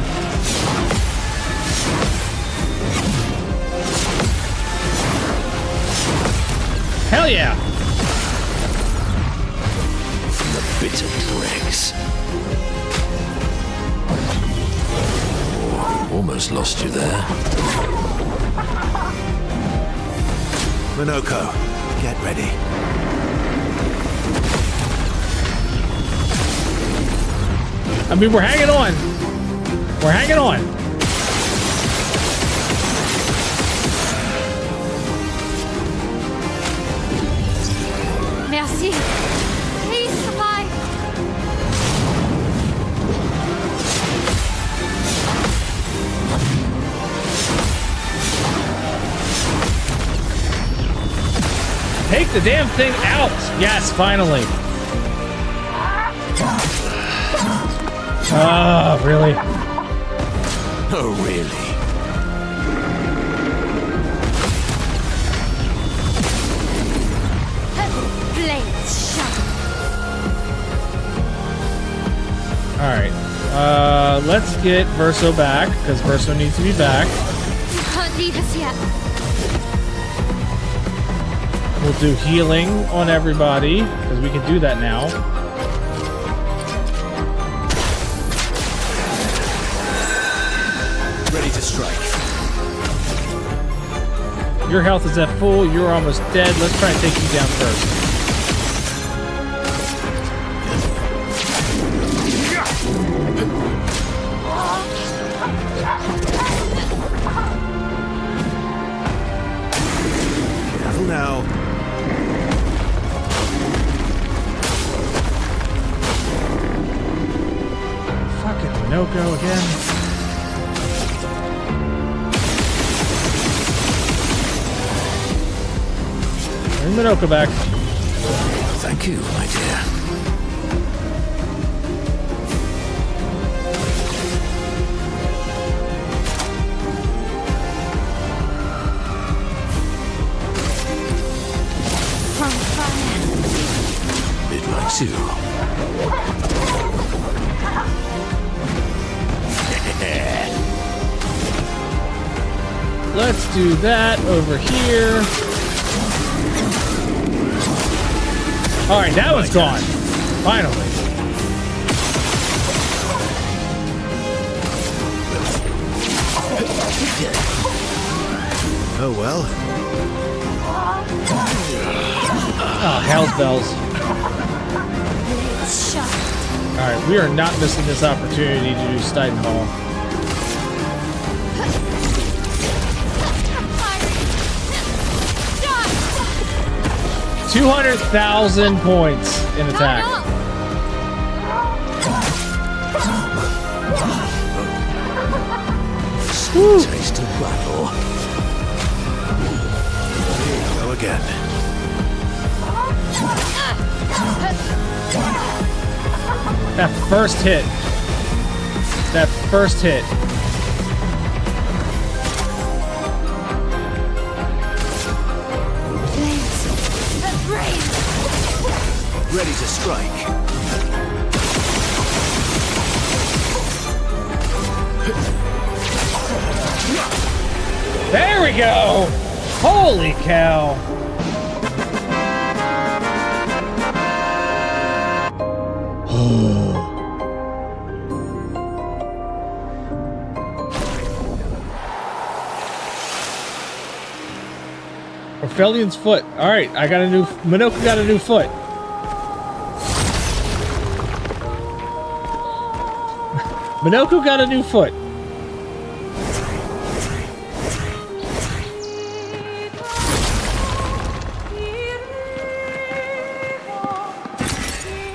Hell yeah! The bitter dregs. Oh, almost lost you there. Minoko, get ready. I mean, we're hanging on. We're hanging on. Merci. Please survive. Take the damn thing out! Yes, finally. Oh, really? Oh, really? Blades sharp. Alright. Let's get Verso back, because Verso needs to be back. You can't leave us yet. We'll do healing on everybody, because we can do that now. Ready to strike. Your health is at full, you're almost dead. Let's try and take you down first. Careful now. Fucking Minoko again. Bring Minoko back. Thank you, my dear. From fire. It likes you. Let's do that over here. Alright, that one's gone. Finally. Oh well. Oh, hell's bells. Alright, we are not missing this opportunity to do Stein Hall. $200,000 points in attack. Taste of battle. Go again. That first hit. That first hit. Ready to strike. There we go! Holy cow! Orphelian's foot. Alright, I got a new... Minoku got a new foot. Minoku got a new foot.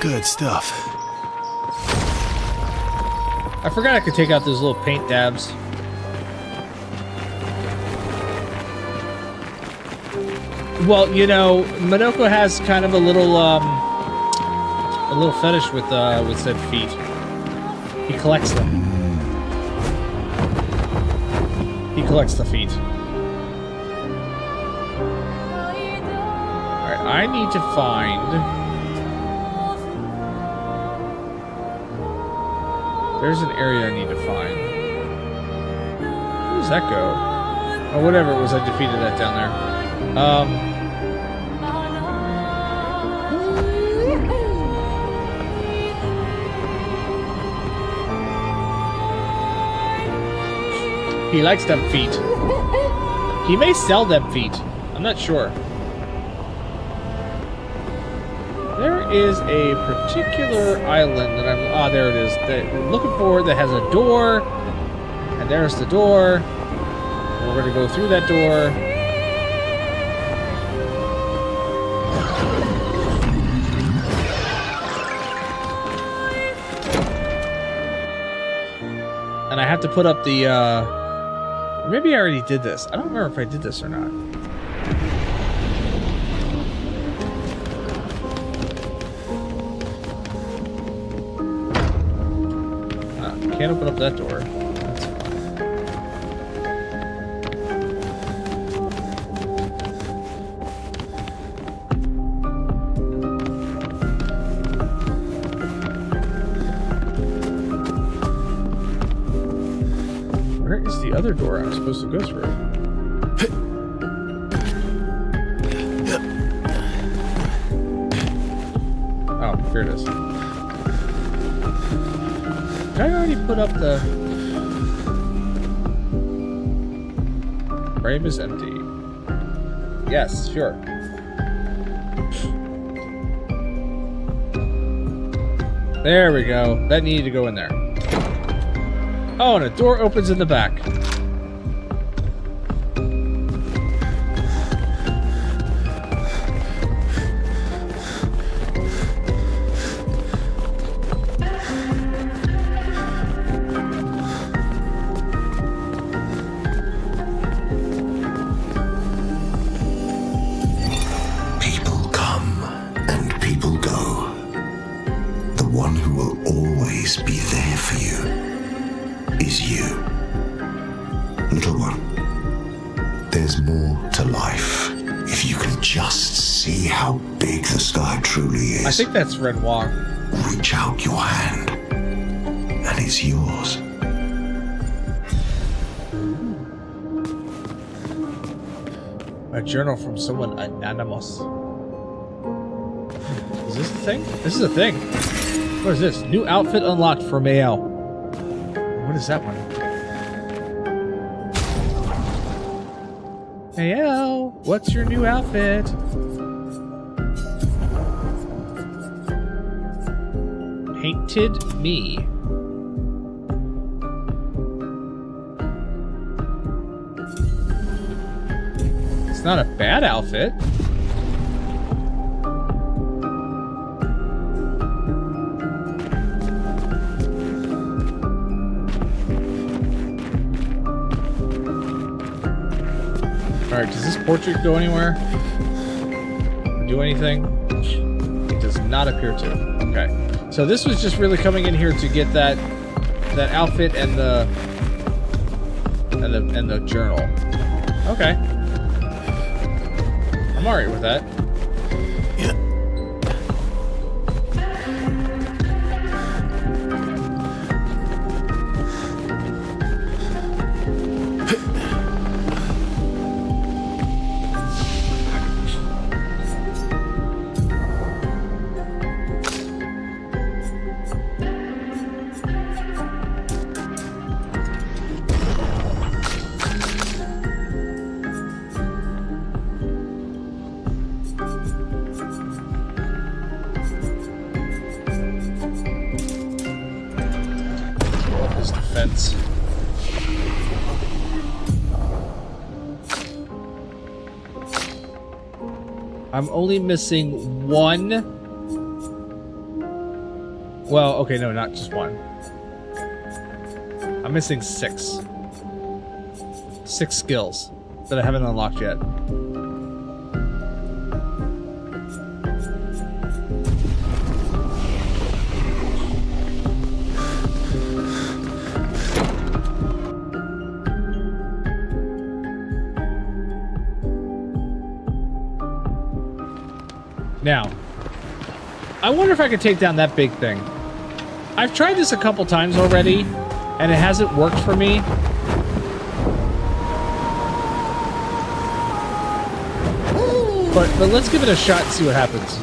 Good stuff. I forgot I could take out those little paint dabs. Well, you know, Minoko has kind of a little fetish with said feet. He collects them. He collects the feet. Alright, I need to find... There's an area I need to find. Where does that go? Oh, whatever it was, I defeated that down there. He likes them feet. He may sell them feet. I'm not sure. There is a particular island that I'm... Ah, there it is. That I'm looking for that has a door. And there's the door. We're going to go through that door. And I have to put up the... Maybe I already did this. I don't remember if I did this or not. Can't open up that door. That's fine. Where is the other door I'm supposed to go through? Oh, here it is. Did I already put up the... Frame is empty. Yes, sure. There we go. That needed to go in there. Oh, and a door opens in the back. I think that's Renoir. Reach out your hand, and it's yours. A journal from someone anonymous. Is this the thing? This is a thing. What is this? New outfit unlocked for Mael. What is that one? Heyo, what's your new outfit? Painted me. It's not a bad outfit. Alright, does this portrait go anywhere? Do anything? It does not appear to. Okay. So this was just really coming in here to get that outfit and the journal. Okay. I'm alright with that. I'm only missing one. Well, okay, no, not just one. I'm missing 6. 6 skills that I haven't unlocked yet. Now, I wonder if I could take down that big thing. I've tried this a couple times already, and it hasn't worked for me. But let's give it a shot and see what happens.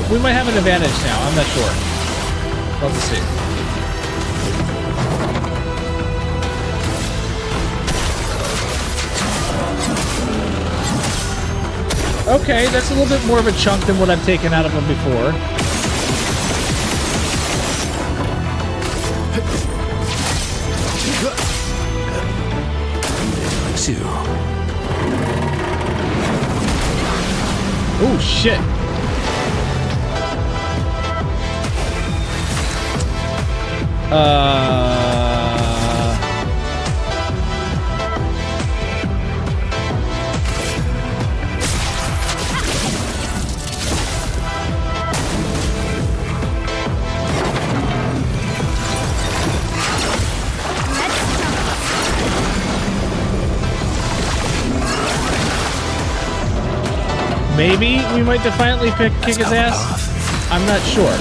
We might have an advantage now. I'm not sure. We'll have to see. Okay, that's a little bit more of a chunk than what I've taken out of him before. Oh shit. Maybe we might defiantly kick his ass. I'm not sure.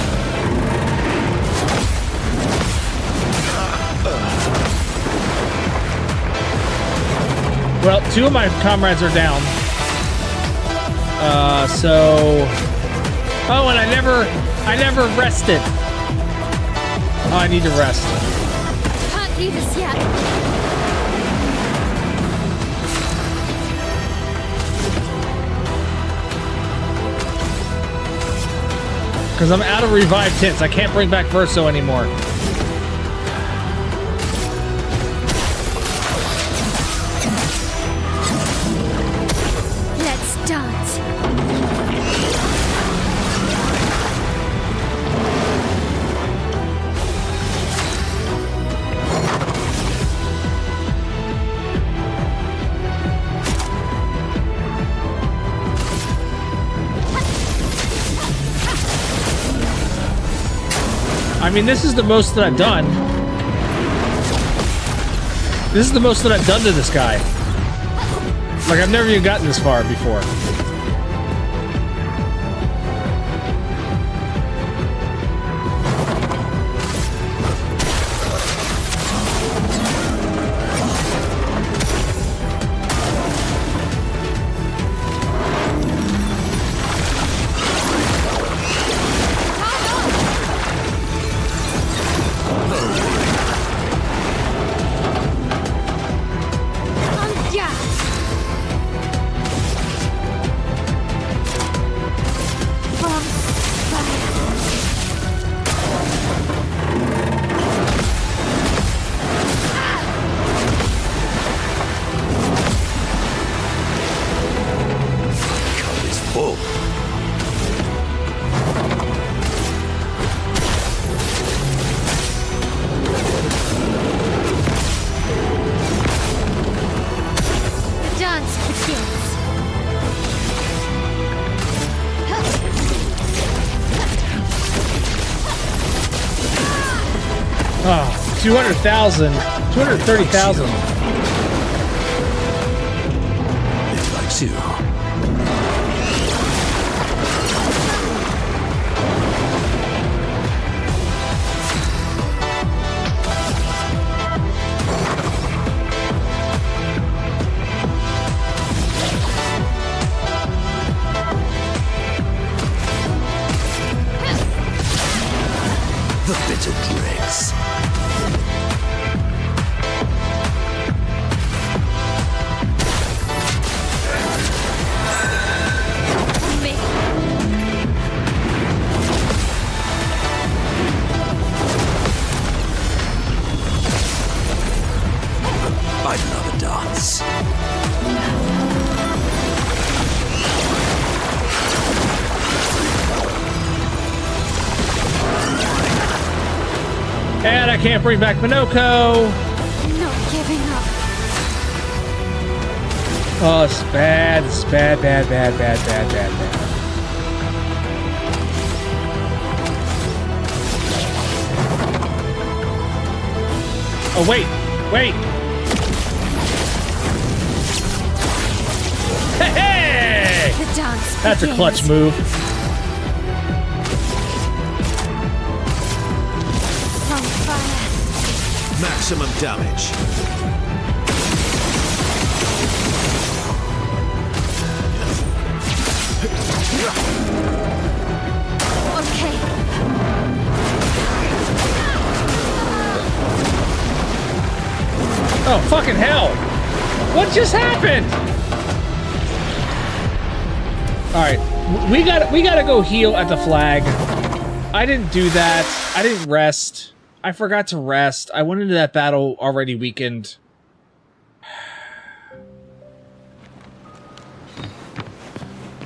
Well, 2 of my comrades are down. Oh, and I never rested. Oh, I need to rest. Can't do this yet. Because I'm out of revived tints. I can't bring back Verso anymore. Let's dance. I mean, this is the most that I've done. This is the most that I've done to this guy. Like, I've never even gotten this far before. Oh, 200,000. 230,000. It likes you. The bitter dregs. I'd love a dance. And I can't bring back Minoko. Not giving up. Oh, it's bad. It's bad, bad, bad, bad, bad, bad, bad. Oh, wait. Wait. Hey! The dance That's a clutch move. From fire. Maximum damage. Okay. Oh, fucking hell. What just happened? Alright, we gotta go heal at the flag. I didn't do that. I didn't rest. I forgot to rest. I went into that battle already weakened.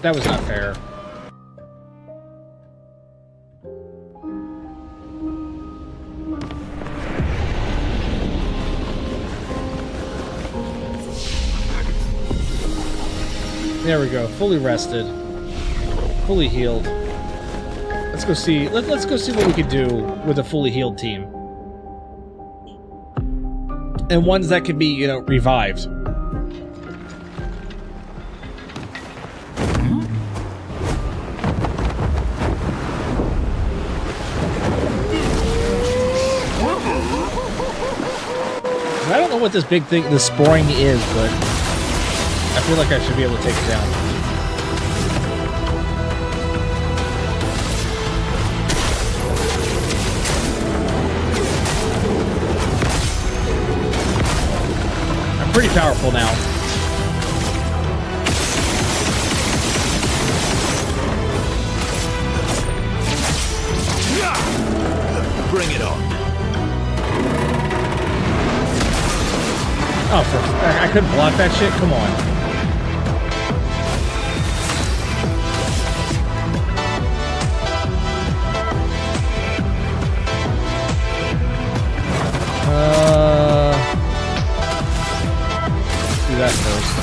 That was not fair. There we go. Fully rested. Fully healed. Let's go see. Let's go see what we could do with a fully healed team. And ones that can be, you know, revived. I don't know what this big thing, the sporing is, but I feel like I should be able to take it down. I'm pretty powerful now. Bring it on. Oh, I couldn't block that shit? Come on. Let's do that first.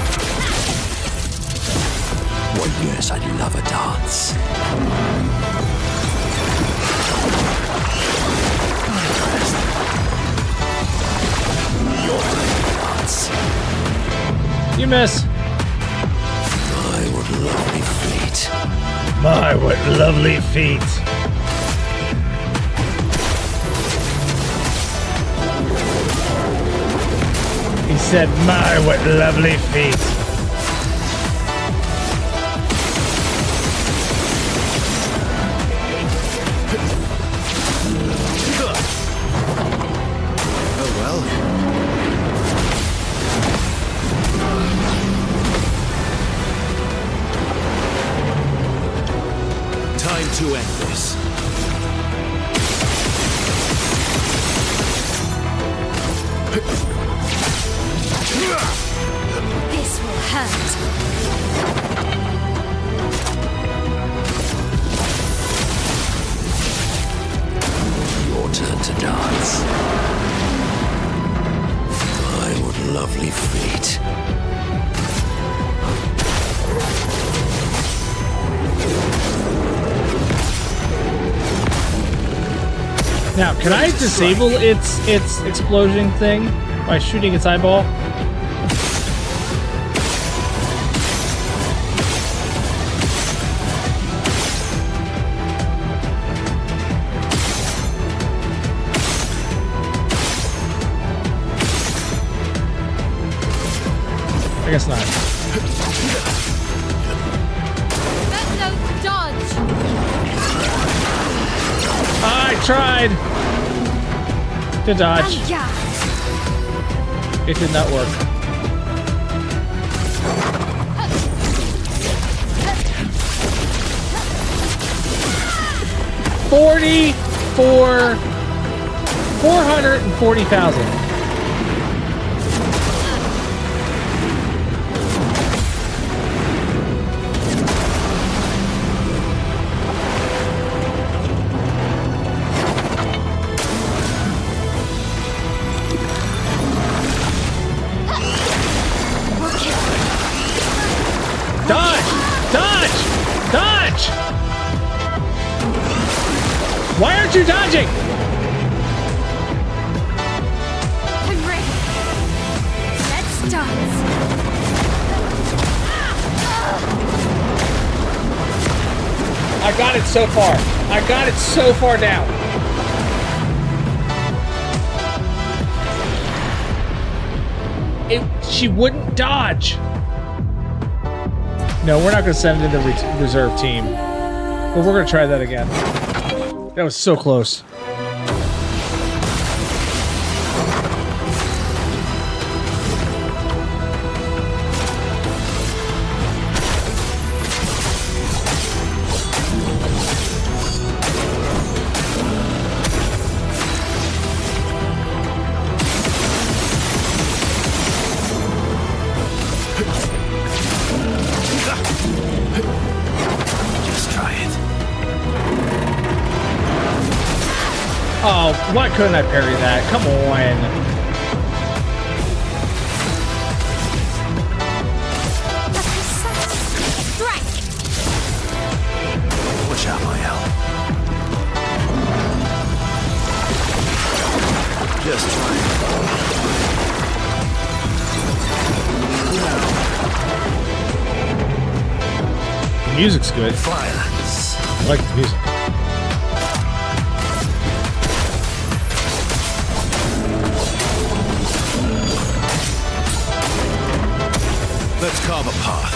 Well, yes, I'd love a dance. You miss. My, what lovely feet. My, what lovely feet. He said, my, what lovely feet. Oh well. Time to end this. This will hurt. Your turn to dance. My, what lovely feet. Now, can I disable its explosion thing by shooting its eyeball? I guess not. No, dodge. I tried to dodge. It did not work. $440,000. Why aren't you dodging? I'm ready. Let's dance. I got it so far. I got it so far down. She wouldn't dodge. No, we're not going to send it in the reserve team. But we're going to try that again. That was so close. Oh, why couldn't I parry that? Come on. Watch out, Mael. Just try it. The music's good. Fire. I like the music. Let's carve a path.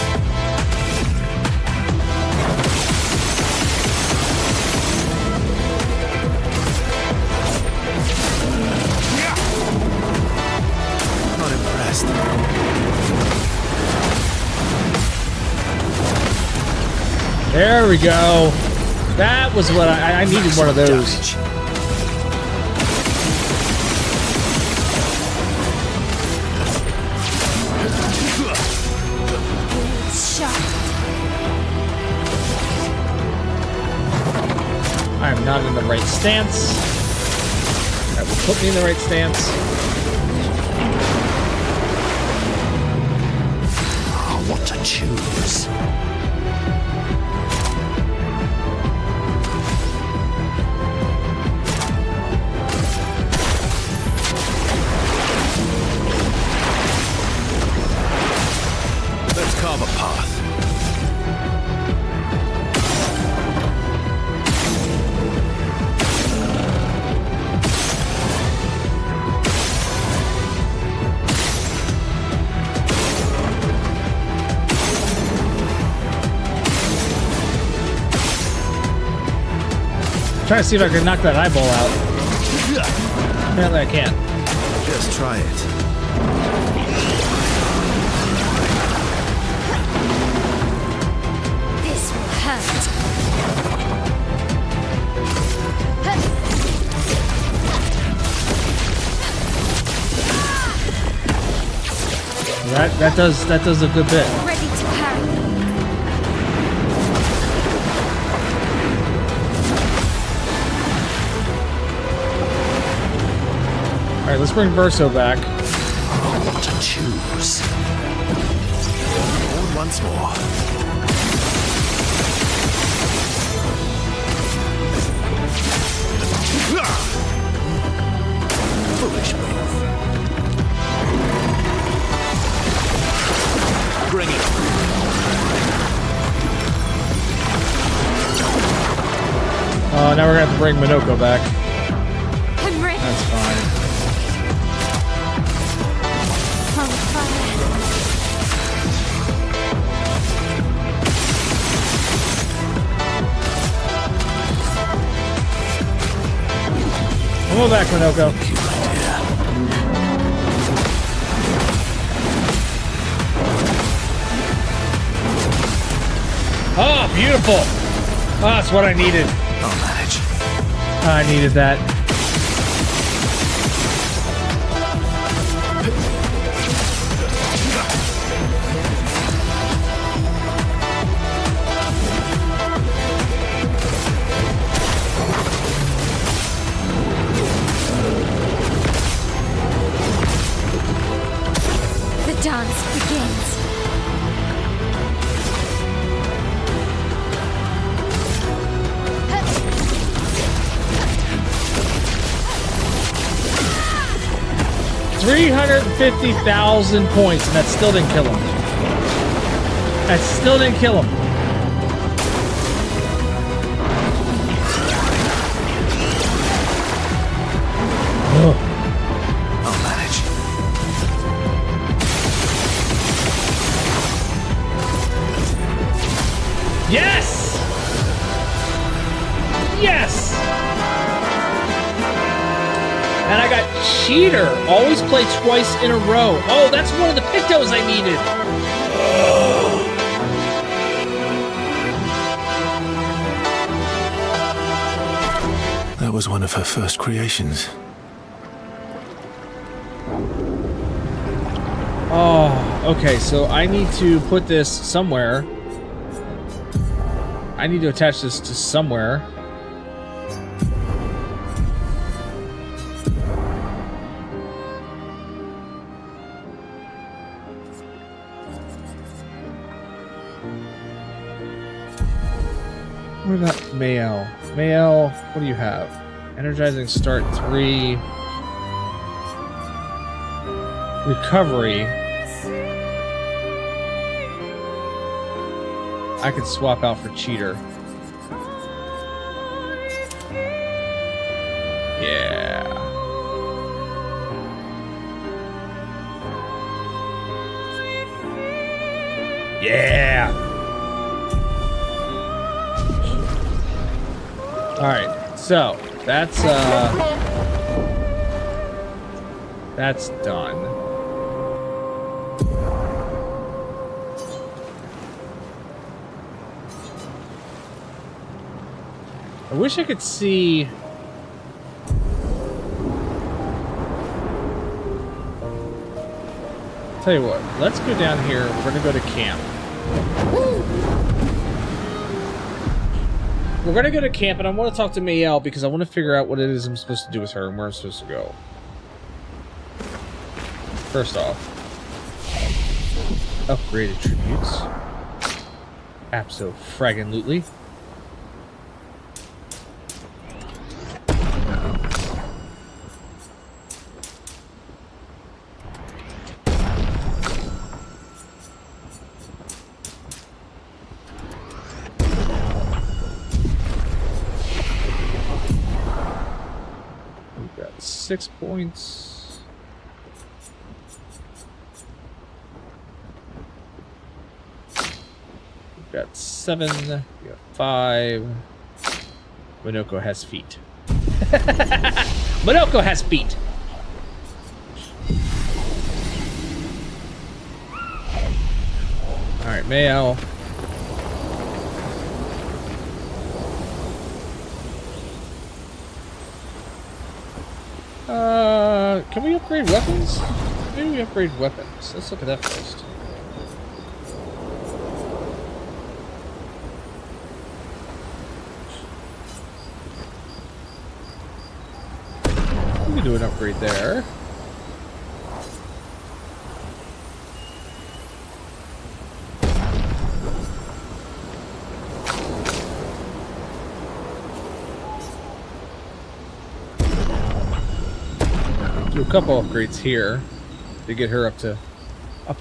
Not impressed. There we go. That was what I needed one of those. I am not in the right stance. That will put me in the right stance. Oh, what to choose? Let's carve a path. Trying to see if I can knock that eyeball out. Apparently I can't. Just try it. This will hurt. That does a good bit. Ready to parry. Alright, let's bring Verso back. What to choose? Hold once more. Foolish move. Bring it. Oh, now we're gonna have to bring Minoko back. I'm ready. That's fine. On fire. Come on back, Minoko. Oh, beautiful. Oh, that's what I needed. I'll manage. I needed that. The dance begins. $350,000 points, and that still didn't kill him. That still didn't kill him. Ugh. I'll manage. Yes! Yes! And I got Cheater. Always play twice in a row. Oh, that's one of the Pictos I needed. That was one of her first creations. Oh, okay. So I need to put this somewhere. I need to attach this to somewhere. What about Mael? Mael, what do you have? Energizing start 3. Recovery. I could swap out for Cheater. Yeah. Yeah. All right. So, that's done. I wish I could see. Tell you what, let's go down here. We're gonna go to camp. We're gonna go to camp, and I want to talk to Mael because I want to figure out what it is I'm supposed to do with her and where I'm supposed to go. First off, upgrade attributes. Abso-fraggin-lutely. We've got 6 points. Got 7, we got 5. Minoko has feet. Minoko has feet! Alright, Mael. Can we upgrade weapons? Maybe we upgrade weapons. Let's look at that first. We can do an upgrade there. couple upgrades here to get her up to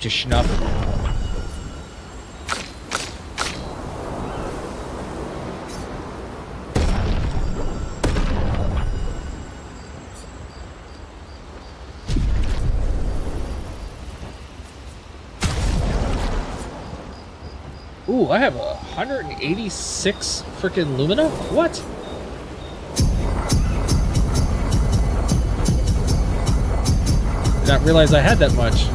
snuff. Ooh, I have 186 freaking Lumina? What? Did not realize I had that much.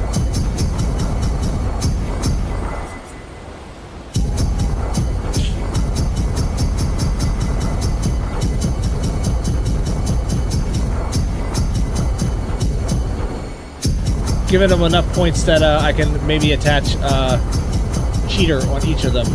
Giving them enough points that I can maybe attach cheater on each of them.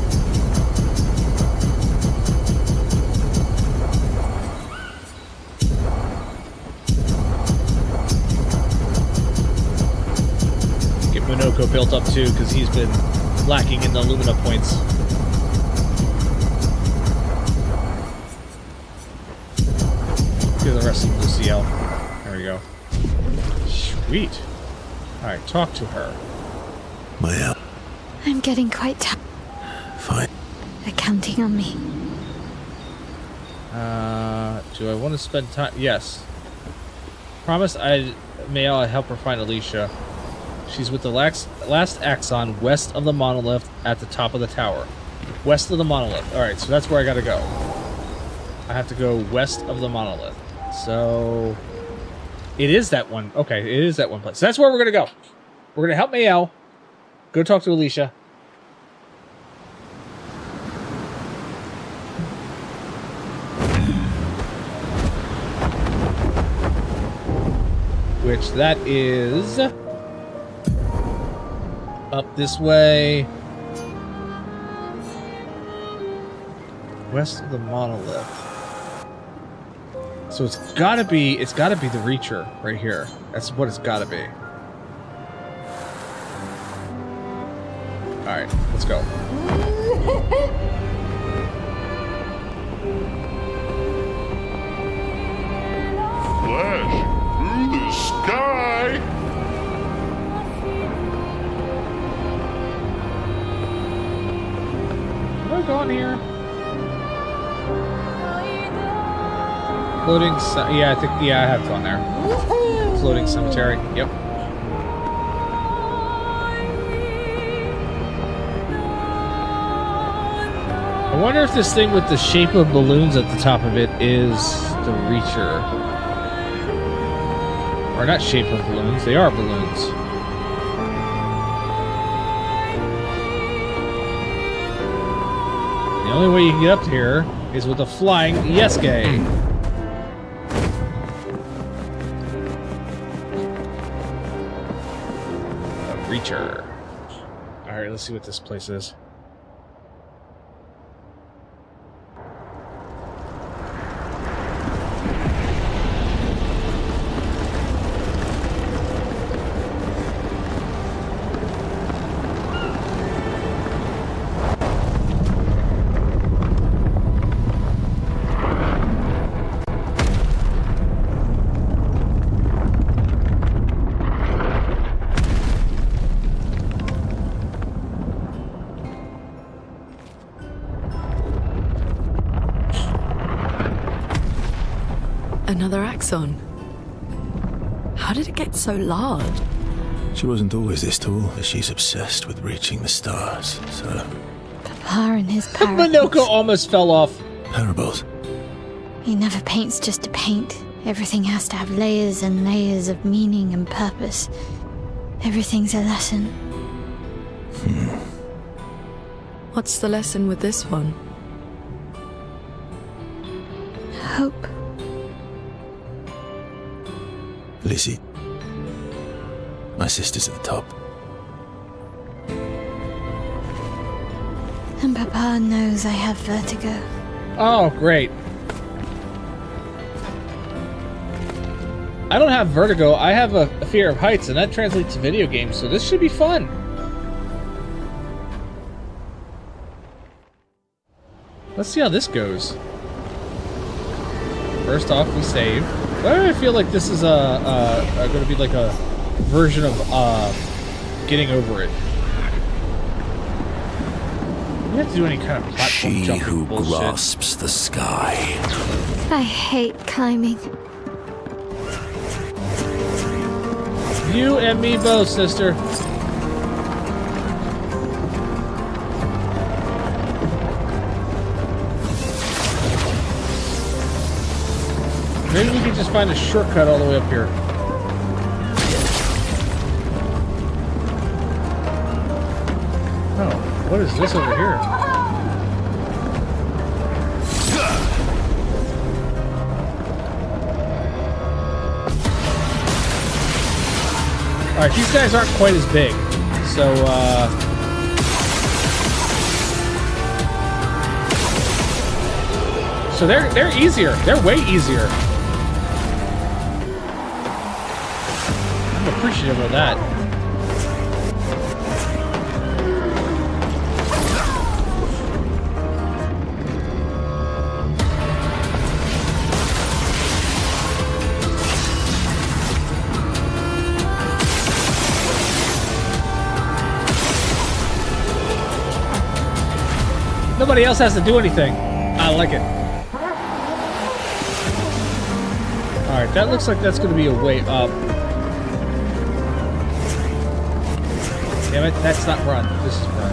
Get Monoko built up too, because he's been lacking in the Lumina points. Do the rest of Luciel. There we go. Sweet. Alright, talk to her. Well. I'm getting quite tired. Fine. They're counting on me. Do I want to spend time? Yes. Promise I'll help her find Alicia. She's with the last axon west of the monolith at the top of the tower. West of the monolith. Alright, so that's where I gotta go. I have to go west of the monolith. So... it is that one. Okay, it is that one place. So that's where we're gonna go. We're gonna help Mayel. Go talk to Alicia. Which that is up this way. West of the monolith. So it's gotta be the Reacher right here. That's what it's gotta be. Alright, let's go. Flash through the sky. Where am I going here? Floating, yeah, I have it on there. Floating cemetery, yep. I wonder if this thing with the shape of balloons at the top of it is the Reacher. Or not shape of balloons, they are balloons. The only way you can get up here is with a flying Yesuke. Reacher. Alright, let's see what this place is. Another axon. How did it get so large? She wasn't always this tall, but she's obsessed with reaching the stars, so... Papa and his parables. Monoko almost fell off. Parables? He never paints just to paint. Everything has to have layers and layers of meaning and purpose. Everything's a lesson. What's the lesson with this one? Hope. Lizzie. My sister's at the top. And Papa knows I have vertigo. Oh, great. I don't have vertigo, I have a fear of heights, and that translates to video games, so this should be fun. Let's see how this goes. First off, we save. Why do I feel like this is going to be like a version of getting over it? You have to do any kind of platform She jumping who bullshit. grasps the sky. I hate climbing. You and me both, sister. Maybe we can just find a shortcut all the way up here. Oh, what is this over here? Alright, these guys aren't quite as big. So, So they're easier. They're way easier. I'm appreciative of that. Nobody else has to do anything. I like it. Alright, that looks like that's going to be a way up. Damn it, that's not run. This is run.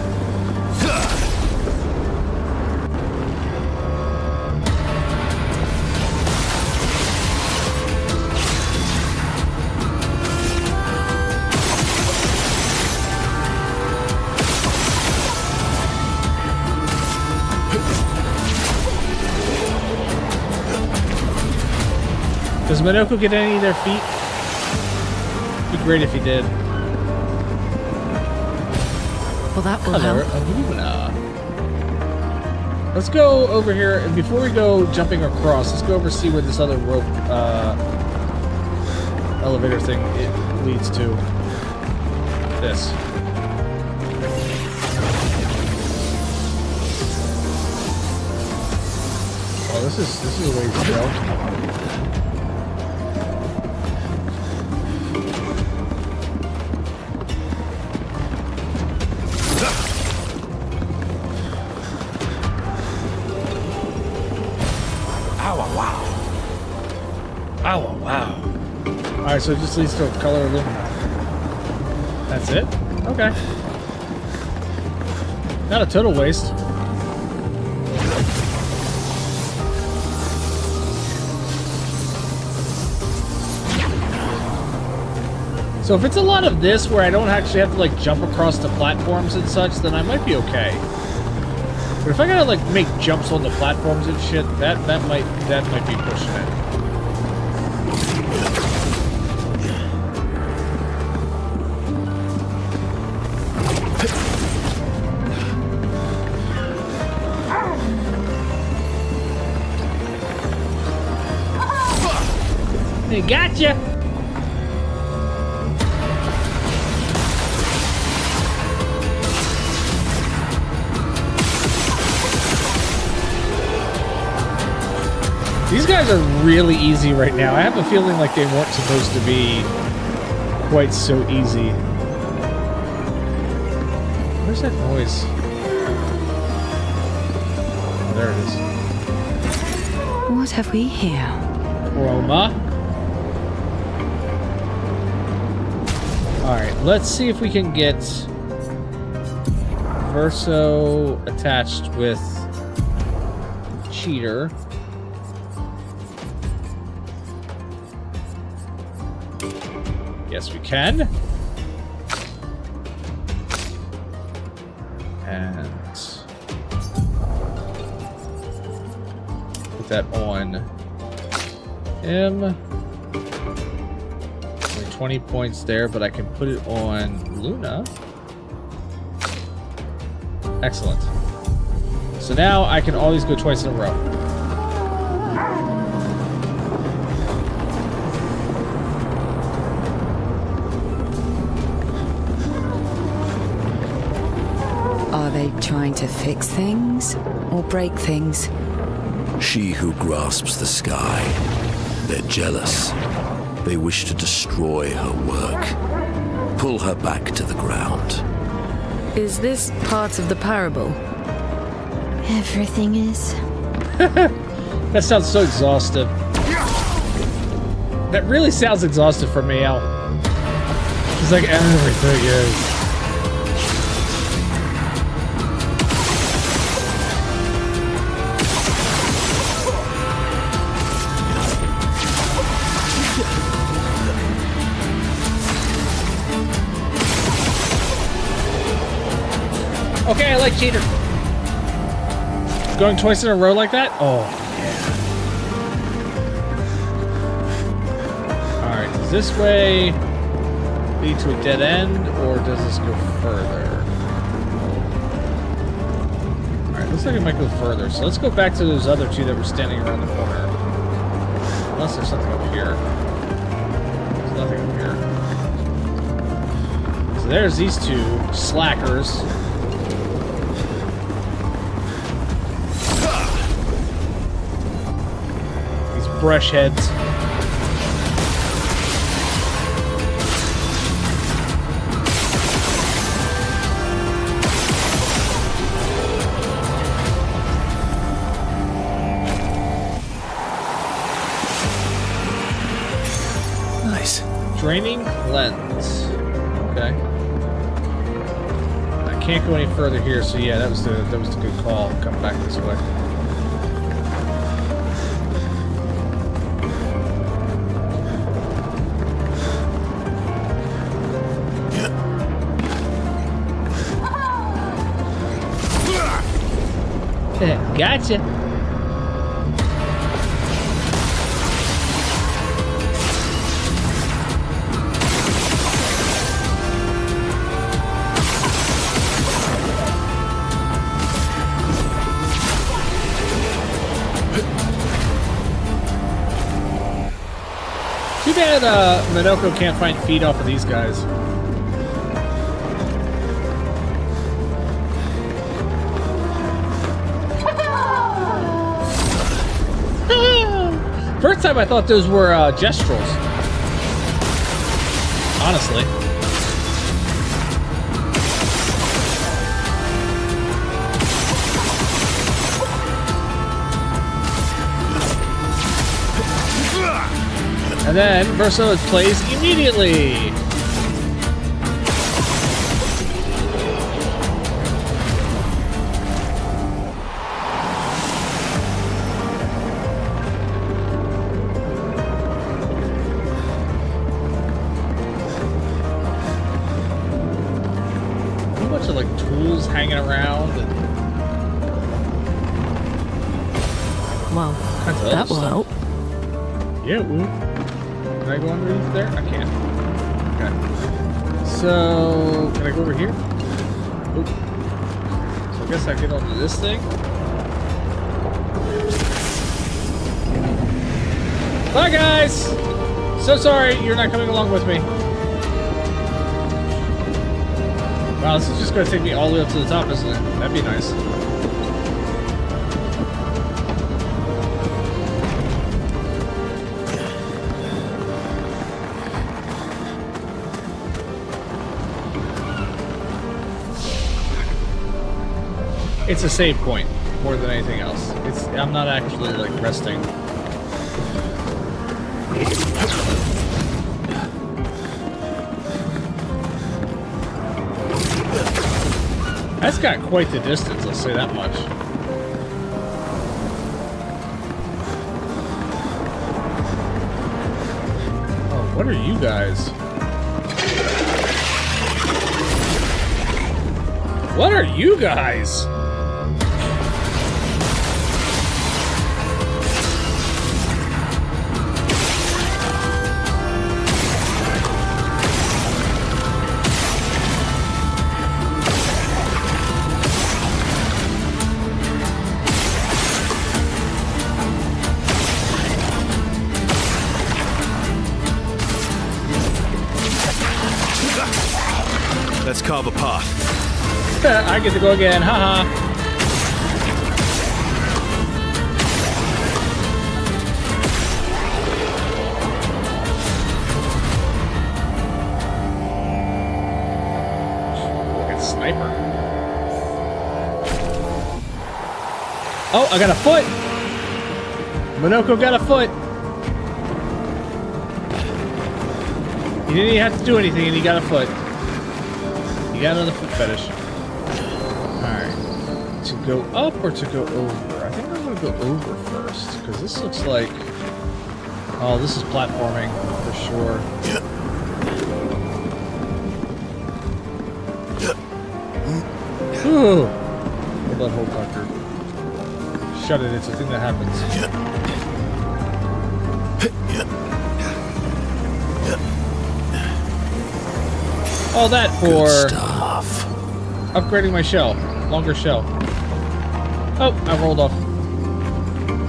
Does Minoko get any of their feet? It'd be great if he did. Well, that will help. Let's go over here, and before we go jumping across, let's go over and see where this other rope elevator thing leads to. This. Oh, this is a ways to go. Oh, wow. Alright, so it just leads to a color Illumina. That's it? Okay. Not a total waste. So if it's a lot of this where I don't actually have to like jump across the platforms and such, then I might be okay. But if I gotta like make jumps on the platforms and shit, that might be pushing it. Hey, gotcha! These guys are really easy right now. I have a feeling like they weren't supposed to be quite so easy. Where's that noise? Oh, there it is. What have we here? Chroma. Alright, let's see if we can get Verso attached with Cheater. Yes, we can. And put that on him. Only 20 points there, but I can put it on Luna. Excellent. So now I can always go twice in a row. Are they trying to fix things or break things? She who grasps the sky. They're jealous. They wish to destroy her work. Pull her back to the ground. Is this part of the parable? Everything is. That sounds so exhaustive. That really sounds exhaustive for me, Al. It's like everything is. Okay, I like cheater. Going twice in a row like that? Oh, yeah. Alright, does this way lead to a dead end, or does this go further? Alright, looks like it might go further. So let's go back to those other two that were standing around the corner. Unless there's something up here. There's nothing up here. So there's these two slackers. Brush heads. Nice. Draining lens. Okay. I can't go any further here, so yeah, that was the good call. Come back this way. Gotcha. Too bad Minoko can't find feed off of these guys. First time I thought those were gestrels. Honestly. And then Verso plays immediately. Hanging around. And well, that will help. Yeah, it will. Can I go underneath there? I can't. Okay. So, can I go over here? Oop. So I guess I get onto this thing. Bye, guys! So sorry, you're not coming along with me. Wow, this is just going to take me all the way up to the top, isn't it? That'd be nice. It's a save point more than anything else. I'm not actually like resting. That's got quite the distance, I'll say that much. Oh, what are you guys? What are you guys? Let's carve a path. I get to go again, haha. sniper. Oh, I got a foot! Monoko got a foot! He didn't even have to do anything and he got a foot. He got another foot fetish. Alright. To go up or to go over? I think I'm gonna go over first, because this looks like... Oh, this is platforming, for sure. Ooh! Hold on, hold Doctor. Shut it, it's a thing that happens. All that for upgrading my shell. Longer shell. Oh, I rolled off.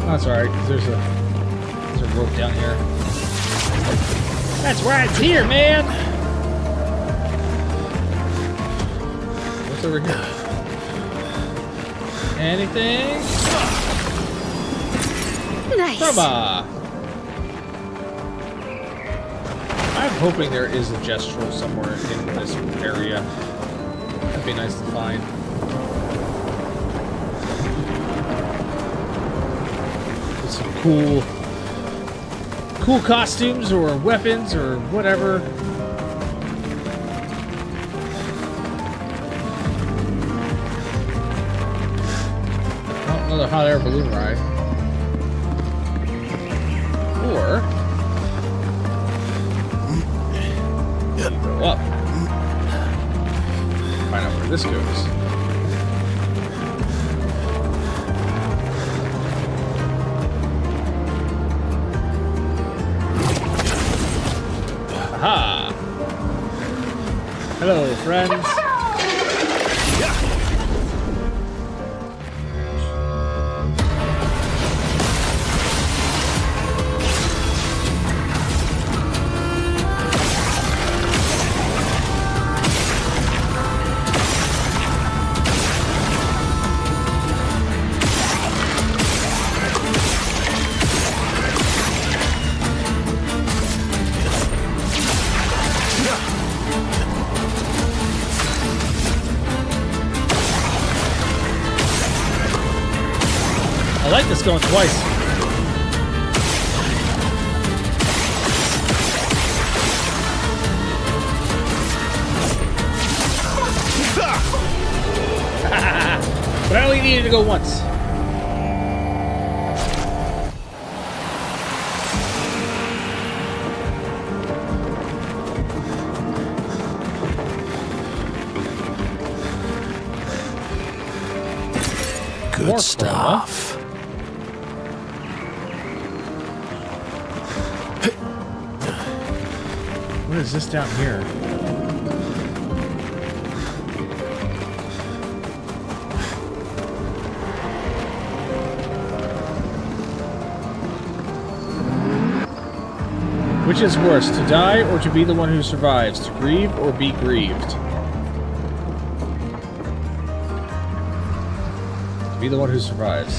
That's alright, because there's a rope down here. That's why it's here, man! What's over here? Anything? Nice. Crowbar. I'm hoping there is a gestural somewhere in this area. That'd be nice to find. With some cool costumes or weapons or whatever. Oh, another hot air balloon ride. Or go up. Find out where this goes. Aha! Hello, friends. I like this going twice. But I only needed to go once. Good More stuff. What is this down here? Which is worse, to die or to be the one who survives? To grieve or be grieved? To be the one who survives.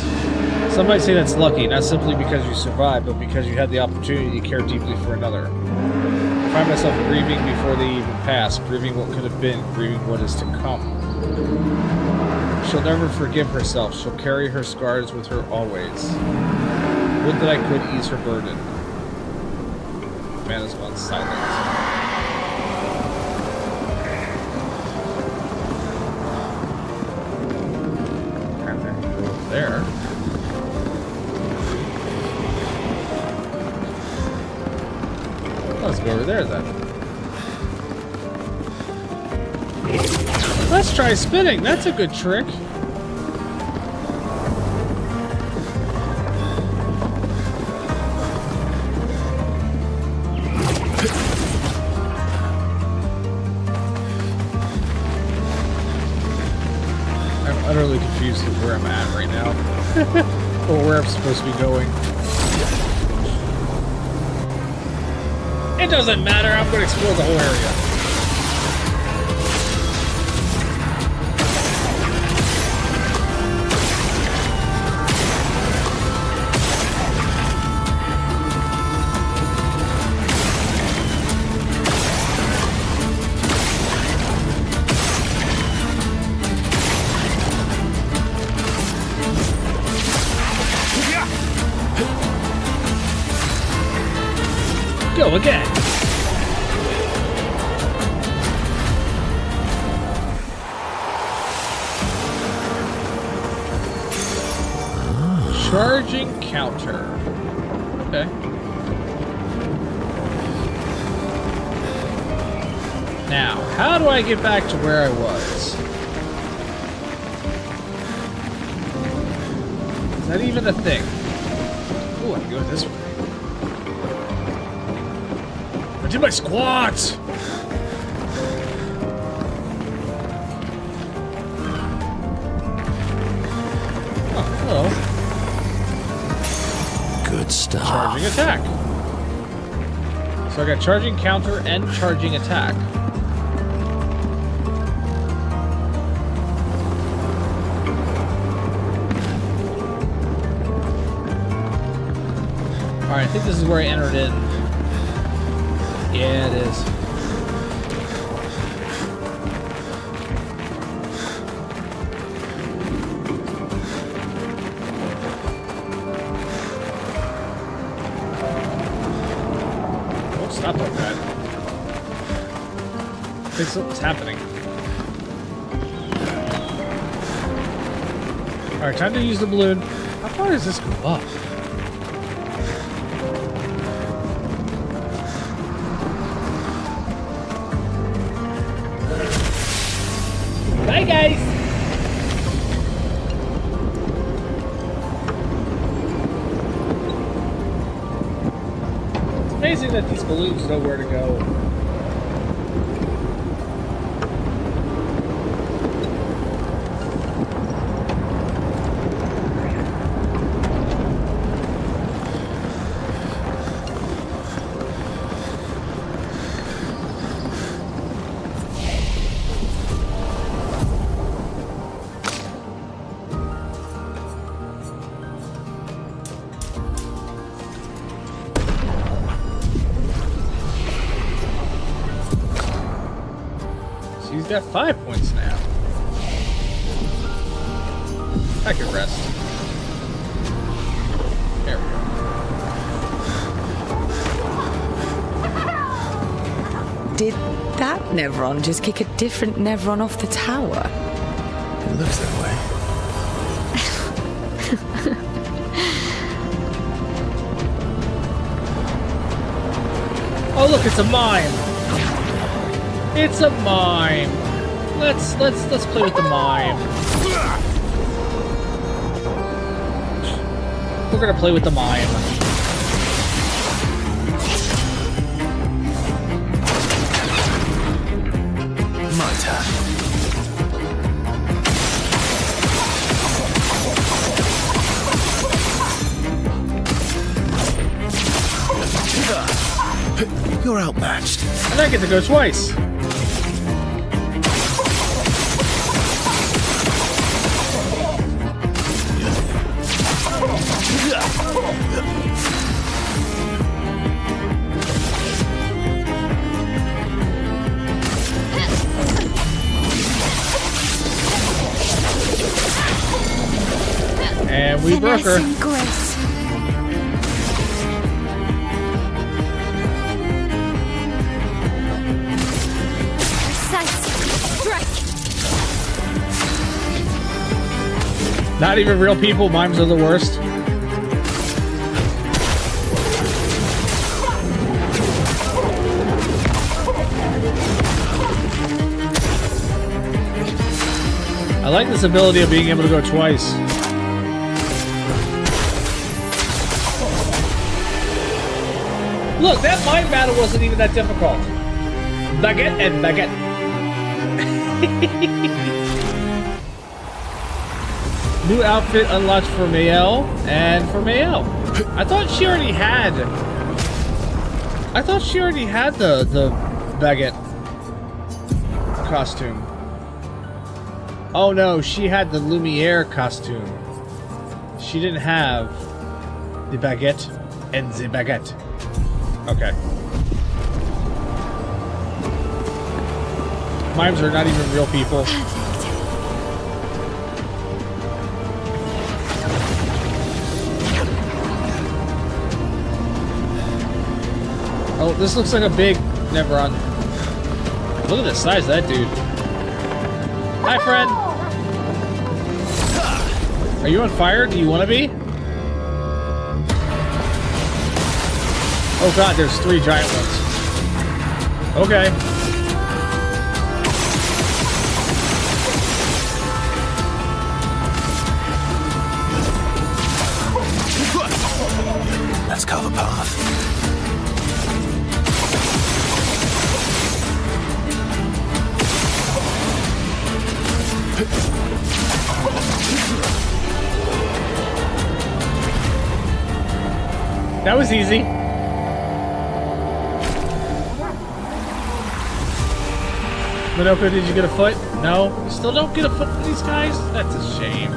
Some might say that's lucky, not simply because you survived, but because you had the opportunity to care deeply for another. I find myself grieving before they even pass, grieving what could have been, grieving what is to come. She'll never forgive herself, she'll carry her scars with her always. Would that I could ease her burden. The man has gone silent. And then go over there. Let's go over there then. Let's try spinning. That's a good trick. I'm utterly confused with where I'm at right now. Or where I'm supposed to be going. It doesn't matter, I'm going to explore the whole area. go again. Charging counter. Okay. Now, how do I get back to where I was? Is that even a thing? Ooh, I can go this way. I did my squats! Oh, hello. Good stuff. Charging attack. So I got charging counter and charging attack. Alright, I think this is where I entered in. Yeah, it is. Don't stop like that. I think something's happening. Alright, time to use the balloon. How far does this go up? Bye, guys! It's amazing that these balloons know where to go. He's got 5 points now. I can rest. There we go. Did that Nevron just kick a different Nevron off the tower? It looks that way. Oh look, it's a mime. It's a mime. Let's play with the mime. We're gonna play with the mime. My turn. You're outmatched. And I get to go twice. And we broke her. Grace. Precise strike. Not even real people. Mimes are the worst. I like this ability of being able to go twice. Look, that mime battle wasn't even that difficult. Baguette and baguette. New outfit unlocked for Mayel and for Mayel. I thought she already had. the baguette costume. Oh no, she had the Lumiere costume. She didn't have the baguette and the baguette. Okay. Mimes are not even real people. Oh, This looks like a big... Never on. Look at the size of that dude. Hi, friend. Are you on fire? Do you want to be? Oh god, there's 3 giant ones. Okay. Let's carve a path. That was easy. Minoko, did you get a foot? No? You still don't get a foot for these guys? That's a shame.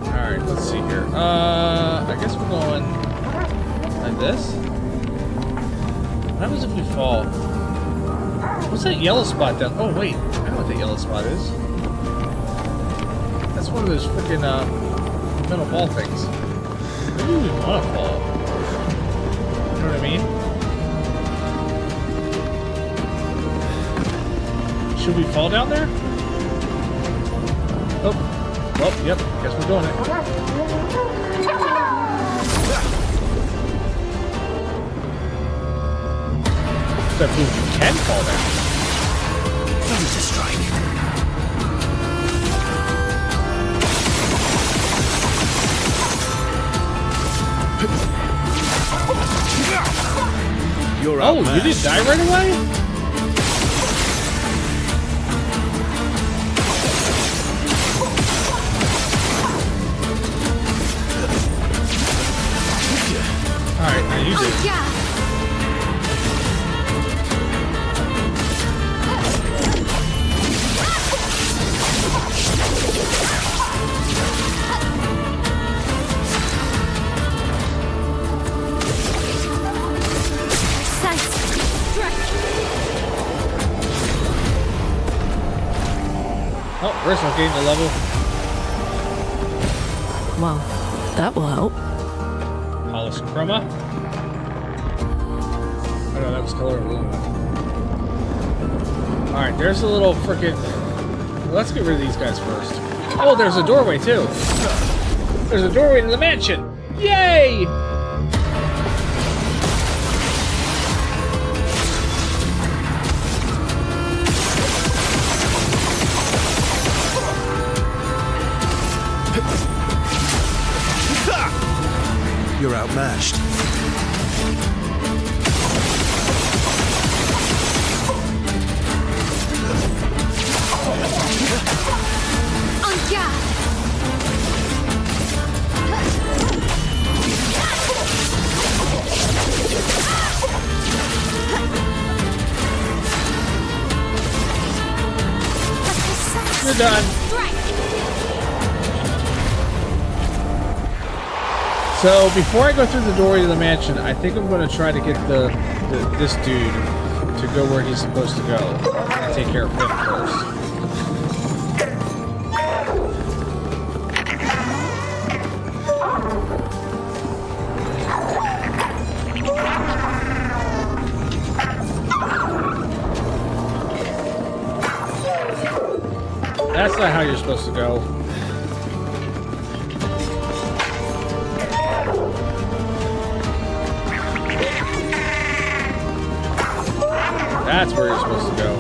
Alright, let's see here. I guess we're going like this. What happens if we fall? What's that yellow spot down? Oh, wait. I know what that yellow spot is. That's one of those freaking metal ball things. Maybe we want to fall. You know what I mean? Should we fall down there? Oh. Well, yep. Guess we're doing it. That means you can fall down. Ready to strike. You're oh, you didn't die right away? Alright, now you did. Oh, Ursula gained a level. Well, that will help. Hollis Chroma. Oh no, that was color aluminum. Alright, there's a little frickin'... Let's get rid of these guys first. Oh, there's a doorway too. There's a doorway to the mansion. Yay! You're outmatched. You're done. So before I go through the doorway to the mansion, I think I'm going to try to get this dude to go where he's supposed to go and take care of him first. That's not how you're supposed to go. That's where you're supposed to go.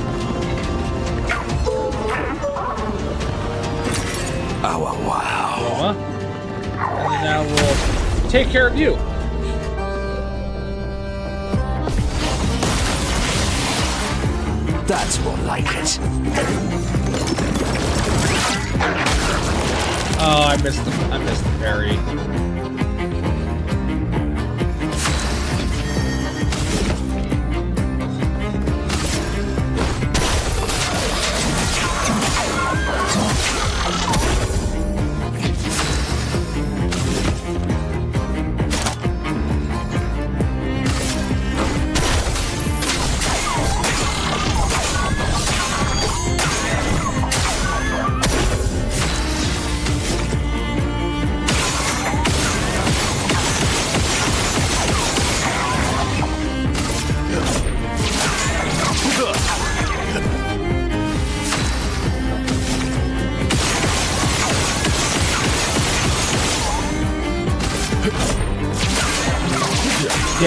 Oh, wow. And now we'll take care of you. That's more like it. Oh, I missed the parry.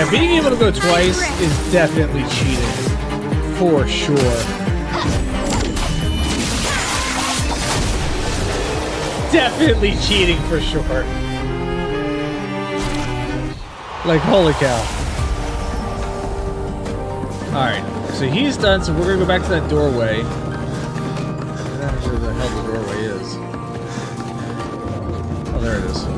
Yeah, being able to go twice is definitely cheating. For sure. Definitely cheating for sure. Like, holy cow. Alright, so he's done, so we're gonna go back to that doorway. I'm not sure where the hell the doorway is. Oh, there it is.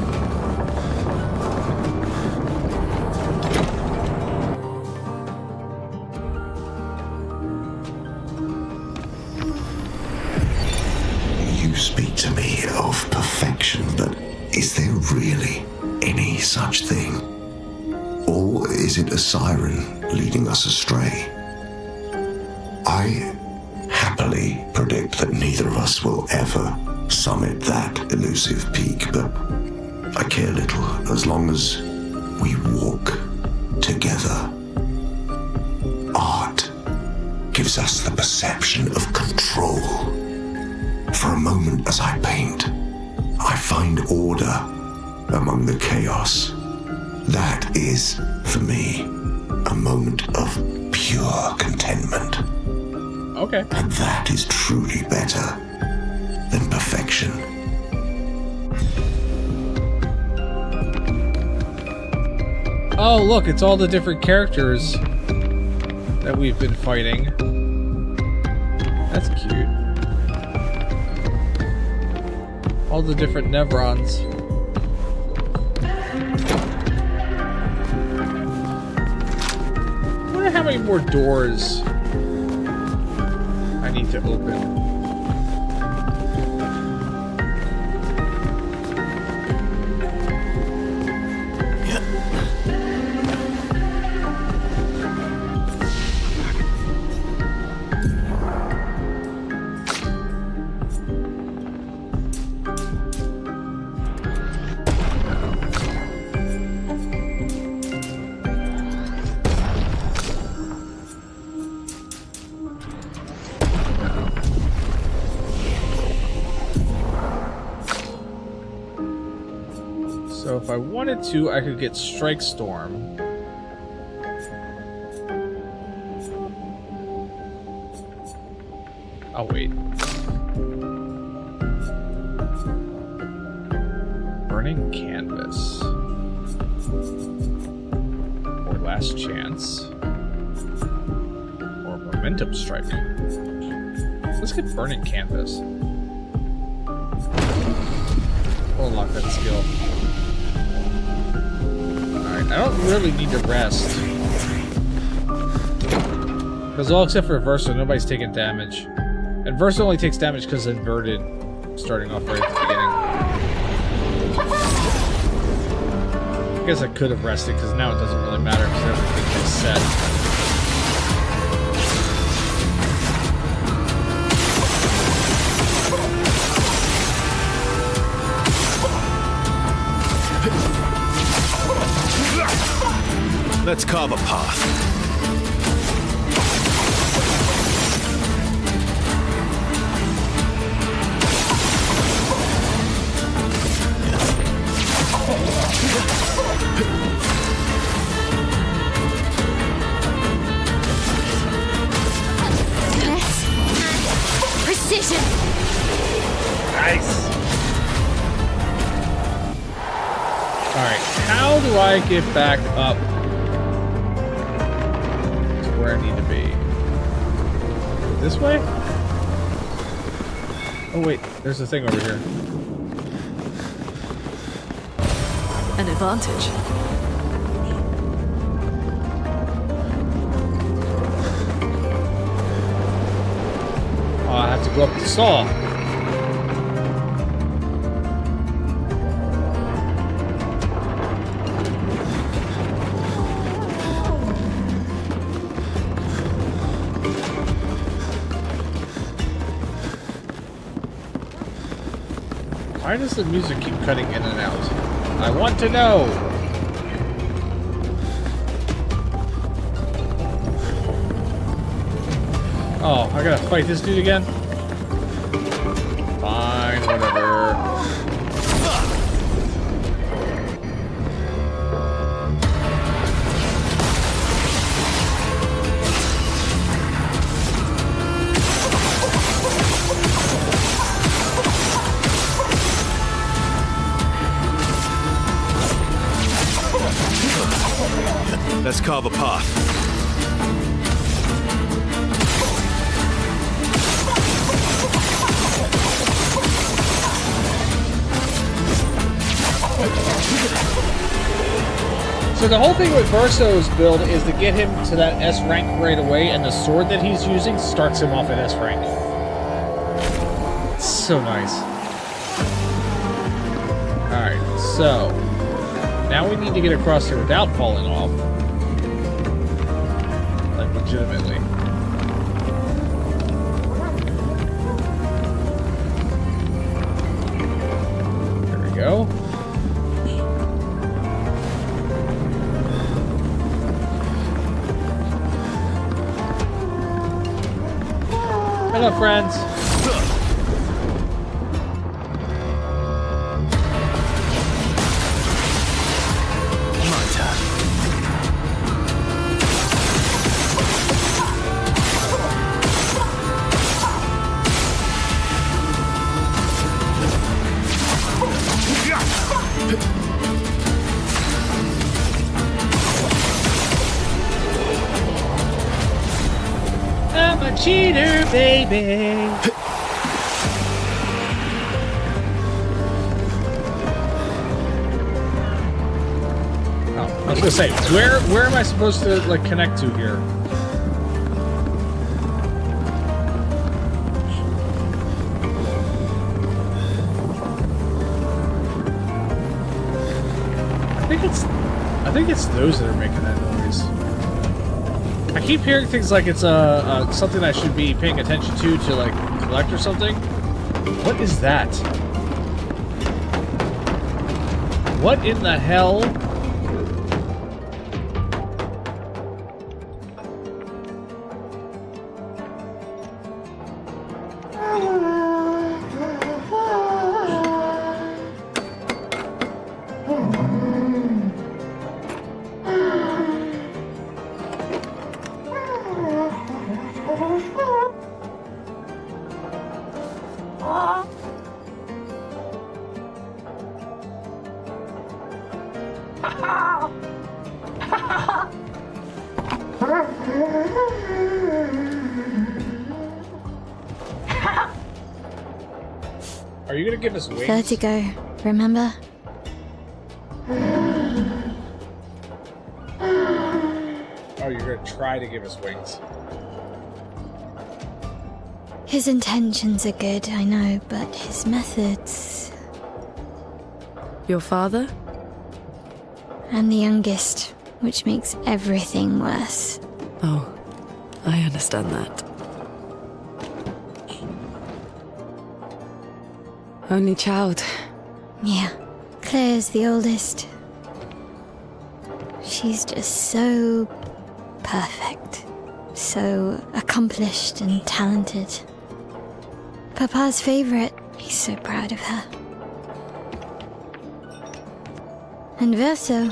You speak to me of perfection, but is there really any such thing? Or is it a siren leading us astray? I happily predict that neither of us will ever summit that elusive peak, but I care little as long as we walk together. Art gives us the perception of control. For a moment as I paint, I find order among the chaos. That is, for me, a moment of pure contentment. Okay. And that is truly better than perfection. Oh, look, it's all the different characters that we've been fighting. That's cute. All the different Nevrons. I wonder how many more doors I need to open. So if I wanted to, I could get Strike Storm. I'll wait. Burning Canvas. Or Last Chance. Or Momentum Strike. Let's get Burning Canvas. We'll unlock that skill. I don't really need to rest. Because all except for Versa, nobody's taking damage. And Versa only takes damage because inverted, starting off right at the beginning. I guess I could have rested, because now it doesn't really matter, because everything is set. Let's carve a path. Precision. Nice. Alright, how do I get back up to where I need to be? This way? Oh wait, there's a thing over here. An advantage. Oh, I have to go up the saw. Why does the music keep cutting in and out? I want to know! Oh, I gotta fight this dude again? Fine, whatever. carve a path. So the whole thing with Verso's build is to get him to that S rank right away, and the sword that he's using starts him off at S rank. It's so nice. Alright, so now we need to get across here without falling off. Like, legitimately. There we go. Hello, friends. I'm a cheater, baby. Oh, I was gonna say, where am I supposed to like connect to here? I think it's those that are making that noise. I keep hearing things like it's something I should be paying attention to like collect or something. What is that? What in the hell? Are you gonna give us wings? Vertigo, remember? Oh, you're gonna try to give us wings. His intentions are good, I know, but his methods... Your father? I'm the youngest, which makes everything worse. Oh, I understand that. Only child. Yeah, Claire's the oldest. She's just so perfect. So accomplished and talented. Papa's favorite. He's so proud of her. And Verso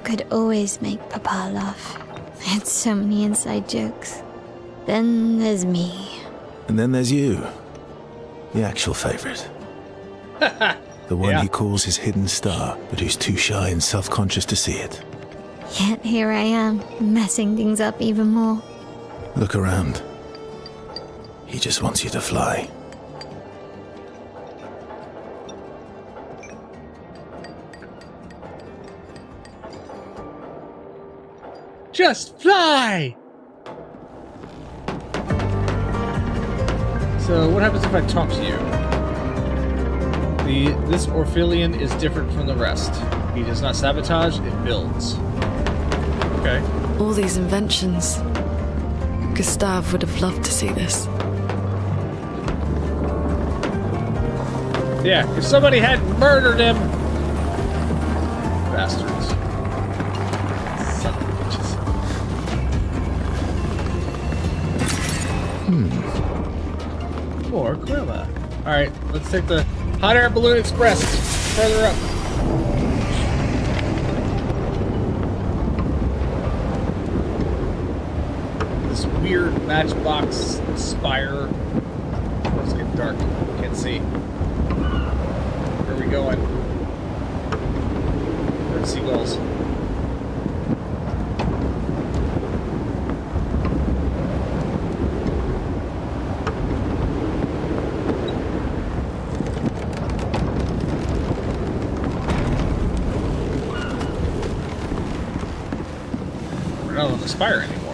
could always make Papa laugh. I had so many inside jokes. Then there's me. And then there's you. The actual favorite. The one he calls his hidden star, but who's too shy and self-conscious to see it. Yet here I am, messing things up even more. Look around. He just wants you to fly. Just fly! So what happens if I talk to you? This Orphelion is different from the rest. He does not sabotage, it builds. Okay. All these inventions. Gustave would have loved to see this. Yeah, if somebody had murdered him. Bastards. Son of bitches. More Aquila. Alright, let's take the Hot Air Balloon Express. Further up. This weird matchbox spire. Oh, it's getting dark. Can't see. Where are we going? There's seagulls. We're not on the spire anymore.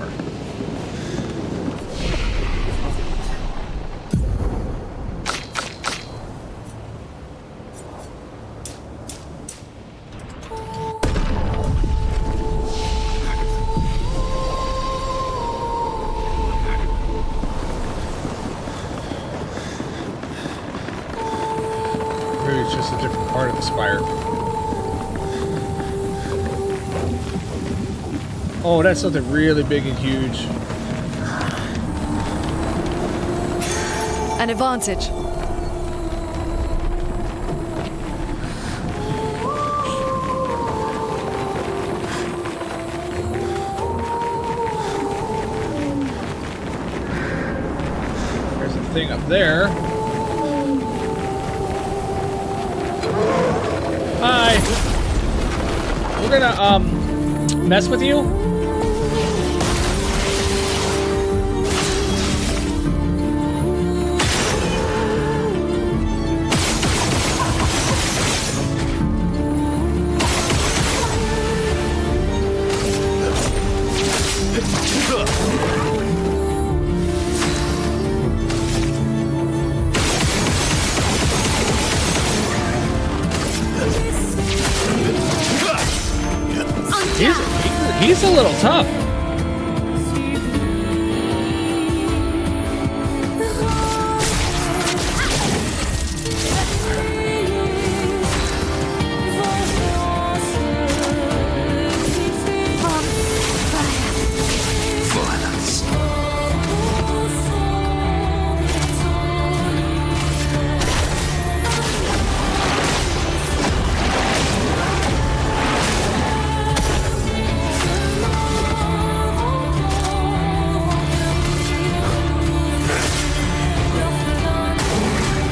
Just a different part of the spire. Oh, that's something really big and huge. An advantage. There's a thing up there. Hi. We're gonna mess with you. He's a little tough.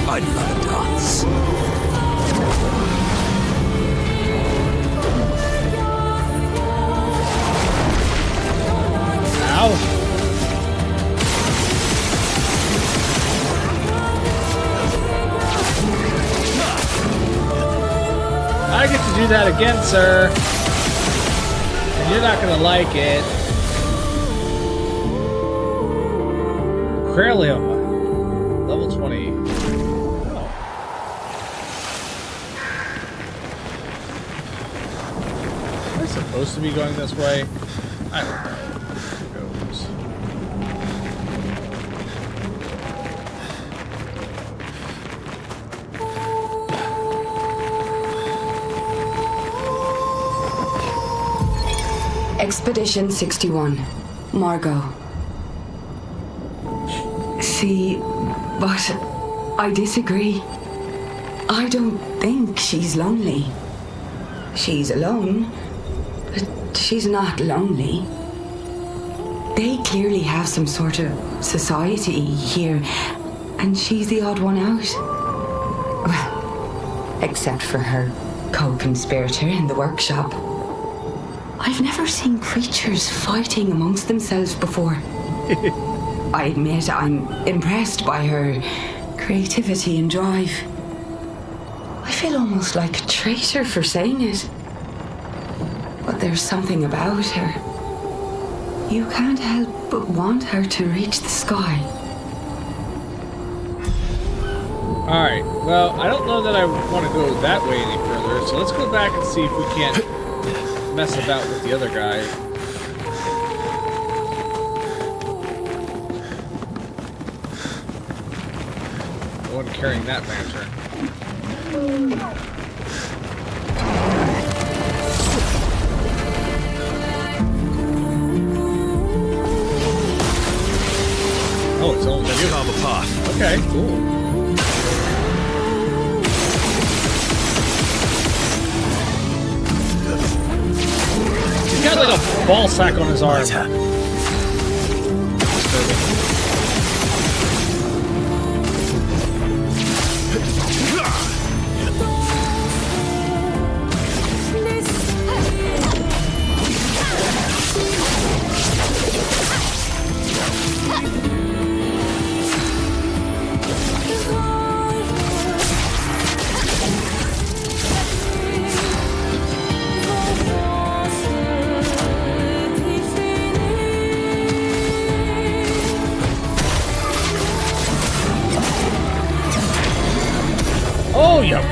I'd love a dance. Ow. I get to do that again, sir. And you're not gonna like it. Cralium. Level 20. Oh. Am I supposed to be going this way? I don't know. Who knows? Expedition 61. Margot. See, but I disagree. I don't think she's lonely. She's alone, but she's not lonely. They clearly have some sort of society here, and she's the odd one out. Well, except for her co-conspirator in the workshop. I've never seen creatures fighting amongst themselves before. I admit I'm impressed by her creativity and drive. I feel almost like a traitor for saying it. But there's something about her. You can't help but want her to reach the sky. Alright, well, I don't know that I want to go that way any further, so let's go back and see if we can't mess about with the other guy. The one carrying that lantern. Oh, it's only Let's carve a path. Okay, cool. He's got like a ball sack on his arm.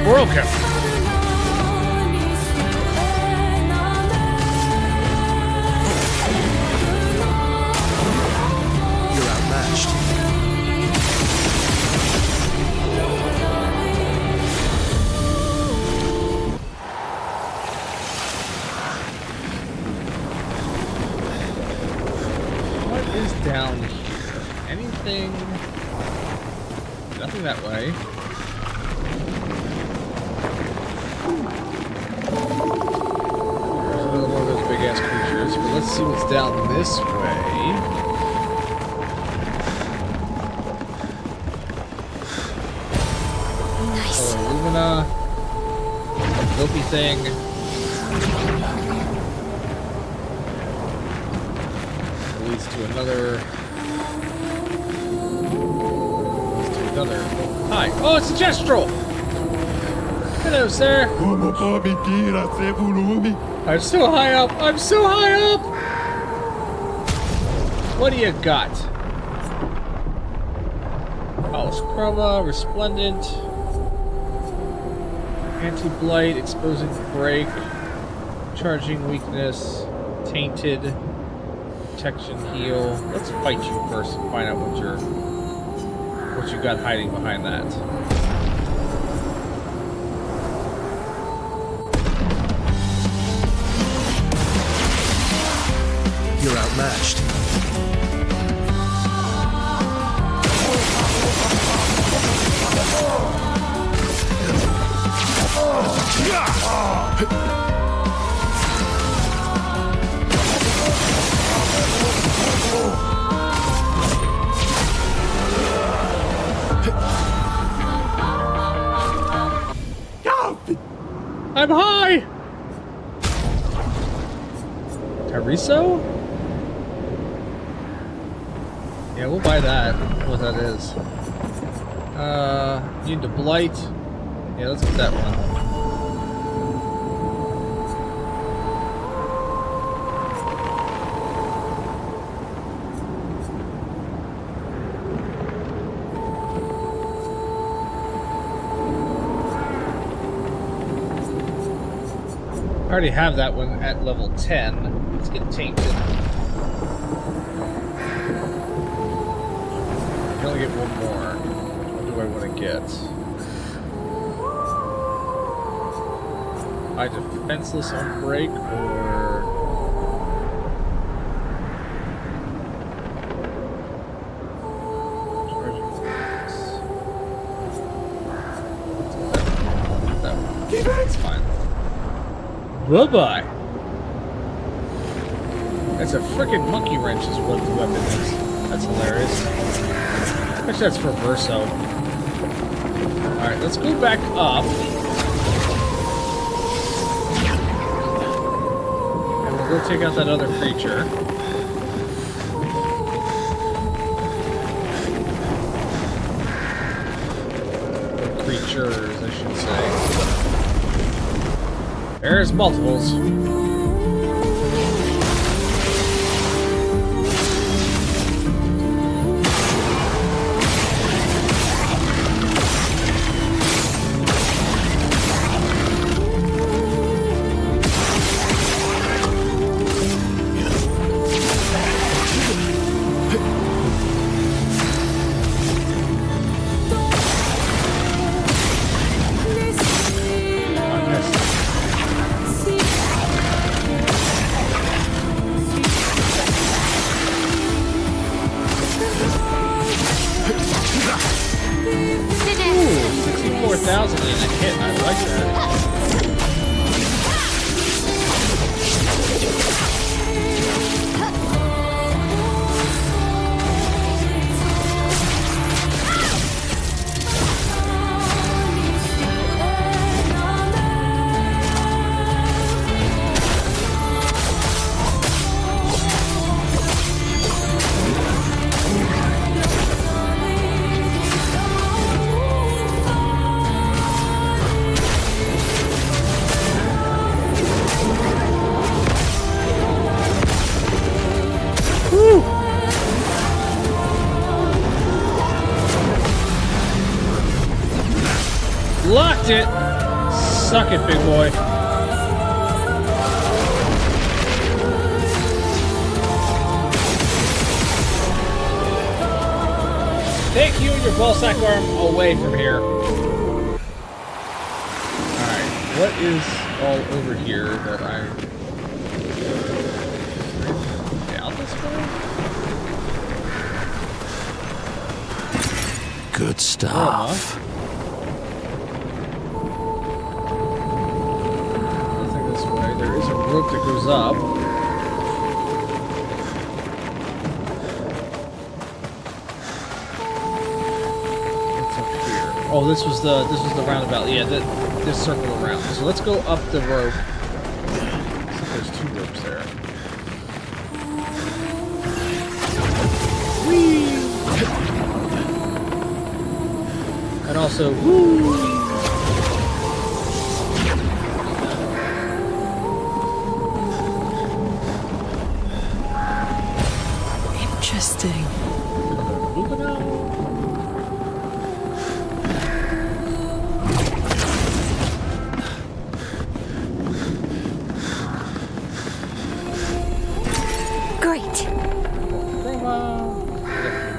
Broken. You're outmatched. What is down here? Anything? Nothing that way. There's another one of those big ass creatures, but let's see what's down this way. Nice. Lumina. A dopey thing. Leads to another. Hi. Oh, it's a Gestrel! Hello, sir. I'm so high up. I'm so high up! What do you got? Palace Chroma, Resplendent, Anti-Blight, Exposing Break, Charging Weakness, Tainted, Protection Heal. Let's fight you first and find out what you got hiding behind that. You're outmatched. I'm high! Teriso? Yeah, we'll buy that. What that is. Need to blight. Yeah, let's get that one. I already have that one at level 10. Let's get Tainted. I only get one more. What do I want to get? I defenseless on break or that one. It's fine. Bye-bye. That's a freaking monkey wrench is what the weapon is. That's hilarious. Actually, that's for Verso. Alright, let's go back up. And we'll go take out that other creature. Or creatures, I should say. There's multiples. Locked it! Suck it, big boy. Take you and your ballsack arm away from here. Alright, what is all over here that I... Down this way? Good stuff. Nothing this way. There is a rope that goes up. Oh, this was the roundabout. Yeah, this circle around. So let's go up the rope. Looks like there's 2 ropes there. Whee! And also, woo! Interesting.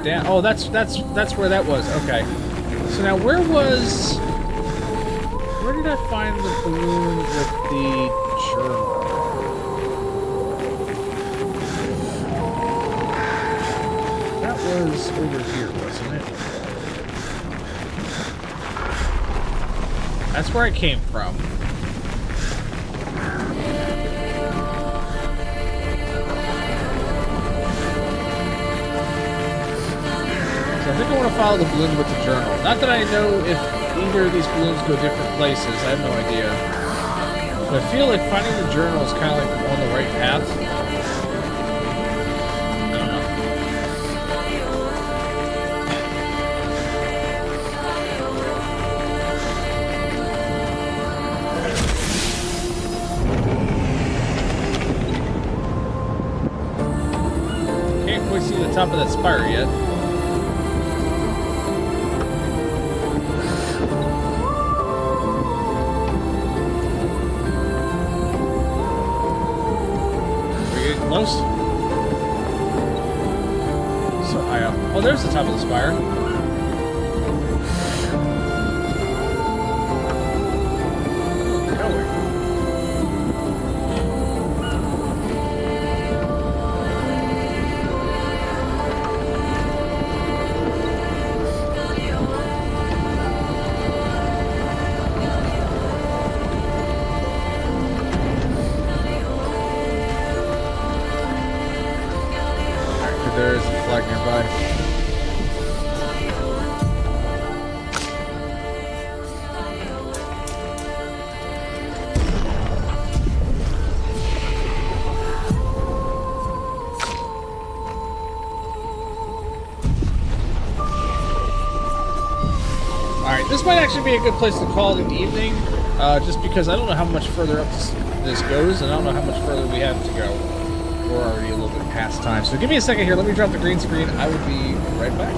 Down. Oh, that's where that was. Okay. So now where did I find the balloon with the journal? That was over here, wasn't it? That's where I came from. I think I want to follow the balloon with the journal. Not that I know if either of these balloons go different places. I have no idea. But I feel like finding the journal is kind of like on the right path. I don't know. Can't quite see the top of that spire yet. Close. So high up. Oh, there's the top of the spire. There is a flag nearby. Alright, this might actually be a good place to call it an evening, just because I don't know how much further up this goes, and I don't know how much further we have to go. We're already a little bit past time. So give me a second here. Let me drop the green screen. I will be right back.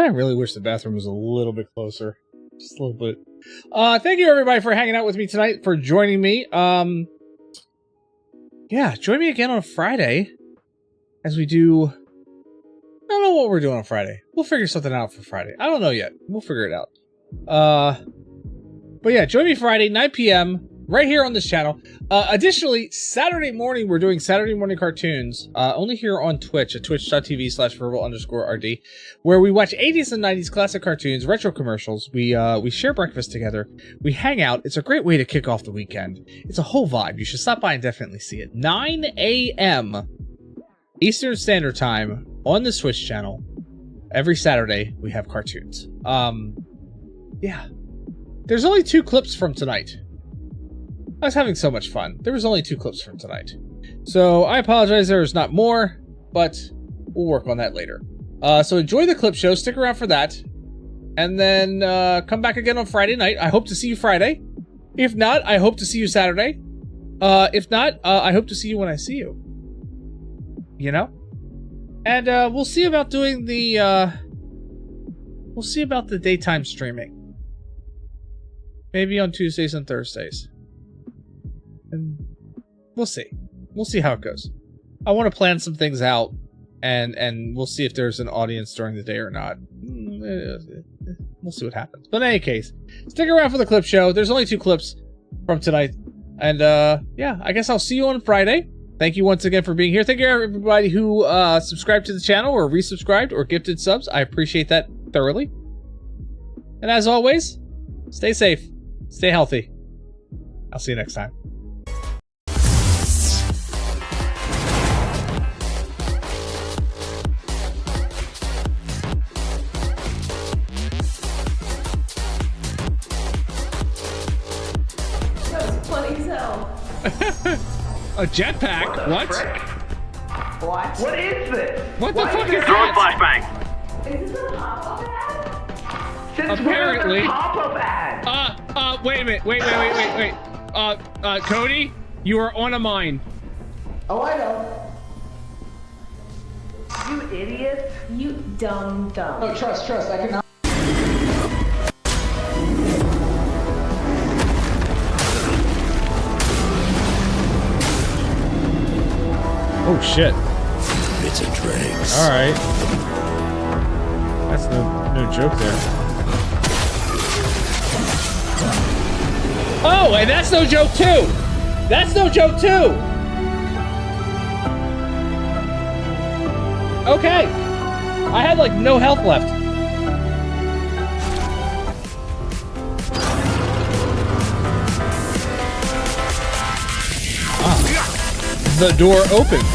kind of really wish the bathroom was a little bit closer. Just a little bit. Thank you everybody for hanging out with me tonight, for joining me. Yeah, join me again on Friday as we do... I don't know what we're doing on Friday. We'll figure something out for Friday. I don't know yet. We'll figure it out. But yeah, join me Friday, 9 p.m. right here on this channel. Additionally, Saturday morning, we're doing Saturday morning cartoons, only here on Twitch at twitch.tv/verbal_RD, where we watch 80s and 90s classic cartoons, retro commercials. We share breakfast together. We hang out. It's a great way to kick off the weekend. It's a whole vibe. You should stop by and definitely see it. 9 a.m. Eastern Standard Time on the Twitch channel. Every Saturday, we have cartoons. Yeah. There's only 2 clips from tonight. I was having so much fun. There was only 2 clips from tonight. So I apologize there's not more, but we'll work on that later. So enjoy the clip show. Stick around for that. And then come back again on Friday night. I hope to see you Friday. If not, I hope to see you Saturday. If not, I hope to see you when I see you. You know? And we'll see about doing the... we'll see about the daytime streaming. Maybe on Tuesdays and Thursdays. And we'll see. We'll see how it goes. I want to plan some things out, and we'll see if there's an audience during the day or not. We'll see what happens. But in any case, stick around for the clip show. There's only 2 clips from tonight. And yeah, I guess I'll see you on Friday. Thank you once again for being here. Thank you everybody who subscribed to the channel or resubscribed or gifted subs. I appreciate that thoroughly. And as always, stay safe. Stay healthy. I'll see you next time. A jetpack? What? What is this? What the fuck is Throw a that? flashbang. Is this a pop-up ad? Since Apparently. when is a pop-up ad? Wait a minute. Wait. Cody, you are on a mine. Oh, I know. You idiot. You dumb. No, trust. I cannot. Oh shit. It's a dregs. Alright. That's no joke there. Oh, and that's no joke too! That's no joke too! Okay. I had like no health left. Ah. The door opened.